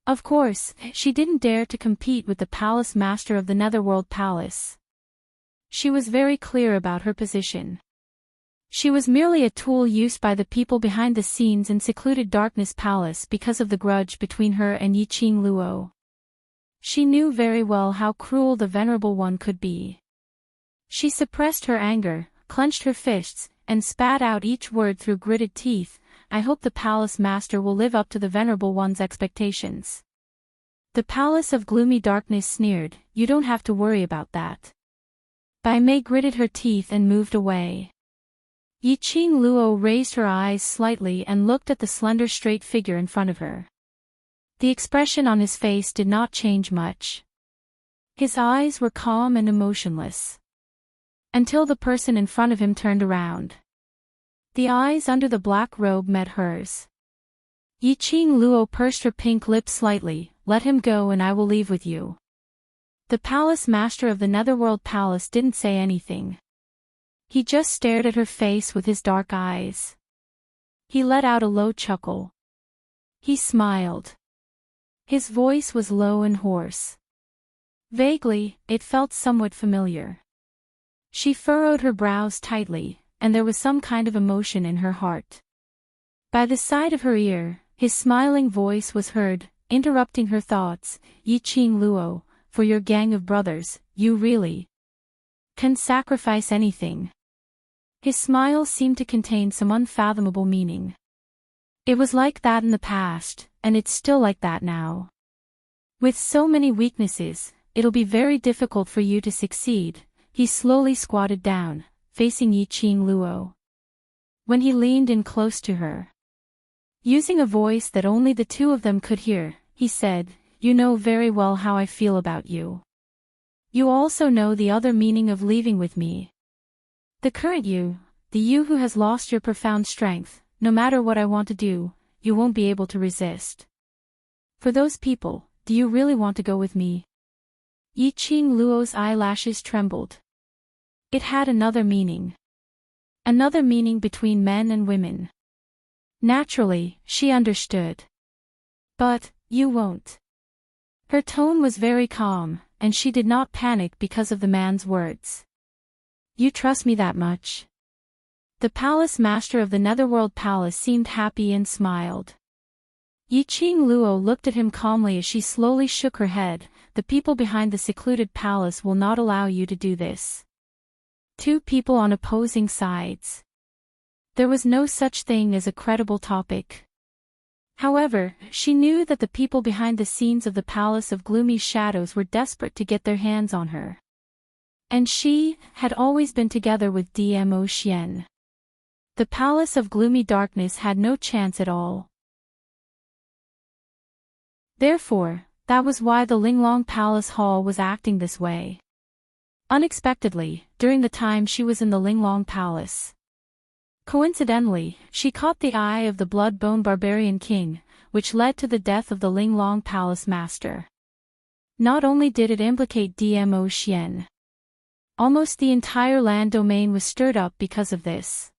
Of course, she didn't dare to compete with the Palace Master of the Netherworld Palace. She was very clear about her position. She was merely a tool used by the people behind the scenes in secluded Darkness Palace because of the grudge between her and Yi Qing Luo. She knew very well how cruel the Venerable One could be. She suppressed her anger, clenched her fists, and spat out each word through gritted teeth. "I hope the Palace Master will live up to the Venerable One's expectations." The Palace of Gloomy Darkness sneered, "You don't have to worry about that." Bai Mei gritted her teeth and moved away. Yi Qing Luo raised her eyes slightly and looked at the slender straight figure in front of her. The expression on his face did not change much. His eyes were calm and emotionless. Until the person in front of him turned around. The eyes under the black robe met hers. Yi Qing Luo pursed her pink lips slightly. "Let him go and I will leave with you." The Palace Master of the Netherworld Palace didn't say anything. He just stared at her face with his dark eyes. He let out a low chuckle. He smiled. His voice was low and hoarse. Vaguely, it felt somewhat familiar. She furrowed her brows tightly, and there was some kind of emotion in her heart. By the side of her ear, his smiling voice was heard, interrupting her thoughts. "Yi Qing Luo, for your gang of brothers, you really can sacrifice anything." His smile seemed to contain some unfathomable meaning. It was like that in the past, and it's still like that now. With so many weaknesses, it'll be very difficult for you to succeed. He slowly squatted down, facing Yi Qing Luo. When he leaned in close to her, using a voice that only the two of them could hear, he said, "You know very well how I feel about you. You also know the other meaning of leaving with me. The current you, the you who has lost your profound strength, no matter what I want to do, you won't be able to resist. For those people, do you really want to go with me?" Yi Qing Luo's eyelashes trembled. It had another meaning. Another meaning between men and women. Naturally, she understood. But, you won't. Her tone was very calm, and she did not panic because of the man's words. You trust me that much? The palace master of the Netherworld Palace seemed happy and smiled. Yi Qing Luo looked at him calmly as she slowly shook her head. The people behind the secluded palace will not allow you to do this. Two people on opposing sides. There was no such thing as a credible topic. However, she knew that the people behind the scenes of the Palace of Gloomy Shadows were desperate to get their hands on her. And she had always been together with Dmo Xian. The Palace of Gloomy Darkness had no chance at all. Therefore, that was why the Linglong Palace Hall was acting this way. Unexpectedly, during the time she was in the Linglong Palace. Coincidentally, she caught the eye of the blood-bone barbarian king, which led to the death of the Linglong Palace master. Not only did it implicate Dmo Xian. Almost the entire land domain was stirred up because of this.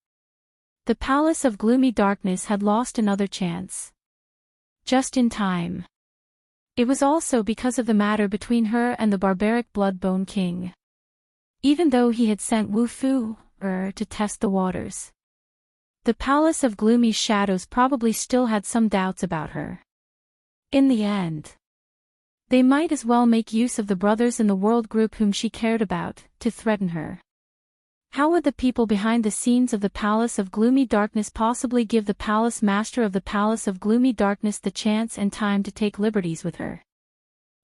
The Palace of Gloomy Darkness had lost another chance. Just in time. It was also because of the matter between her and the barbaric blood-bone king. Even though he had sent Wu Fu, to test the waters. The Palace of Gloomy Shadows probably still had some doubts about her. In the end, they might as well make use of the brothers in the world group whom she cared about, to threaten her. How would the people behind the scenes of the Palace of Gloomy Darkness possibly give the Palace Master of the Palace of Gloomy Darkness the chance and time to take liberties with her?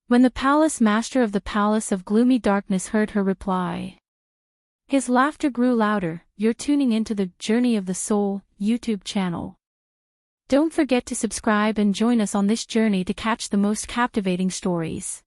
When the Palace Master of the Palace of Gloomy Darkness heard her reply, his laughter grew louder. You're tuning into the Journey of the Soul YouTube channel. Don't forget to subscribe and join us on this journey to catch the most captivating stories.